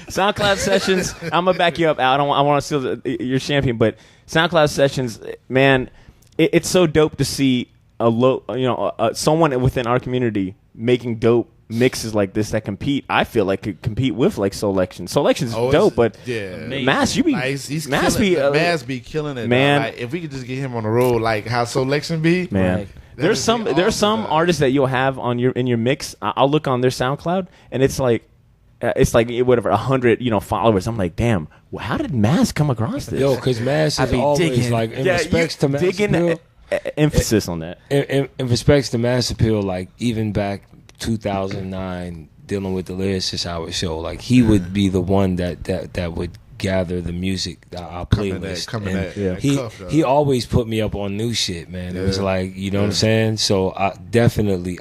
Speaker 2: SoundCloud sessions. I'm gonna back you up, Al. I want to steal your champion, but SoundCloud sessions, man, it's so dope to see someone within our community making dope mixes like this that compete. I feel like could compete with like Selection. Selection's dope, but Mass, you be
Speaker 5: Mass be killing it,
Speaker 2: man.
Speaker 5: Like, if we could just get him on the road, like how Selection be,
Speaker 2: man.
Speaker 5: Like,
Speaker 2: there's some artists that you'll have on in your mix. I'll look on their SoundCloud and it's like whatever 100 followers. I'm like, damn, how did Mass come across this?
Speaker 4: Yo, because Mass is always digging. Like in respects to Mass appeal,
Speaker 2: emphasis on that.
Speaker 4: In respects to Mass appeal, like even back 2009, dealing with the Lyricist Hour show, like he would be the one that would gather the music, our playlist. He always put me up on new shit, man. It was like, you know what I'm saying? So I definitely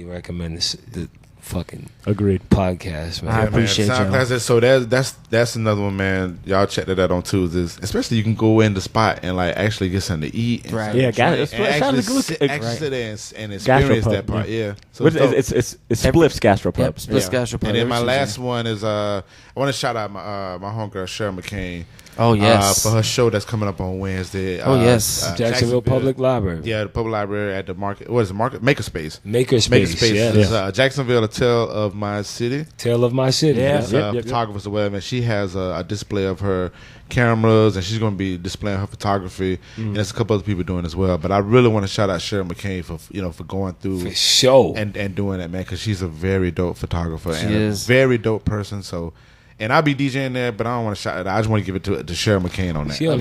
Speaker 4: recommend the fucking
Speaker 2: agreed
Speaker 4: podcast, man.
Speaker 5: I
Speaker 1: appreciate
Speaker 5: you. So that's another one, man. Y'all check that out on Tuesdays. Especially you can go in the spot and like actually get something to eat.
Speaker 2: Right. Yeah, got it.
Speaker 5: Actually sit there and experience that part. Yeah. So
Speaker 2: it's Spliff's Gastropub.
Speaker 1: Yep, Spliff's Gastropub.
Speaker 5: And then my last one is I want to shout out my homegirl Cheryl McCain.
Speaker 1: Oh yes,
Speaker 5: for her show that's coming up on Wednesday.
Speaker 4: Jacksonville Public Library.
Speaker 5: Yeah, the public library at the market. What is it? Makerspace.
Speaker 4: Makerspace.
Speaker 5: Yeah. Jacksonville, a tale of my city.
Speaker 4: Tale of my city.
Speaker 5: Yeah. Photographers as well, and she has a display of her cameras, and she's going to be displaying her photography, and there's a couple other people doing as well. But I really want to shout out Cheryl McCain for going through
Speaker 4: for sure
Speaker 5: and doing that, man, because she's a very dope photographer
Speaker 1: and
Speaker 5: a very dope person. So. And I'll be DJing there, but I don't want to shout it out. I just want to give it to Cheryl McCain on that.
Speaker 4: She on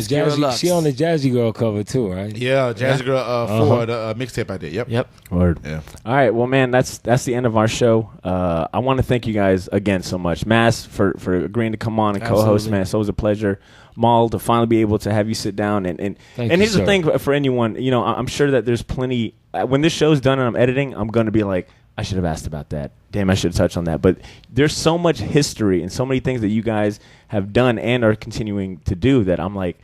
Speaker 4: the Jazzy Girl cover too, right?
Speaker 5: Yeah, Jazzy Girl for the mixtape I did. Yep.
Speaker 2: Word.
Speaker 5: Yeah.
Speaker 2: All right. Well, man, that's the end of our show. I want to thank you guys again so much, Mass, for agreeing to come on and co-host. Man, it's always a pleasure. Maul, to finally be able to have you sit down and here's the thing for anyone. I'm sure that there's plenty. When this show's done and I'm editing, I'm going to be like, I should have asked about that. Damn, I should have touched on that. But there's so much history and so many things that you guys have done and are continuing to do that I'm like,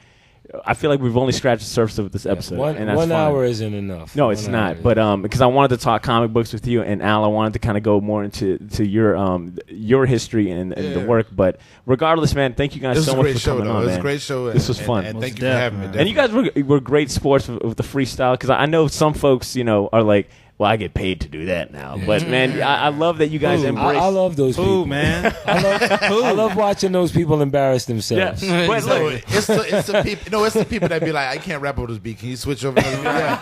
Speaker 2: I feel like we've only scratched the surface of this episode.
Speaker 4: And that's 1 hour isn't enough.
Speaker 2: No, it's not. But because I wanted to talk comic books with you, and Al, I wanted to kind of go more into your history and the work. But regardless, man, thank you guys so much for coming on, man.
Speaker 5: It was a great show.
Speaker 2: This was fun.
Speaker 5: And thank you for having me.
Speaker 2: And you guys were great sports with the freestyle, because I know some folks, are like, well, I get paid to do that now. But, man, I love that you guys embrace.
Speaker 4: I love those people.
Speaker 7: Ooh, man.
Speaker 4: I love watching those people embarrass themselves.
Speaker 2: Yeah. But look,
Speaker 5: it's the people. No, it's the people that be like, I can't rap over this beat. Can you switch over? Yeah.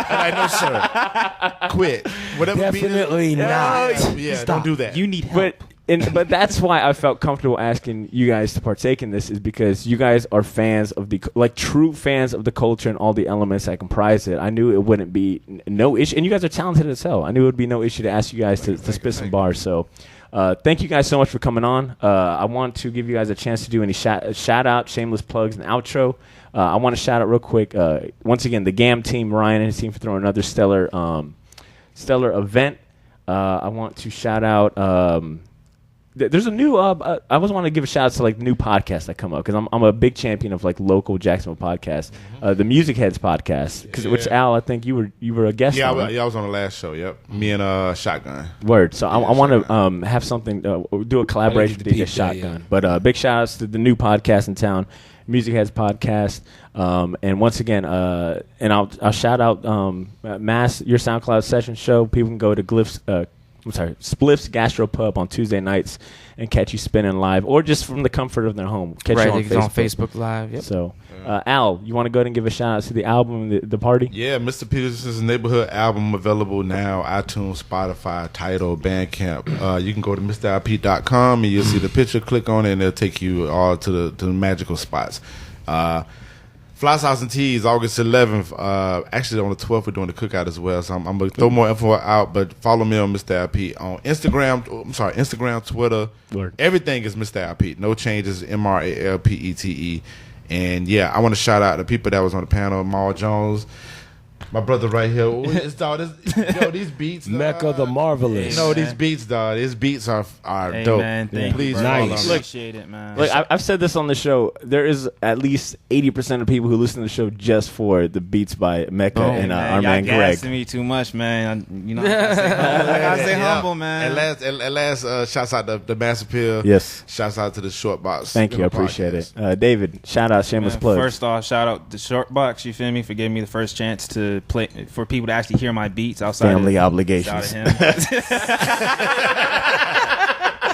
Speaker 5: I'm like, no, sir. Quit. Whatever
Speaker 4: Definitely
Speaker 5: beat
Speaker 4: not.
Speaker 5: Yeah,
Speaker 1: Stop.
Speaker 5: don't do that.
Speaker 1: You need help.
Speaker 2: But that's why I felt comfortable asking you guys to partake in this, is because you guys are fans of true fans of the culture and all the elements that comprise it. I knew it wouldn't be no issue, and you guys are talented as hell. I knew it would be no issue to ask you guys to spit some bars. So thank you guys so much for coming on. I want to give you guys a chance to do any shout out, shameless plugs, and outro. I want to shout out real quick, once again, the GAM team, Ryan and his team, for throwing another stellar event. I want to shout out... there's a new. I always want to give a shout out to new podcasts that come up, because I'm a big champion of local Jacksonville podcasts. The Music Heads podcast, which Al, I think you were a guest.
Speaker 5: Yeah,
Speaker 2: on, right?
Speaker 5: I was on the last show. Yep, me and Shotgun.
Speaker 2: Word. So I want to have something, do a collaboration with DJ Shotgun. But big shout outs to the new podcast in town, Music Heads podcast. And once again, and I'll shout out Mass, your SoundCloud session show. People can go to Spliff's Gastropub on Tuesday nights and catch you spinning live, or just from the comfort of their home. Catch you on
Speaker 1: Facebook Live. Yep.
Speaker 2: So, Al, you want to go ahead and give a shout out to the album, the party?
Speaker 5: Yeah, Mr. Peterson's Neighborhood album available now, iTunes, Spotify, Tidal, Bandcamp. You can go to MrIP.com and you'll see the picture. Click on it and it'll take you all to the magical spots. Fly Sauce and Teas, August 11th. Actually, on the 12th, we're doing the cookout as well. So I'm going to throw more info out, but follow me on Mr. IP on Instagram. Instagram, Twitter.
Speaker 2: Word.
Speaker 5: Everything is Mr. IP. No changes, MRALPETE. And yeah, I want to shout out the people that was on the panel: Maul Jones, my brother right here. These beats,
Speaker 4: Mecca the Marvelous.
Speaker 5: These beats, dog. These beats are
Speaker 7: Hey,
Speaker 5: dope.
Speaker 7: man, thank
Speaker 5: Please,
Speaker 7: you, bro.
Speaker 4: nice.
Speaker 7: Appreciate it, man.
Speaker 2: Look, I've said this on the show. There is at least 80% of people who listen to the show just for the beats by Mecca and our man
Speaker 7: y'all
Speaker 2: Greg.
Speaker 7: gassing me too much, man. I gotta stay humble, man.
Speaker 5: And last shouts out the Master Pill.
Speaker 2: Yes.
Speaker 5: Shouts out to the Short Box.
Speaker 2: Thank you. I appreciate it. David, shout out, shameless plug.
Speaker 7: First off, shout out to Short Box, you feel me, for giving me the first chance to play, for people to actually hear my beats outside
Speaker 2: Family
Speaker 7: of
Speaker 2: obligations.
Speaker 7: him.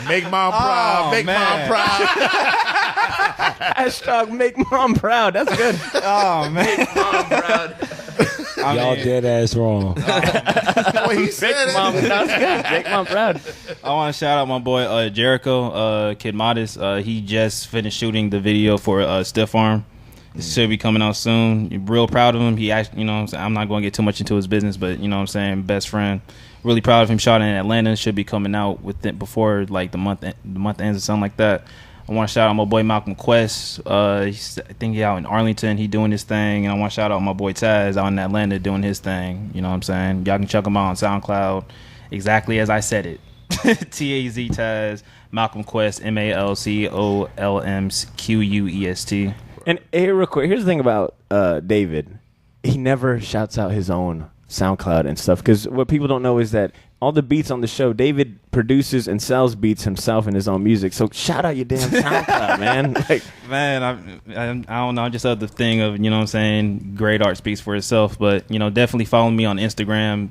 Speaker 5: Make mom proud. Make mom proud.
Speaker 2: Hashtag make mom proud. That's good.
Speaker 7: Oh, man.
Speaker 2: Make mom proud.
Speaker 4: Y'all dead ass wrong.
Speaker 5: He said
Speaker 2: Make mom proud. Make mom proud.
Speaker 7: I want to shout out my boy Jericho, Kid Modest. He just finished shooting the video for Stiff Arm. It should be coming out soon. Real proud of him. He actually, what I'm saying, I'm not going to get too much into his business, but what I'm saying, best friend. Really proud of him. Shot in Atlanta. Should be coming out with it before like the month ends or something like that. I want to shout out my boy Malcolm Quest. I think he out in Arlington. He doing his thing. And I want to shout out my boy Taz out in Atlanta doing his thing. You know what I'm saying? Y'all can check him out on SoundCloud exactly as I said it. T-A-Z Taz, Malcolm Quest, MALCOLMQUEST.
Speaker 2: And here, real quick, here's the thing about David. He never shouts out his own SoundCloud and stuff, because what people don't know is that all the beats on the show, David produces and sells beats himself in his own music. So shout out your damn SoundCloud, man. Like,
Speaker 7: man, I don't know. I just have the thing of, what I'm saying, great art speaks for itself. But, definitely follow me on Instagram,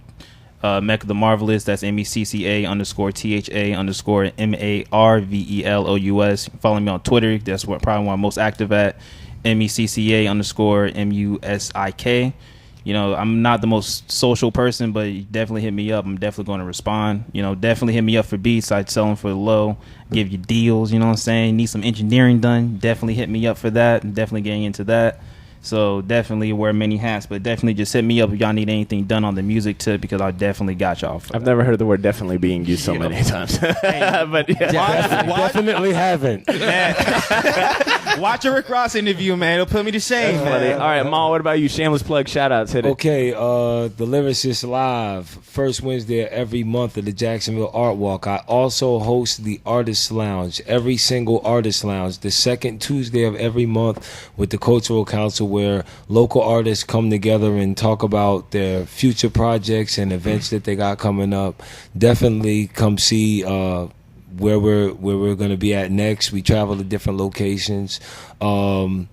Speaker 7: Mecca the Marvelous. That's MECCA_THA_MARVELOUS. Follow me on Twitter. That's what probably one I'm most active at. MECCA_MUSIK. I'm not the most social person, but definitely hit me up. I'm definitely going to respond. Definitely hit me up for beats. I'd sell them for low, give you deals. You know what I'm saying? Need some engineering done. Definitely hit me up for that. I'm definitely getting into that. So definitely wear many hats, but definitely just hit me up if y'all need anything done on the music tip, because I definitely got y'all.
Speaker 2: I've never heard the word definitely being used so many times. But yeah.
Speaker 4: Definitely haven't.
Speaker 7: Watch a Rick Ross interview, man. It'll put me to shame, man.
Speaker 2: All right, Maul, what about you? Shameless plug, shout outs, hit it.
Speaker 4: Okay, the Lyricist Live, first Wednesday of every month at the Jacksonville Art Walk. I also host the Artist Lounge, every single Artist Lounge, the second Tuesday of every month with the Cultural Council, where local artists come together and talk about their future projects and events that they got coming up. Definitely come see where we're going to be at next. We travel to different locations. The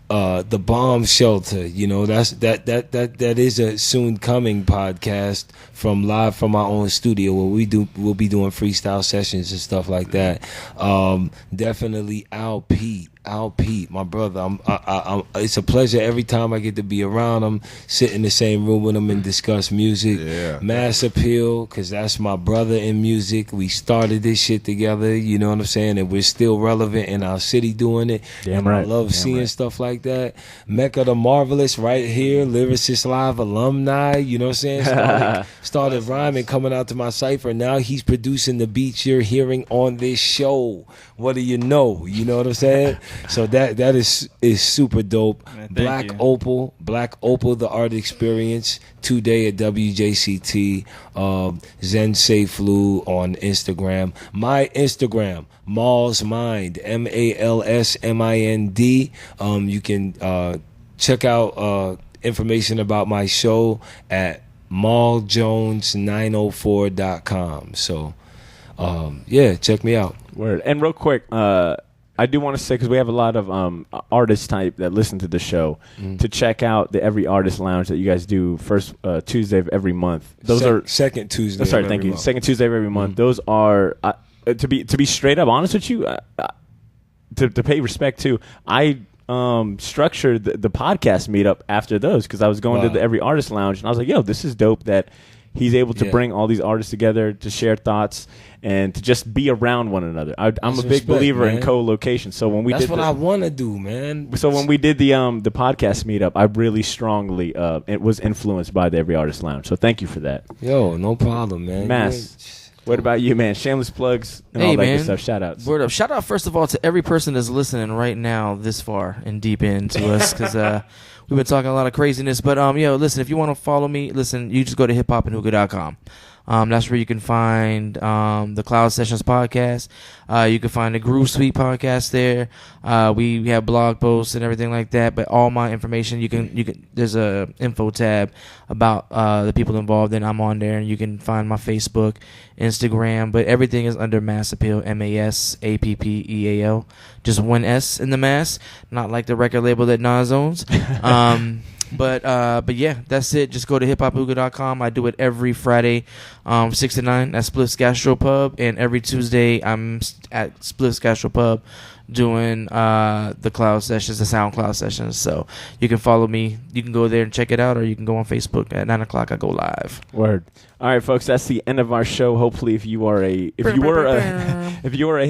Speaker 4: Bomb Shelter, that is a soon coming podcast from live from our own studio where we'll be doing freestyle sessions and stuff like that. Definitely Al Pete, my brother. It's a pleasure every time I get to be around him, sit in the same room with him and discuss music. Yeah. Mass Appeal, because that's my brother in music. We started this shit together, you know what I'm saying? And we're still relevant in our city doing it.
Speaker 2: Damn right.
Speaker 4: I love seeing stuff like that. Mecca the Marvelous right here, Lyricist Live alumni, you know what I'm saying? Started rhyming, coming out to my cypher. Now he's producing the beats you're hearing on this show. What do you know? You know what I'm saying? So that is super dope.
Speaker 7: Man,
Speaker 4: Black Opal, the art experience, today at WJCT. Zen Safe Flu on Instagram. My Instagram, Maul's Mind, MALSMIND. You can check out information about my show at mauljones904.com. So check me out.
Speaker 2: Word. And real quick, I do want to say, because we have a lot of artist type that listen to the show, to check out the Every Artist Lounge that you guys do first Tuesday of every month. Those are
Speaker 4: second Tuesday.
Speaker 2: Sorry, thank you. Month. Second Tuesday of every month. Those are to be straight up honest with you, to pay respect to. I structured the podcast meetup after those, because I was going to the Every Artist Lounge and I was like, yo, this is dope that he's able to bring all these artists together to share thoughts and to just be around one another. I'm a big believer in co-location. So when
Speaker 4: that's what I want to do, man.
Speaker 2: So when we did the podcast meetup, I really strongly it was influenced by the Every Artist Lounge. So thank you for that.
Speaker 4: Yo, no problem, man.
Speaker 2: Mass. What about you, man? Shameless plugs and all that good stuff. Shout outs.
Speaker 1: Word up. Shout out, first of all, to every person that's listening right now this far and deep into us, because we've been talking a lot of craziness. But, listen, if you want to follow me, listen, you just go to hiphopandhookah.com. That's where you can find the Cloud Sessions podcast. You can find the Groove Suite podcast there. We have blog posts and everything like that. But all my information, you can. There's a info tab about the people involved, and I'm on there. And you can find my Facebook, Instagram. But everything is under Mass Appeal, MASAPPEAL. Just one S in the Mass, not like the record label that Nas owns. But yeah, that's it. Just go to hiphophookah.com. I do it every Friday, 6 to 9 at Spliff's Gastro Pub, and every Tuesday I'm at Spliff's Gastro Pub doing the Cloud Sessions, the SoundCloud Sessions. So you can follow me. You can go there and check it out, or you can go on Facebook at 9 o'clock. I go live.
Speaker 2: Word. All right, folks, that's the end of our show. Hopefully, if you were a hip hop head, if you were a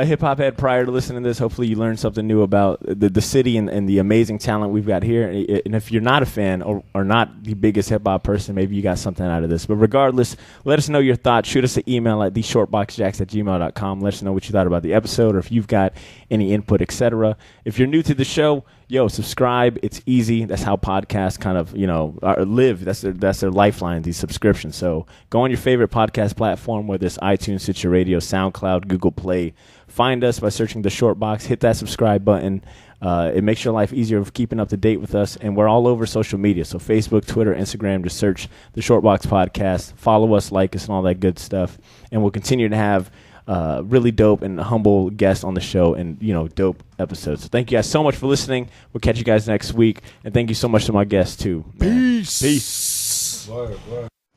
Speaker 2: hip hop head prior to listening to this, hopefully you learned something new about the city and the amazing talent we've got here. And if you're not a fan or not the biggest hip hop person, maybe you got something out of this. But regardless, let us know your thoughts. Shoot us an email at theshortboxjacks@gmail.com. Let us know what you thought about the episode, or if you've got any input, etc. If you're new to the show, subscribe. It's easy. That's how podcasts kind of, live. That's their lifeline, these subscriptions. So go on your favorite podcast platform, whether it's iTunes, Stitcher Radio, SoundCloud, Google Play. Find us by searching The Short Box. Hit that subscribe button. It makes your life easier of keeping up to date with us. And we're all over social media. So Facebook, Twitter, Instagram, just search The Short Box Podcast. Follow us, like us, and all that good stuff. And we'll continue to have really dope and humble guests on the show, and dope episodes. So thank you guys so much for listening. We'll catch you guys next week, and thank you so much to my guests too. Peace.
Speaker 6: Word.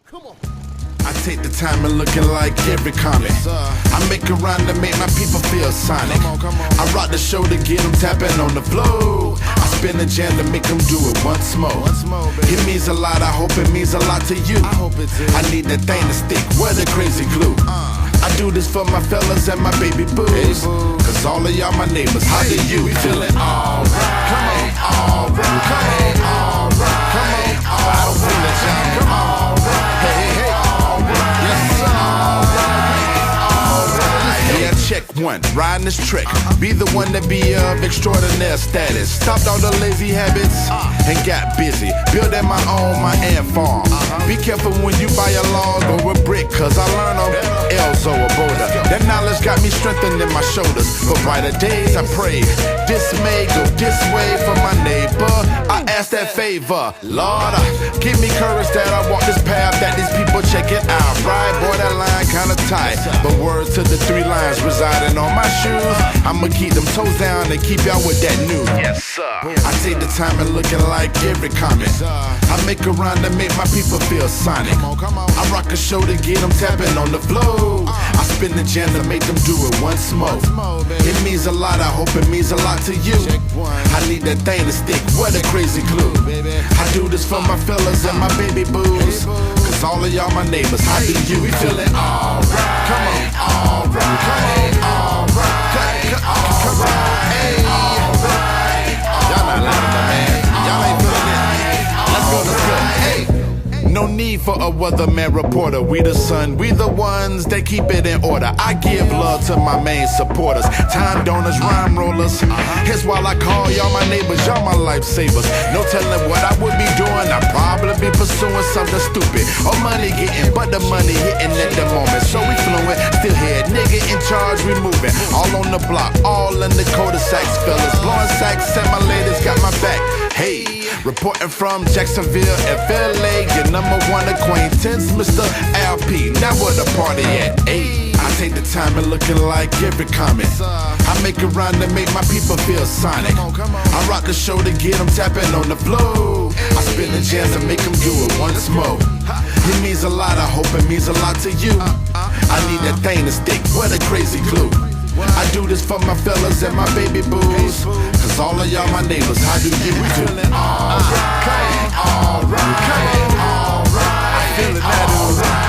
Speaker 6: Come on. I take the time and looking like every comic. I make a rhyme to make my people feel sonic. Come on. I rock the show to get them tapping on the flow. I spin the jam to make them do it once more. It means a lot. I hope it means a lot to you. I need that thing to stick. Where the crazy glue? I do this for my fellas and my baby boos. Cause all of y'all my neighbors, how do you feeling? Alright, come on, alright, come on, alright, come on, alright. I don't feel it, y'all, come on, hey, alright, yes sir, alright. Yeah, check one, riding this trick. Be the one to be of extraordinary status. Stopped all the lazy habits and got busy. Building my ant farm. Be careful when you buy a log or a brick, cause I learned on Elzo or Boulder. That knowledge got me strengthened in my shoulders. For brighter days I pray, this may go this way for my neighbor. I ask that favor, Lord, give me courage that I walk this path, that these people check it out. Right, boy, that line kinda tight, but words to the 3 lines residing on my shoes. I'ma keep them toes down and keep y'all with that news. Yes sir. I take the time and looking like every comment. I make a rhyme to make my people feel sonic. I rock a show to get them tapping on the flow. I spin the jam to make them do it once more. It means a lot. I hope it means a lot to you. I need that thing to stick. What a crazy glue. I do this for my fellas and my baby boos. Cause all of y'all my neighbors. How do you feeling? Alright. Come on. Alright. Come on. Alright. Alright. Y'all not laughing, man. Y'all ain't feeling it. Let's go. Hey. No need for a weatherman reporter. We the sun, we the ones that keep it in order. I give love to my main supporters, time donors, rhyme rollers. Here's why I call y'all my neighbors, y'all my lifesavers. No telling what I would be doing. I'd probably be pursuing something stupid or money getting, but the money hitting at the moment. So we fluent, still here, nigga in charge, we moving. All on the block, all in the cul-de-sacs, fellas. Blowing sacks and my ladies got my back. Hey, reporting from Jacksonville, FLA, your #1 acquaintance, Mr. LP. Now where the party at? Hey, I take the time and looking like every comment. I make a rhyme to make my people feel sonic. I rock the show to get them tapping on the flow. I spin the jams and make them do it once more. It means a lot. I hope it means a lot to you. I need that thing to stick. What a crazy glue. I do this for my fellas and my baby boos. Cause all of y'all my neighbors, how do you feeling? Alright, alright, alright, I feel it now.